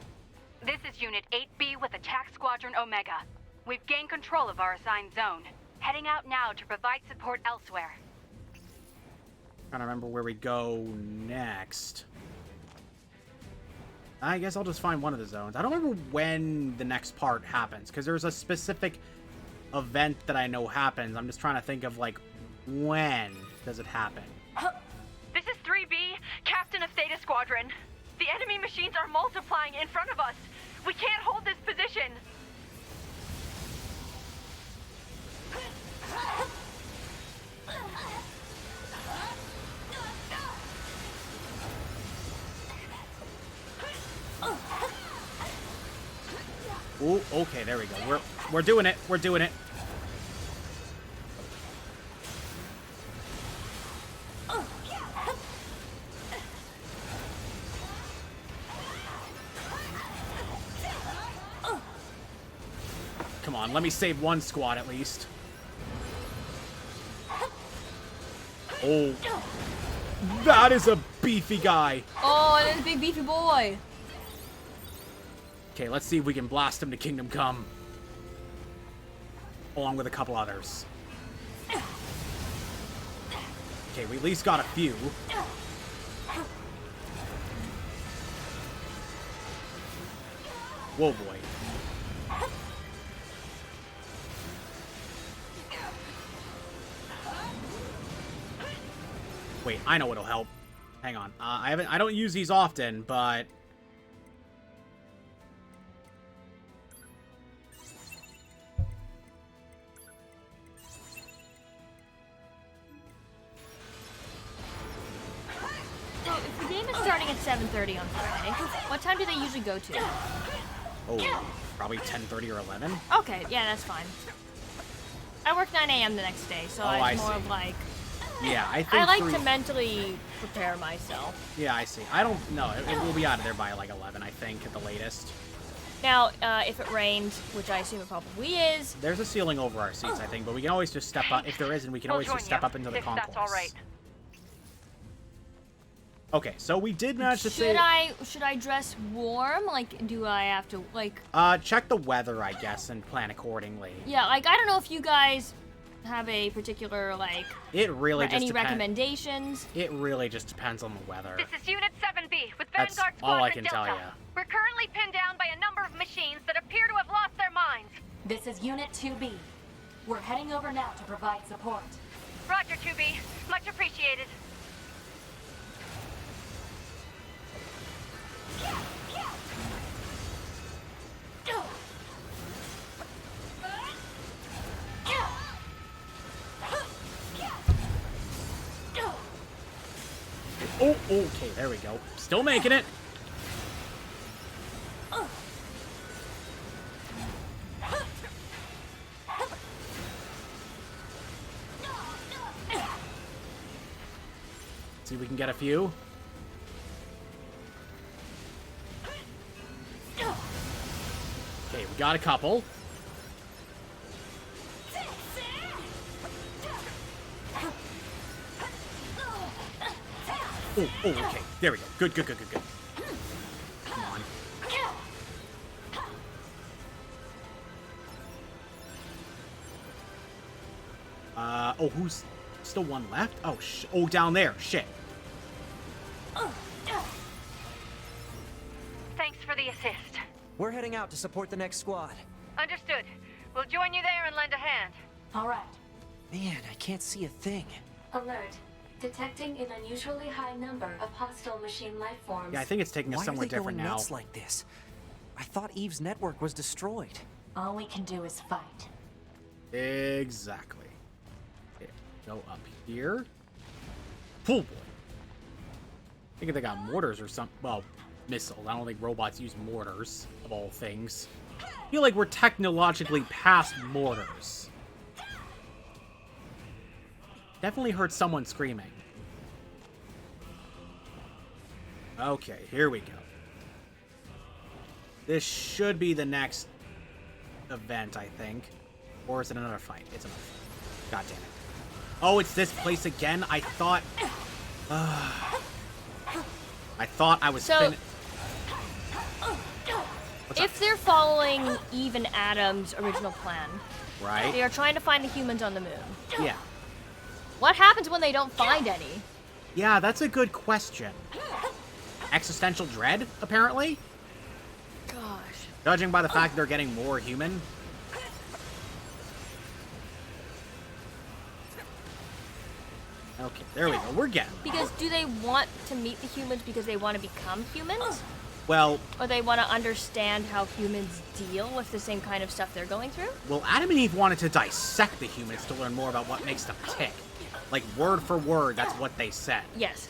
This is Unit 8B with Attack Squadron Omega. We've gained control of our assigned zone. Heading out now to provide support elsewhere. Trying to remember where we go next. I guess I'll just find one of the zones. I don't remember when the next part happens, because there's a specific event that I know happens. I'm just trying to think of, like, when does it happen? This is 3B, Captain of Theta Squadron. The enemy machines are multiplying in front of us. We can't hold this position. Ooh, okay, there we go. We're doing it. We're doing it. Come on, let me save one squad at least. Oh. That is a beefy guy. Oh, and it's a big beefy boy. Okay, let's see if we can blast him to Kingdom Come. Along with a couple others. Okay, we at least got a few. Whoa, boy. Wait, I know what'll help. Hang on. I don't use these often, but So, if the game is starting at 7:30 on Friday, what time do they usually go to? oh, probably 10:30 or 11. Okay, yeah, that's fine. I work 9 a.m. the next day, so it's more of like... Yeah, I think I like to mentally prepare myself. Yeah, I see. I don't know. It will be out of there by like 11, I think, at the latest. Now, if it rains, which I assume it probably is... There's a ceiling over our seats, I think, but we can always just step up. If there isn't, we can always just step up into the concourse. That's all right. Okay, so we did manage to say... Should I dress warm? Like, do I have to, like... check the weather, I guess, and plan accordingly. Yeah, like, I don't know if you guys have a particular, like... It really just any recommendations? It really just depends on the weather. This is Unit 7B with That's Vanguard all I Squadron can Delta. tell you. We're currently pinned down by a number of machines that appear to have lost their minds. This is Unit 2B. We're heading over now to provide support. Roger, 2B. Much appreciated. Oh, okay, there we go. Still making it. See if we can get a few. Okay, we got a couple. Oh, okay. There we go. Good. Come on. Oh, who's still one left? Oh, oh, down there. Shit. Thanks for the assist. We're heading out to support the next squad. Understood. We'll join you there and lend a hand. All right. Man, I can't see a thing. Alert. Detecting an unusually high number of hostile machine life forms. Yeah, I think it's taking us somewhere different now. Why are they going nuts like this? I thought Eve's network was destroyed. All we can do is fight. Exactly. Okay, go up here. Oh boy. I think they got mortars or something. Well, missiles. I don't think robots use mortars, of all things. I feel like we're technologically past mortars. Definitely heard someone screaming. Okay, here we go. This should be the next event, I think. Or is it another fight? It's another fight. God damn it. Oh, it's this place again? I thought... I thought I was if they're following Eve and Adam's original plan, right? They are trying to find the humans on the moon. Yeah. What happens when they don't find any? Yeah, that's a good question. Existential dread, apparently? Gosh. Judging by the fact they're getting more human. Okay, there we go. We're getting there. Because do they want to meet the humans because they want to become humans? Well... Or they want to understand how humans deal with the same kind of stuff they're going through? Well, Adam and Eve wanted to dissect the humans to learn more about what makes them tick. Like, word for word, that's what they said. Yes.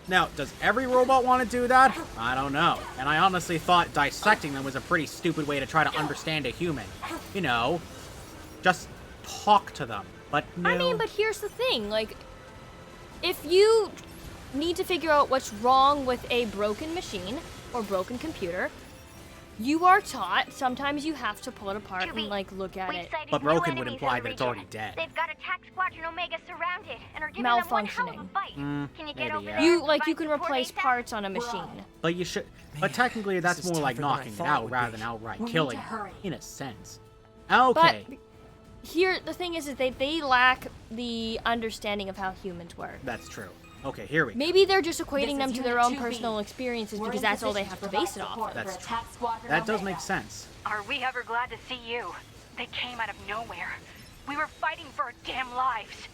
Now, does every robot want to do that? I don't know. And I honestly thought dissecting them was a pretty stupid way to try to understand a human. You know, just talk to them. But no. I mean, but here's the thing. Like, if you need to figure out what's wrong with a broken machine or broken computer, you are taught sometimes you have to pull it apart and, like, look at it. But broken would imply that it's already dead. They've got Attack Squadron Omega surrounded and are malfunctioning. Can you get over maybe, there? You can replace parts on a machine. But you should. But technically, that's this is more like tougher than I knocking it thought it out would rather be. than outright We need killing to it, hurry. in a sense. Okay. But here, the thing is they lack the understanding of how humans work. That's true. Okay, here we go. Maybe they're just equating This them is to their Unit own 2B. personal experiences We're because in that's all they position have to to base it provide off support of. That's for Attack Squadron That does Omega. make sense. Are we ever glad to see you? They came out of nowhere. We were fighting for our damn lives.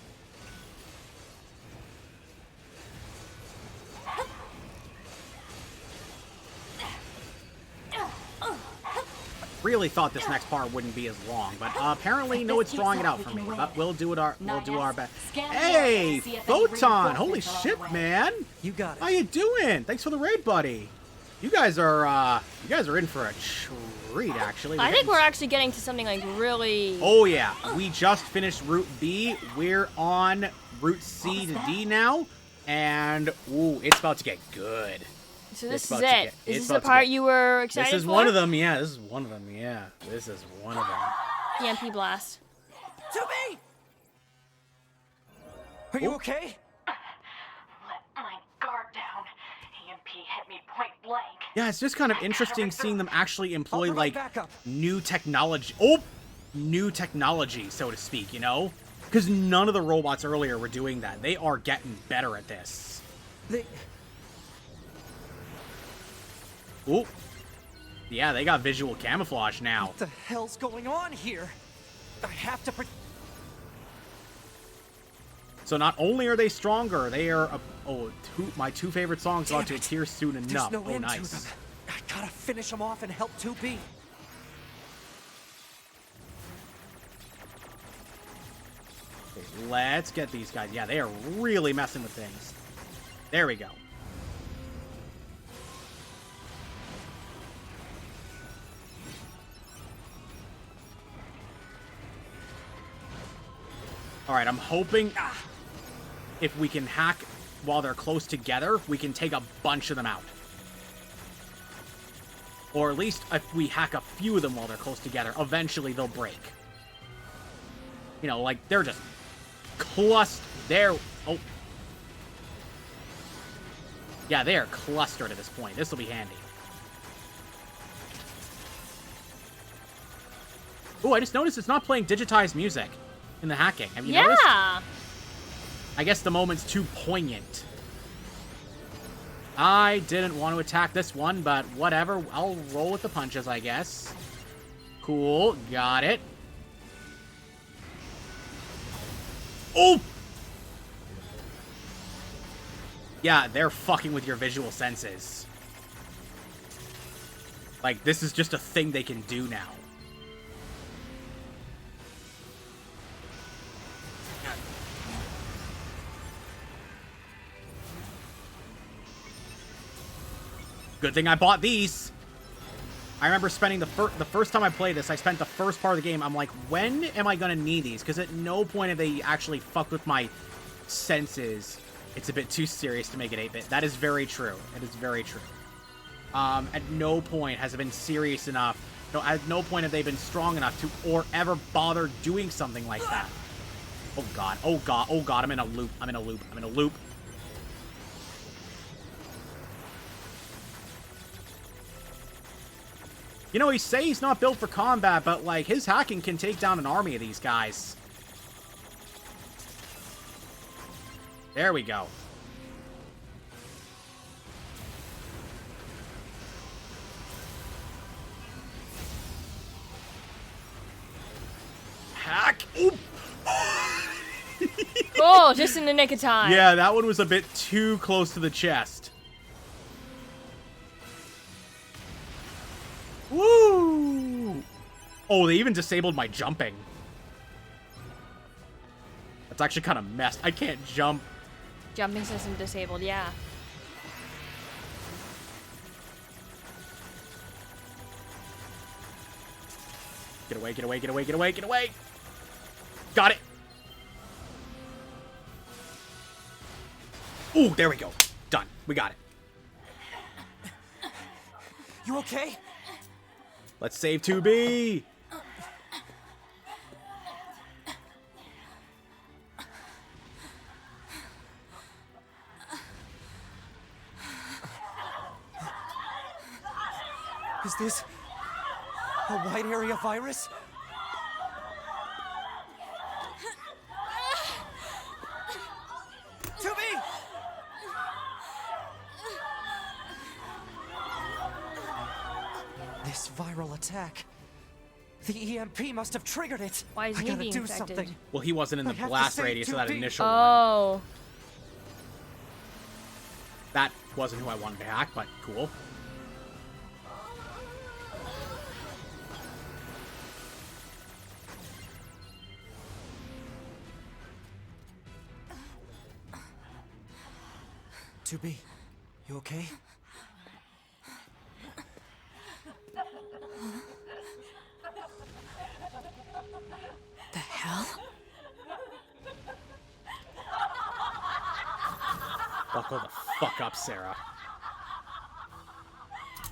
Really thought this next part wouldn't be as long, but apparently no, it's drawing it out for me. But we'll do our best. Hey, Photon! Holy shit, man! You got it. How you doing? Thanks for the raid, buddy. You guys are in for a treat, actually. I think we're actually getting to something like really. Oh yeah, we just finished Route B. We're on Route C to D now, and ooh, it's about to get good. So this It's is about to it. get- Is it's this the about to part get- you were excited for? This is one of them, yeah. This is one of them, yeah. This is one of them. EMP blast. Toby! Are you okay? Let my guard down. EMP hit me point blank. Yeah, it's just kind of interesting seeing them actually employ, provide like, backup. new technology. Oh! New technology, so to speak, you know? Because none of the robots earlier were doing that. They are getting better at this. Ooh. Yeah, they got visual camouflage now. What the hell's going on here? I have to. So not only are they stronger, they are... my two favorite songs Damn about to it. appear soon There's enough. no Oh, end to nice. them. I gotta finish them off and help 2B. Okay, let's get these guys. Yeah, they are really messing with things. There we go. Alright, I'm hoping if we can hack while they're close together, we can take a bunch of them out. Or at least if we hack a few of them while they're close together, eventually they'll break. You know, like, they're just clustered. Oh. Yeah, they are clustered at this point. This will be handy. Oh, I just noticed it's not playing digitized music in the hacking. Have you noticed? Yeah. I guess the moment's too poignant. I didn't want to attack this one, but whatever. I'll roll with the punches, I guess. Cool. Got it. Oh! Yeah, they're fucking with your visual senses. Like, this is just a thing they can do now. Good thing I bought these. I remember spending the first time I played this, I spent the first part of the game, I'm like, when am I going to need these? Because at no point have they actually fucked with my senses. It's a bit too serious to make it 8-bit. That is very true. It is very true. At no point has it been serious enough. No, at no point have they been strong enough to, or ever bother doing something like that. Oh god, oh god, oh god, I'm in a loop, I'm in a loop, I'm in a loop. You know, he say he's not built for combat, but, like, his hacking can take down an army of these guys. There we go. Hack! Oop! Oh, just in the nick of time. Yeah, that one was a bit too close to the chest. Woo! Oh, they even disabled my jumping. That's actually kind of messed. I can't jump. Jumping system disabled, yeah. Get away, get away, get away, get away, get away! Got it! Ooh, there we go. Done. We got it. You okay? Let's save 2B! Is this a wide area virus? To me! This viral attack. The EMP must have triggered it. Why is I he gotta being do infected? something. Well, he wasn't in the I have to blast save radius of that 2B. initial one. Oh. That wasn't who I wanted to hack, but cool. To be, you okay? The hell? Buckle the fuck up, Sarah.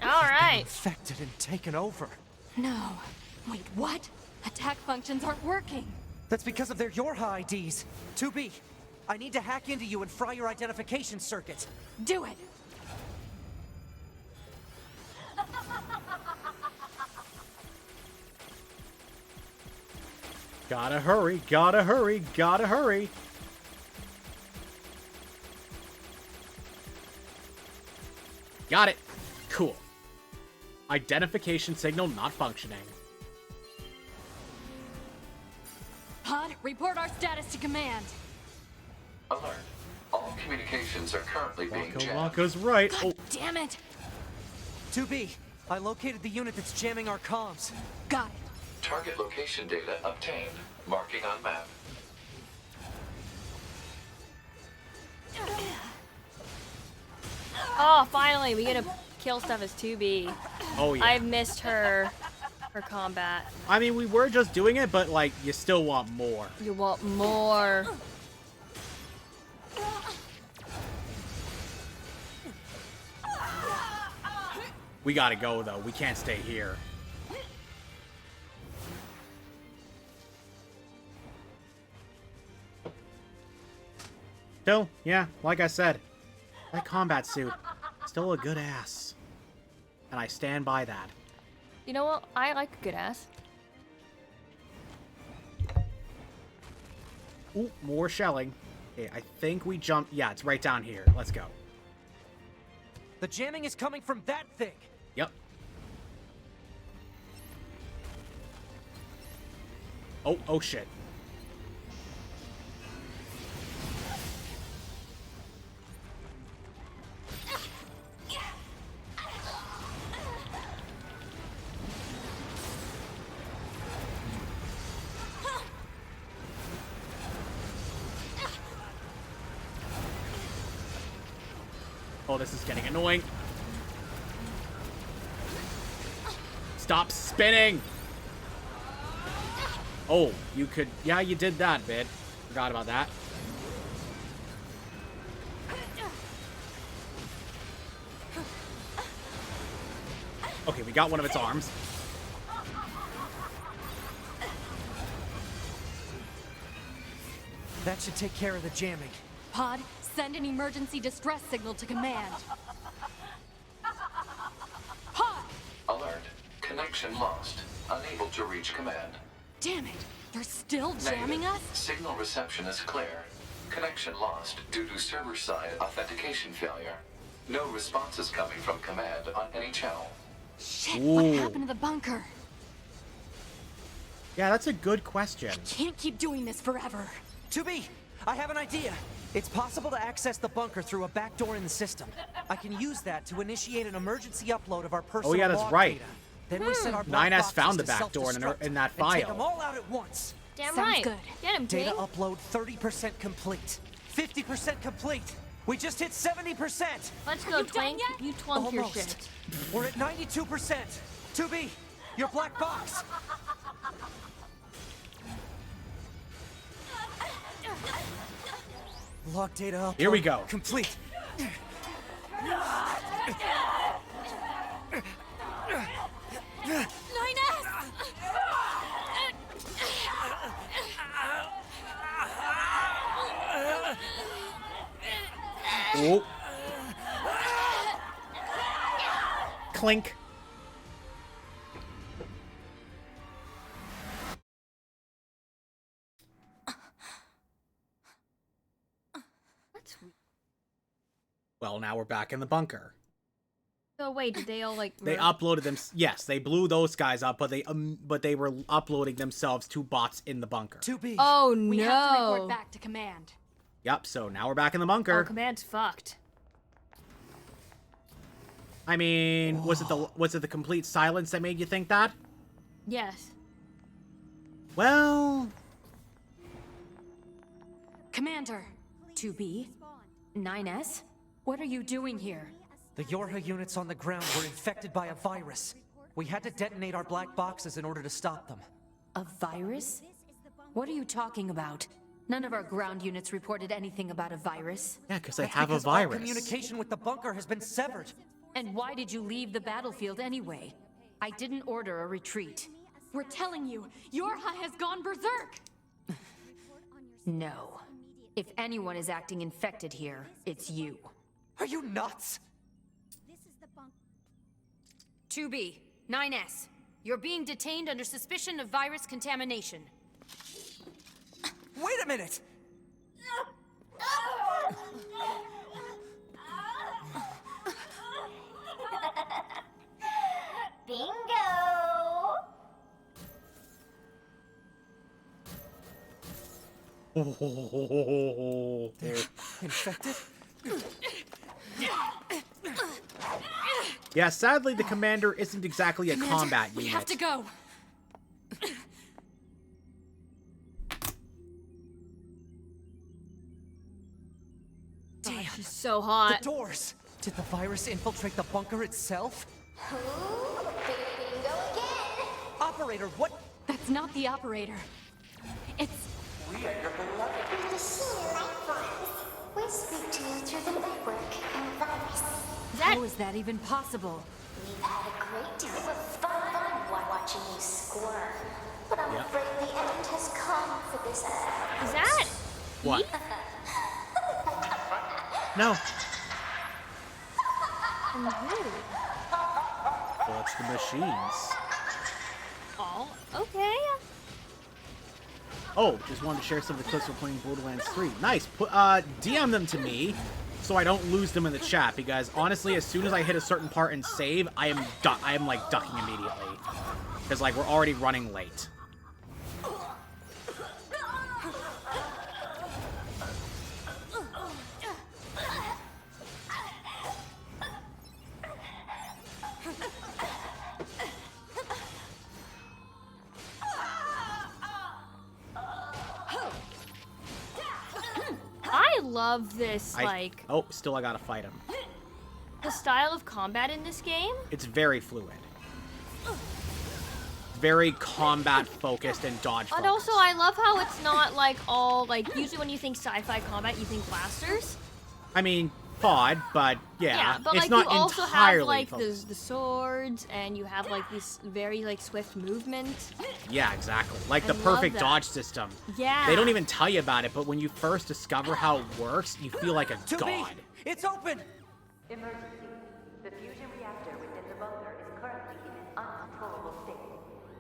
All right. Infected and taken over. No. Wait, what? Attack functions aren't working. That's because of their Yorha IDs. 2B, I need to hack into you and fry your identification circuit. Do it. Gotta hurry, gotta hurry, gotta hurry. Got it. Cool. Identification signal not functioning. Pod, report our status to command. Alert. All communications are currently being jammed. Waka's right. God damn it. 2B, I located the unit that's jamming our comms. Got it. Target location data obtained. Marking on map. Oh, finally, we get to kill stuff as 2B. Oh, yeah. I've missed her combat. I mean, we were just doing it, but, like, you still want more. You want more. We gotta go, though. We can't stay here. Still, yeah, like I said, that combat suit, still a good ass. And I stand by that. You know what? I like a good ass. Ooh, more shelling. Okay, I think we jumped. Yeah, it's right down here. Let's go. The jamming is coming from that thing. Yep. Oh shit. Oh, this is getting annoying. Stop spinning! Oh, you could... Yeah, you did that bit. Forgot about that. Okay, we got one of its arms. That should take care of the jamming. Pod, send an emergency distress signal to command. Pod! Alert. Connection lost. Unable to reach command. Damn it! They're still jamming Negative. us? Signal reception is clear. Connection lost due to server-side authentication failure. No responses coming from command on any channel. Shit, what happened to the bunker? Yeah, that's a good question. Can't keep doing this forever. 2B, I have an idea. It's possible to access the bunker through a back door in the system. I can use that to initiate an emergency upload of our personal yeah, that's log right. data. Then we set our black 9S boxes found the to back door self-destruct in that and take file. them all out at once. Damn Sounds right. good. Get him, Data King. upload 30% complete. 50% complete. We just hit 70%. Let's go, Twink. You twunk your Almost. shit. We're at 92%. 2B, your black box. Log data upload. Here we go. Complete. Oh. Clink. Sweet. Well, now we're back in the bunker. So wait, did they all like? They uploaded them. Yes, they blew those guys up, but they were uploading themselves to bots in the bunker. Oh no! We have to report back to command. Yep. So now we're back in the bunker. Oh, command's fucked. I mean, was it the complete silence that made you think that? Yes. Well, Commander, 2B, 9S, what are you doing here? The Yorha units on the ground were infected by a virus. We had to detonate our black boxes in order to stop them. A virus? What are you talking about? None of our ground units reported anything about a virus. yeah, because they That's have a because all virus. communication with the bunker has been severed. And why did you leave the battlefield anyway? I didn't order a retreat. We're telling you, Yorha has gone berserk! No. If anyone is acting infected here, it's you. Are you nuts? 2B, 9S, you're being detained under suspicion of virus contamination. Wait a minute! Bingo! They're infected? Yeah, sadly, the commander isn't exactly a combat unit. We have to go. Damn, she's so hot. The doors! Did the virus infiltrate the bunker itself? Ooh, bingo again! Operator, what? That's not the operator. It's... We are your beloved machine life forms. We speak to you through the network and virus. How is that even possible? We've had a great deal of fun watching you squirm. But I'm afraid the end has come for this. Is that? What? No. From who? Well, it's the machines. Oh, okay. Oh, just wanted to share some of the clips we're playing Borderlands 3. Nice. DM them to me so I don't lose them in the chat, because honestly, as soon as I hit a certain part and save, I am like ducking immediately. Because like we're already running late. I love this, Oh, still I gotta fight him. the style of combat in this game. It's very fluid. Very combat focused and dodge focused. And also, I love how it's not like all, like, usually when you think sci-fi combat, you think blasters. I mean, FOD, but yeah, but it's like not you also entirely have like focused. the swords, and you have like this very like swift movement. Yeah, exactly. Like I the love perfect that. dodge system. Yeah. They don't even tell you about it, but when you first discover how it works, you feel like a 2B, god. it's open! Emergency. The fusion reactor within the bunker is currently in an uncontrollable state.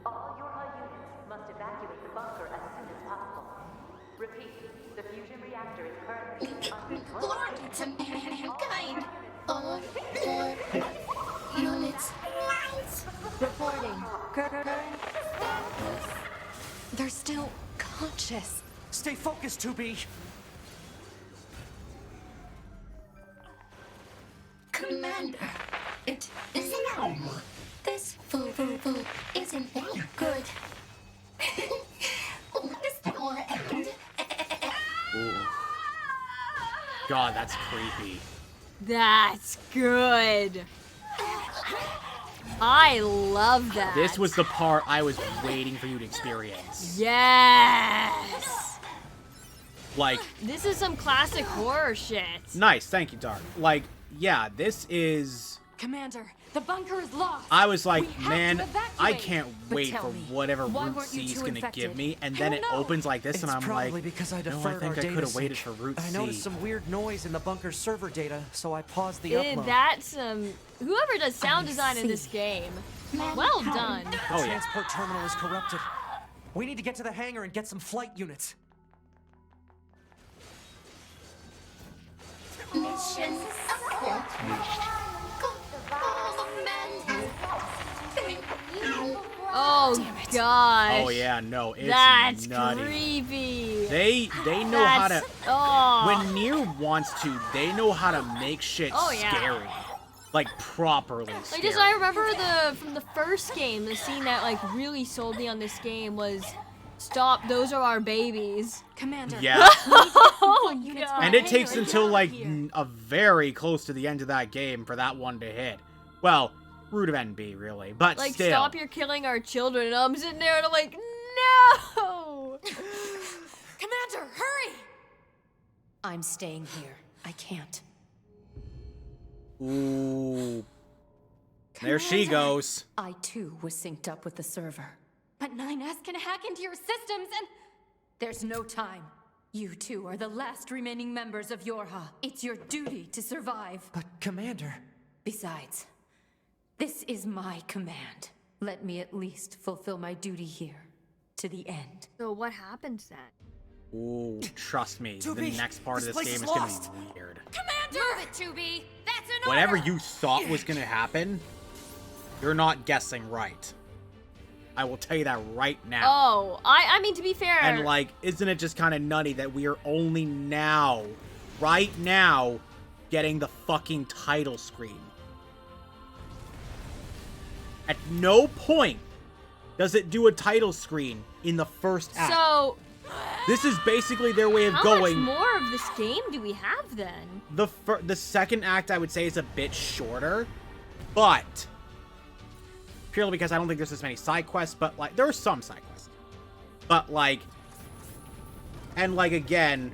All Yorha units must evacuate the bunker as soon as possible. Repeat, the fusion reactor is currently Glory to mankind! All your units Reporting. They're still conscious. Stay focused, 2B! Commander, it is now. This fool isn't that good. God, that's creepy. That's good. I love that. This was the part I was waiting for you to experience. Yes. Like, This is some classic horror shit. nice, thank you, Dark. Like, yeah, this is... Commander, the bunker is lost. I was like, We have man, to evacuate. I can't But wait tell for me, whatever why Route weren't you C is two gonna give infected? me, and I then don't it know. opens like this, It's and I'm probably like, because I no, I deferred think our I could data have waited sync. for Route I C. noticed some weird noise in the bunker's server data, so I paused the upload. That's whoever does sound design in this see. game. Well done. The Oh, yeah. transport terminal is corrupted. We need to get to the hangar and get some flight units. emotions accomplished. Oh gosh. Oh yeah, no, it's That's nutty. creepy. They know how to. Oh. When Nier wants to, they know how to make shit scary, like properly scary. Like, just I remember from the first game, the scene that like really sold me on this game was, "Stop! Those are our babies." Commander. Yeah. Oh god. And it takes until like a very close to the end of that game for that one to hit. Well, root of NB really, but like, still. stop! You're killing our children. And I'm sitting there and I'm like, no. Commander, hurry! I'm staying here. I can't. Ooh. There she goes. I too was synced up with the server. But 9S can hack into your systems and... There's no time. You two are the last remaining members of Yorha. It's your duty to survive. But, Commander... Besides, this is my command. Let me at least fulfill my duty here. To the end. So what happens then? Ooh, trust me, the next part of this game is gonna be weird. Commander! Move it, 2B! That's an Whatever order! you thought was gonna happen, you're not guessing right. I will tell you that right now. Oh, I mean, to be fair... And, like, isn't it just kind of nutty that we are only now, right now, getting the fucking title screen? At no point does it do a title screen in the first act. So... This is basically their way of how going... much more of this game do we have, then? The second act, I would say, is a bit shorter, but... Purely because I don't think there's as many side quests, but, like, there are some side quests. But, like... And, like, again,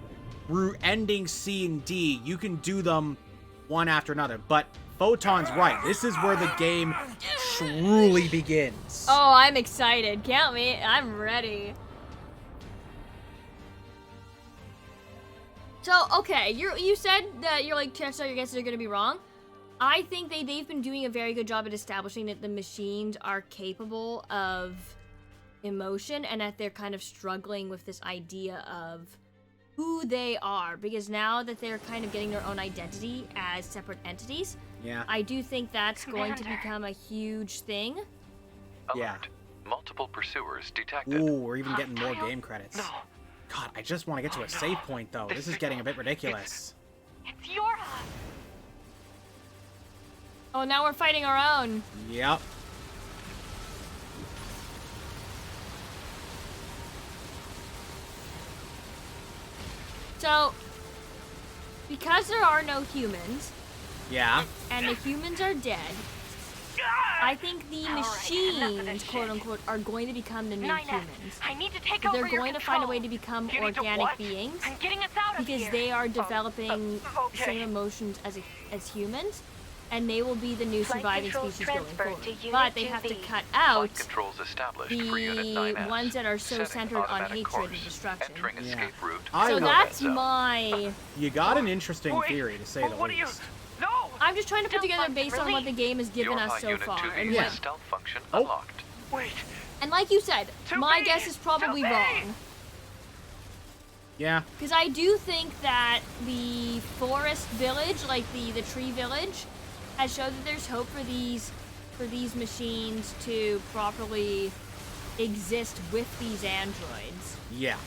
through ending C and D, you can do them one after another. But Photon's right. This is where the game truly begins. Oh, I'm excited. Count me. I'm ready. So, okay, you said that you're like, chances are your guesses are going to be wrong. I think they've been doing a very good job at establishing that the machines are capable of emotion and that they're kind of struggling with this idea of who they are. Because now that they're kind of getting their own identity as separate entities, yeah, I do think that's going to become a huge thing. Yeah. Multiple pursuers detected. Ooh, we're even getting more game credits. No. God, I just want to get to a save point, though. This is getting a bit ridiculous. It's Yorha. Oh, now we're fighting our own. Yep. So, because there are no humans, yeah, and the humans are dead, I think the machines, quote unquote, are going to become the new 9S, humans. I need to take They're over your going to find a way to become You need to organic what? beings I'm getting us out of because here. they are developing okay. same emotions as humans, and they will be the new Flight surviving controls species going transferred forward. to Unit But they have to 2B. cut out Controls established for Unit the 9S. ones that are so Setting centered on automatic hatred course. and destruction. Entering escape route. So that's my... You got an interesting theory, to say the least. No! I'm just trying to put together based on what the game has given us so far. And what... Stealth function unlocked. Wait. And like you said, my guess is probably wrong. Yeah. Because I do think that the forest village, like the tree village, has showed that there's hope for these machines to properly exist with these androids. Yeah.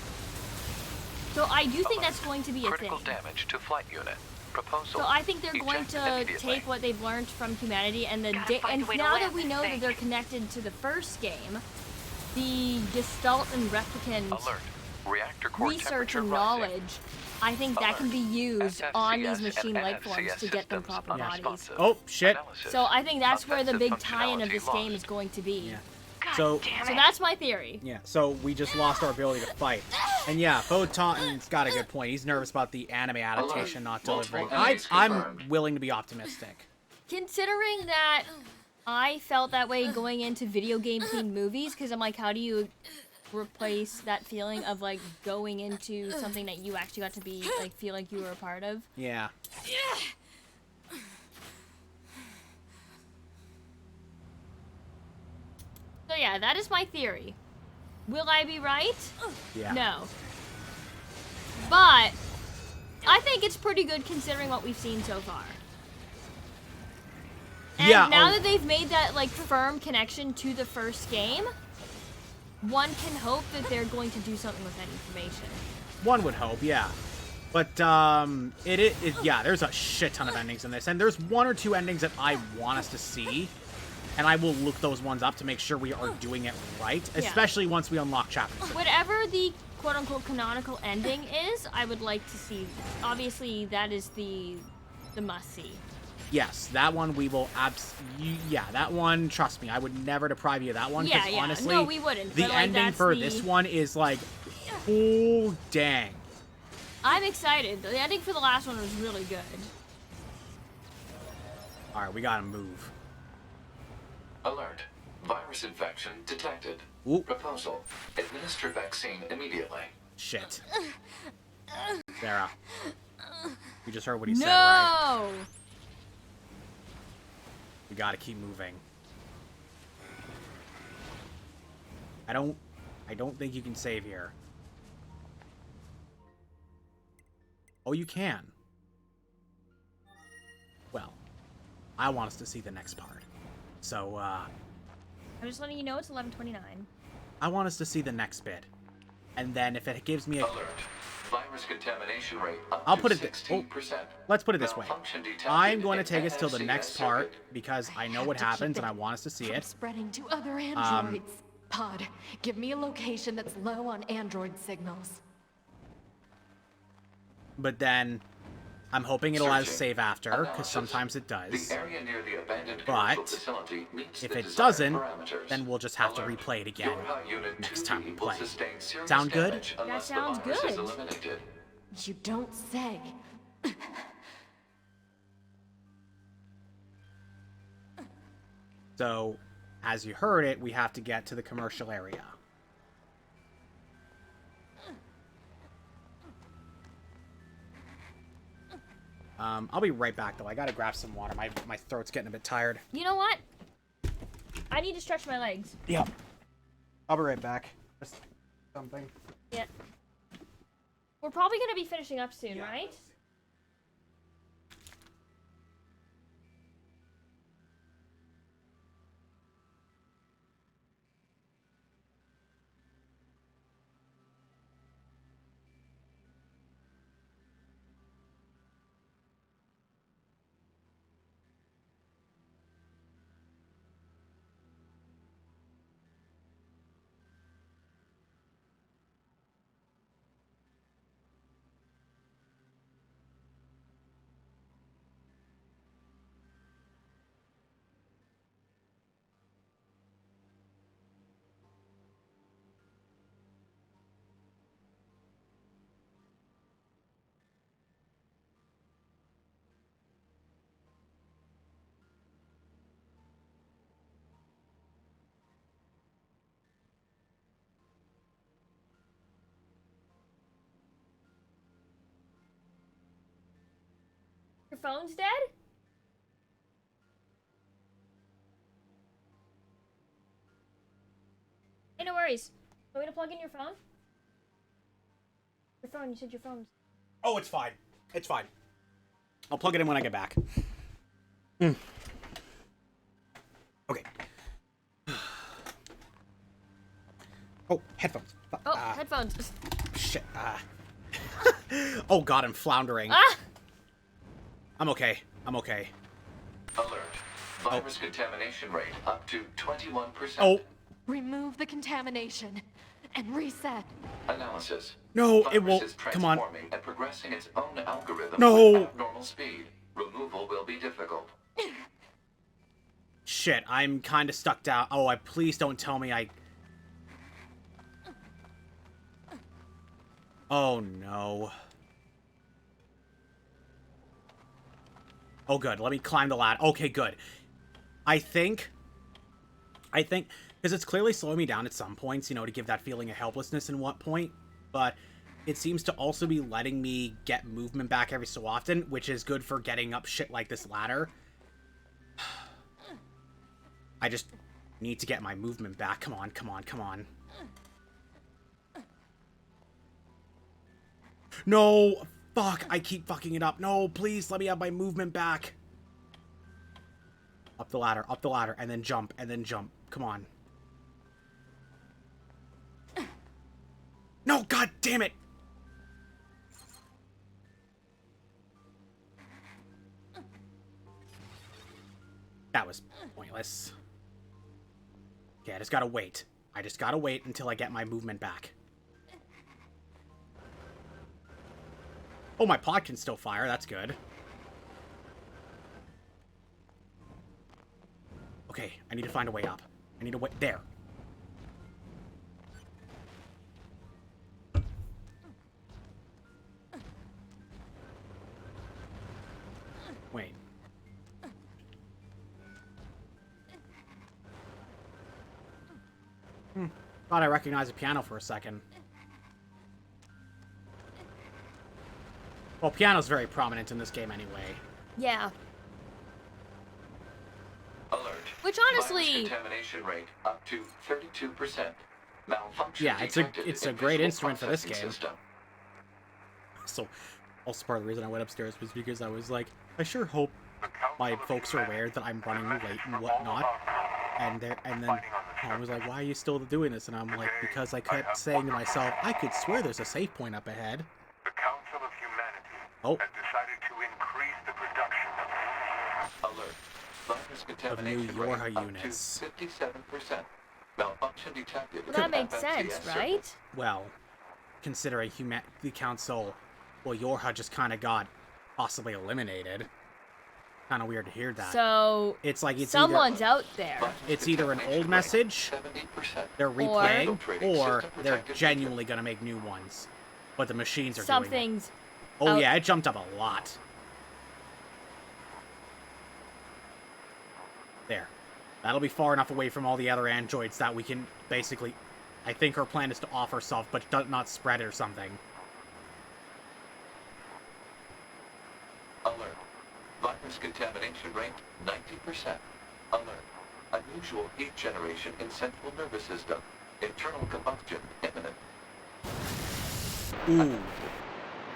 So I do think that's going to be a thing. Critical damage to flight unit. Proposal. So I think they're going Eject to immediately. take what they've learned from humanity and find a way to now that land we this know that thing. they're connected to the first game, the Gestalt and Replicant Alert. Reactor core research temperature and rising. knowledge, I think that can be used on these machine life forms to get them proper bodies. Oh, shit. So I think that's where the big tie-in of this game is going to be. Yeah. So that's my theory. Yeah, so we just lost our ability to fight. And yeah, Photon's got a good point. He's nervous about the anime adaptation not delivering. I'm willing to be optimistic. Considering that I felt that way going into video game themed movies, because I'm like, how do you replace that feeling of like going into something that you actually got to be like feel like you were a part of? Yeah. So yeah, that is my theory. Will I be right? Yeah. No. But I think it's pretty good considering what we've seen so far. And yeah. now that they've made that like firm connection to the first game, one can hope that they're going to do something with that information. One would hope, yeah. But yeah, there's a shit ton of endings in this, and there's one or two endings that I want us to see, and I will look those ones up to make sure we are doing it right, especially once we unlock chapters. Whatever the quote-unquote canonical ending is, I would like to see. Obviously, that is the must-see. Yes, that one we will yeah, that one, trust me, I would never deprive you of that one, because honestly, no, we wouldn't. The ending for this one is like, oh, dang. I'm excited. The ending for the last one was really good. Alright, we gotta move. Alert. Virus infection detected. Ooh. Proposal. Administer vaccine immediately. Shit. Sarah. You just heard what he said, right? No! We gotta keep moving. I don't think you can save here. Oh, you can. Well, I want us to see the next part. So, I'm just letting you know it's 11:29. I want us to see the next bit. And then if it gives me a... Alert. Virus contamination rate up I'll to put it 16%. Let's put it this way. Malfunction detected I'm going to in take us till the NFC next circuit. part because I know what happens and I want us to see it. Spreading to other androids. Pod, give me a location that's low on android signals. But then I'm hoping it'll let us Searching. save after, because Analysis. sometimes it does. The area near the abandoned commercial But facility meets if the it desired doesn't, parameters. then we'll just have to Alert. replay it again Your high unit next time we 2B will play. sustain serious Sound good? damage unless That sounds the virus is good. eliminated. You don't say. So, as you heard it, we have to get to the commercial area. I'll be right back, though. I gotta grab some water. My throat's getting a bit tired. You know what? I need to stretch my legs. Yep. I'll be right back. Just something. Yeah. We're probably gonna be finishing up soon, right? Your phone's dead? Hey, no worries. Want me to plug in your phone? Your phone, you said your phone's... Oh, it's fine. It's fine. I'll plug it in when I get back. Okay. Oh, headphones. Oh, headphones. Shit. Oh god, I'm floundering. Ah! I'm okay. I'm okay. Alert. Virus contamination rate up to 21%. Oh. Remove the contamination and reset. Analysis. No, Virus it won't. is Come on. transforming and progressing its own algorithm No. with abnormal speed. Removal will be difficult. Shit, I'm kind of stuck down. Oh, please don't tell me I... Oh, no. Oh, good. Let me climb the ladder. Okay, good. I think, because it's clearly slowing me down at some points, you know, to give that feeling of helplessness in what point, but it seems to also be letting me get movement back every so often, which is good for getting up shit like this ladder. I just need to get my movement back. Come on, come on, come on. No! Fuck, I keep fucking it up. No, please let me have my movement back. Up the ladder, and then jump, Come on. No, god damn it! That was pointless. Okay, I just gotta wait. Until I get my movement back. Oh, my pod can still fire. That's good. Okay, I need to find a way up. I need a way... There. Wait. Thought I recognized a piano for a second. Well, piano's very prominent in this game anyway. Yeah. Alert. Which honestly... Virus contamination rate up to 32%. Malfunction yeah, it's a great instrument for this game. System. So, also part of the reason I went upstairs was because I was like, I sure hope my folks are aware that I'm running late and whatnot. And then I was like, why are you still doing this? And I'm like, because I kept saying to myself, I could swear there's a save point up ahead. The Council of Humanity has decided to increase the production of alert. Virus contamination new Yorha rate units. Up to 57%. Malfunction detected. Well, that makes sense, right? Well, considering the council, well, Yorha just kind of got possibly eliminated. Kind of weird to hear that. So it's like someone's out there. It's either an old message they're replaying, or they're genuinely gonna make new ones. But the machines are something's doing it. Oh yeah, it jumped up a lot. There. That'll be far enough away from all the other androids that we can basically... I think her plan is to off herself, but not spread it or something. Alert. Virus contamination rate 90%. Alert. Unusual heat generation in central nervous system. Internal combustion imminent. Ooh.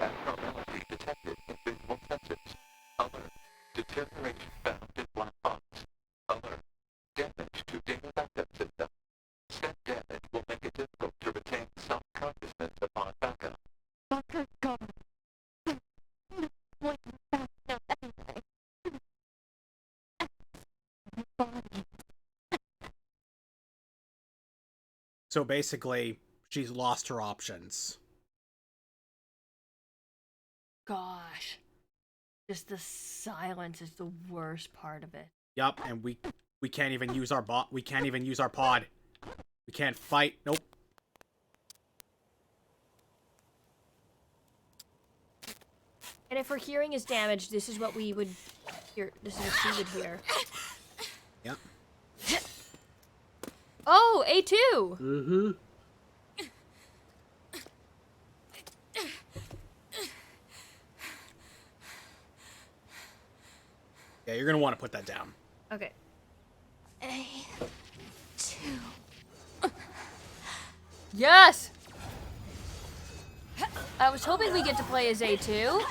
Abnormality detected in visual sensors. Alert. Deterioration found in black box. Alert. Damage to data backup system. Step damage will make it difficult to retain self-consciousness upon backup. So basically, she's lost her options. Gosh. Just the silence is the worst part of it. Yup, and we can't even use our we can't even use our pod. We can't fight. Nope. And if her hearing is damaged, this is what we would hear. This is what she would hear. Yep. Oh, A2! Mm-hmm. Yeah, you're gonna want to put that down. Okay. A2. Yes! I was hoping we get to play as A2.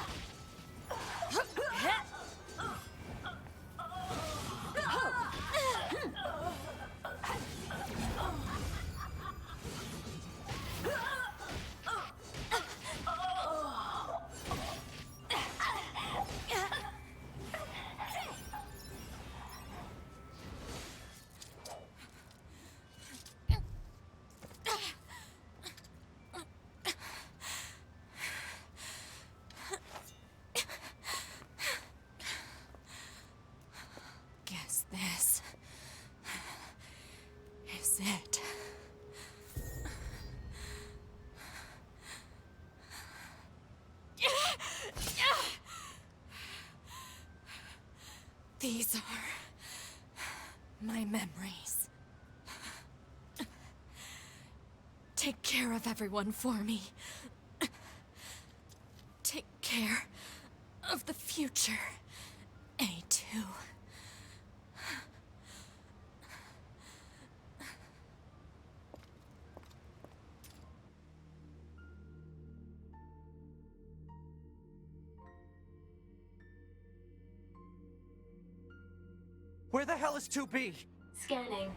Guess this is it. These are my memories. Take care of everyone for me. Take care of the future, A2. Where the hell is 2B? Scanning.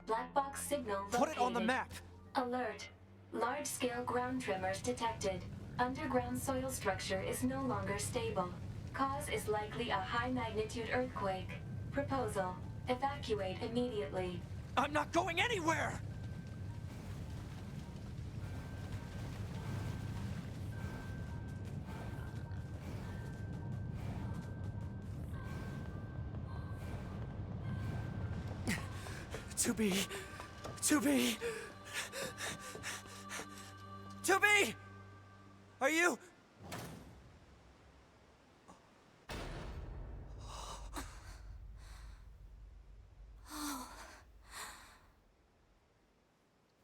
Black box signal located. Put it on the map. Alert. Large-scale ground tremors detected. Underground soil structure is no longer stable. Cause is likely a high-magnitude earthquake. Proposal. Evacuate immediately. I'm not going anywhere! To be. Are you?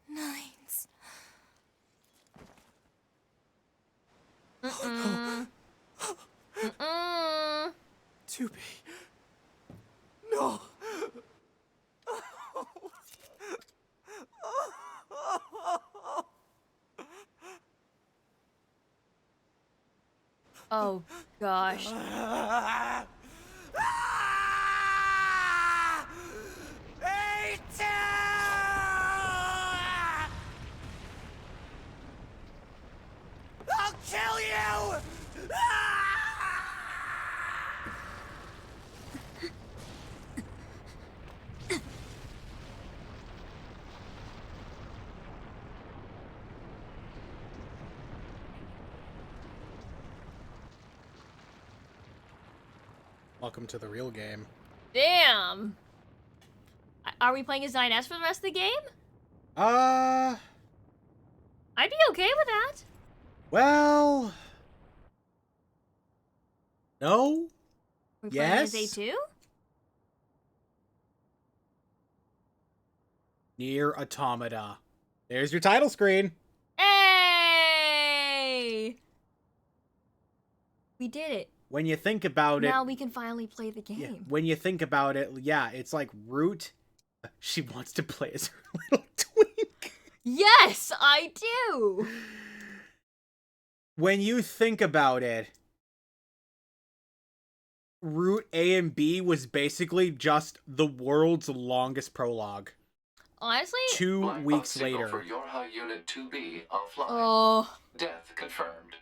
Nines. To be. No. Oh gosh. I'll kill you! Welcome to the real game. Damn. Are we playing as 9S for the rest of the game? I'd be okay with that. Well, no. We're playing Yes. as A2? Nier Automata. There's your title screen. Hey! We did it. When you think about it, now we can finally play the game. yeah, when you think about it, yeah, it's like Root. She wants to play as her little twink. Yes, I do. When you think about it, Route A and B was basically just the world's longest prologue. Honestly, 2 Black weeks box signal later. for Yorha Unit 2B offline. Oh. Death confirmed.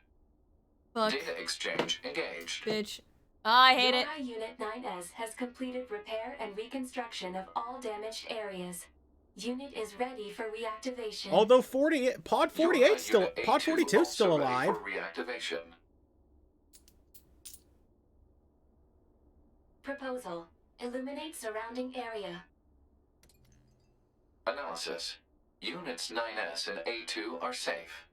Fuck. Data exchange engaged. Bitch. I hate it. Yorha Unit 9S has completed repair and reconstruction of all damaged areas. Unit is ready for reactivation. Although Pod 48 still, Unit Pod 42 is still also ready alive. for reactivation. Proposal. Illuminate surrounding area. Analysis. Units 9S and A2 are safe.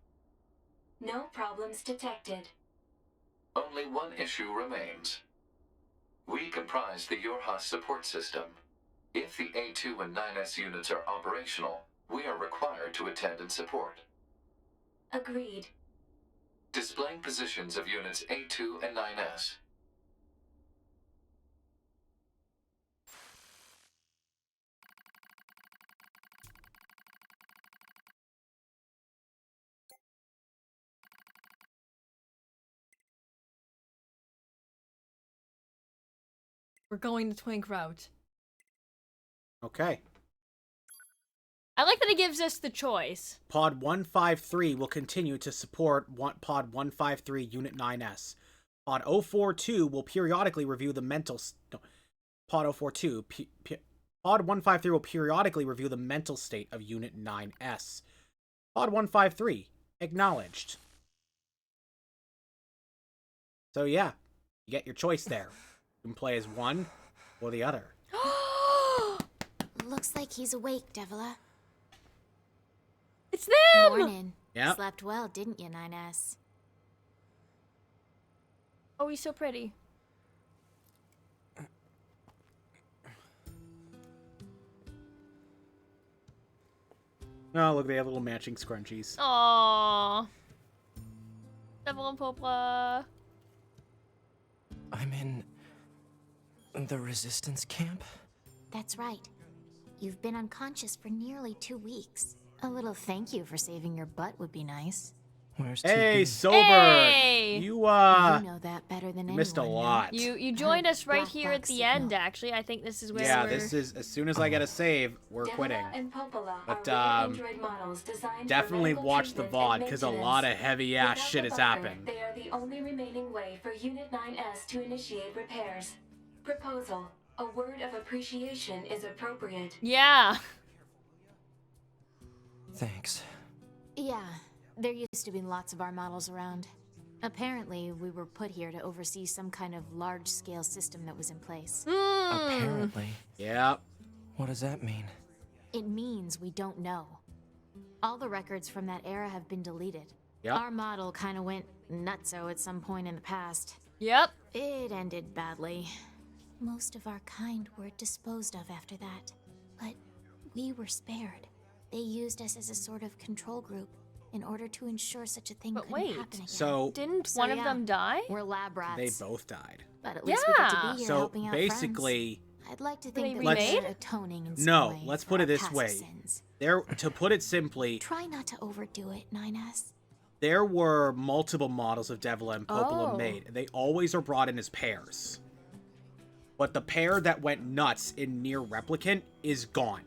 No problems detected. Only one issue remains. We comprise the Yorha support system. If the A2 and 9S units are operational, we are required to attend and support. Agreed. Displaying positions of units A2 and 9S. We're going the twink route. Okay. I like that it gives us the choice. Pod 153 will continue to support Pod 153 Unit 9S. Pod 042 will periodically review the mental... Pod 042... Pod 153 will periodically review the mental state of Unit 9S. Pod 153, acknowledged. So yeah, you get your choice there. You can play as one or the other. Looks like he's awake, Devila. It's them! Morning. Yep. Slept well, didn't you, 9S? Oh, he's so pretty. Oh, look, they have little matching scrunchies. Aww. Devil and Popla. I'm in the resistance camp? That's right. You've been unconscious for nearly 2 weeks. A little thank you for saving your butt would be nice. Where's Hey, TB? Sober. Hey! You know that better than anyone. Missed a lot. You joined us right black here at box the signal. end, actually. I think this is where Yeah, we're... this is as soon as I get a save, we're quitting. And Popola But are android models designed definitely for watch the medical treatment VOD because a and lot of maintenance. heavy ass Without shit the has bunker, happened. They are the only remaining way for Unit 9S to initiate repairs. Proposal: a word of appreciation is appropriate. Yeah. Thanks. Yeah, there used to be lots of our models around. Apparently, we were put here to oversee some kind of large-scale system that was in place. Apparently. Yep. What does that mean? It means we don't know. All the records from that era have been deleted. Yep. Our model kind of went nutso at some point in the past. Yep. It ended badly. Most of our kind were disposed of after that. But we were spared. They used us as a sort of control group in order to ensure such a thing couldn't happen again. So didn't one of them die? We're lab rats. They both died. But at least we get to be here So helping out basically, friends. I'd like to think that let's- they're atoning in some no, way let's for put our it this past way. sins. There, to put it simply, Try not to overdo it, 9S. there were multiple models of Devil and Popola Oh. made. They always are brought in as pairs. But the pair that went nuts in Nier Replicant is gone.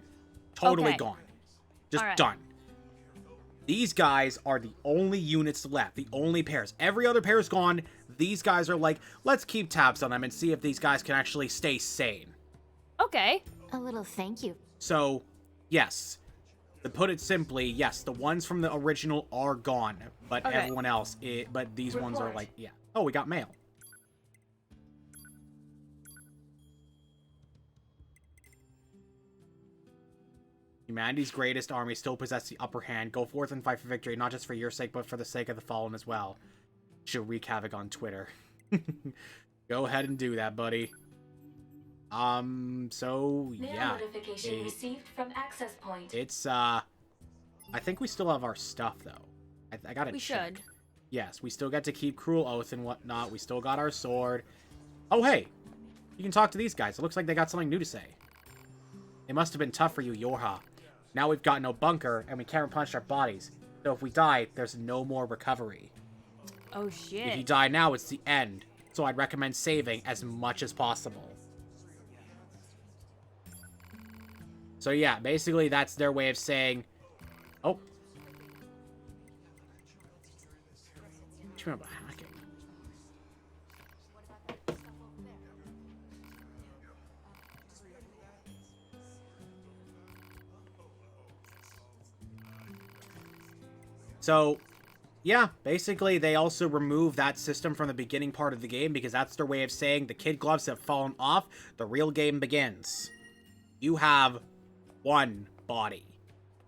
Totally Okay. gone. Just Alright. done. These guys are the only units left, the only pairs. Every other pair is gone. These guys are like, let's keep tabs on them and see if these guys can actually stay sane. Okay. A little thank you. So, yes. To put it simply, yes, the ones from the original are gone, but Okay. everyone else, but these ones are like, yeah. Oh, we got mail. Humanity's greatest army still possess the upper hand. Go forth and fight for victory, not just for your sake, but for the sake of the fallen as well. Should wreak havoc on Twitter. Go ahead and do that, buddy. So, Mail yeah. notification received from access point. It's, I think we still have our stuff, though. I gotta We check. should. Yes, we still get to keep Cruel Oath and whatnot. We still got our sword. Oh, hey! You can talk to these guys. It looks like they got something new to say. It must have been tough for you, Yorha. Now we've got no bunker, and we can't replenish our bodies. So if we die, there's no more recovery. Oh, shit. If you die now, it's the end. So I'd recommend saving as much as possible. So yeah, basically that's their way of saying... Oh. What do you mean about hacking? So, yeah, basically they also remove that system from the beginning part of the game because that's their way of saying the kid gloves have fallen off, the real game begins. You have one body.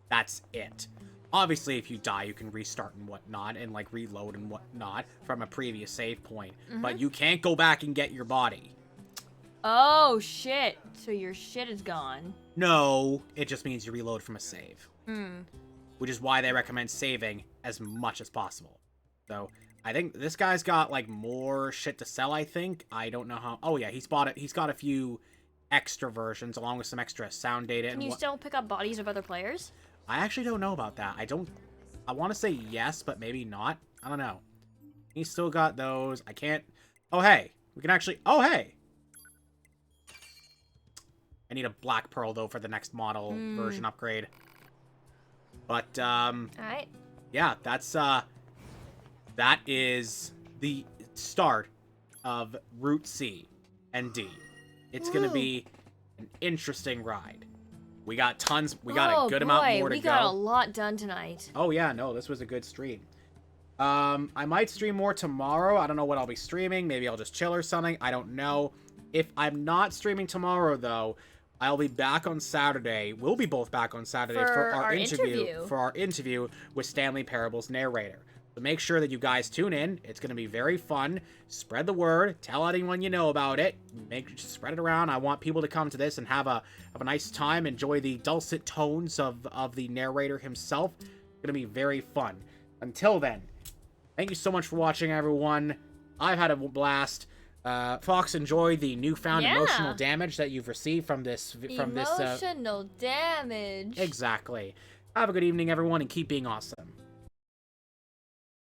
That's it. Obviously, if you die, you can restart and whatnot, and, like, reload and whatnot from a previous save point. But you can't go back and get your body. Oh, shit. So your shit is gone. No, it just means you reload from a save. Hmm. Which is why they recommend saving as much as possible. So, I think this guy's got, like, more shit to sell, I think. I don't know how... Oh, yeah, he's got a few extra versions, along with some extra sound data. Can you still pick up bodies of other players? I actually don't know about that. I want to say yes, but maybe not. I don't know. He's still got those. I can't... Oh, hey. We can actually... Oh, hey. I need a black pearl, though, for the next model version upgrade. But, Alright. yeah, that's, that is the start of Route C and D. It's gonna be an interesting ride. We got tons, we got a good amount more to go. We got a lot done tonight. Oh yeah, no, this was a good stream. I might stream more tomorrow. I don't know what I'll be streaming. Maybe I'll just chill or something. I don't know. If I'm not streaming tomorrow, though, I'll be back on Saturday. We'll be both back on Saturday for our interview. For our interview with Stanley Parable's narrator. So make sure that you guys tune in. It's going to be very fun. Spread the word. Tell anyone you know about it. Spread it around. I want people to come to this and have a nice time. Enjoy the dulcet tones of the narrator himself. It's going to be very fun. Until then, thank you so much for watching, everyone. I've had a blast. Fox, enjoy the newfound emotional damage that you've received from this. Emotional damage. Exactly. Have a good evening, everyone, and keep being awesome.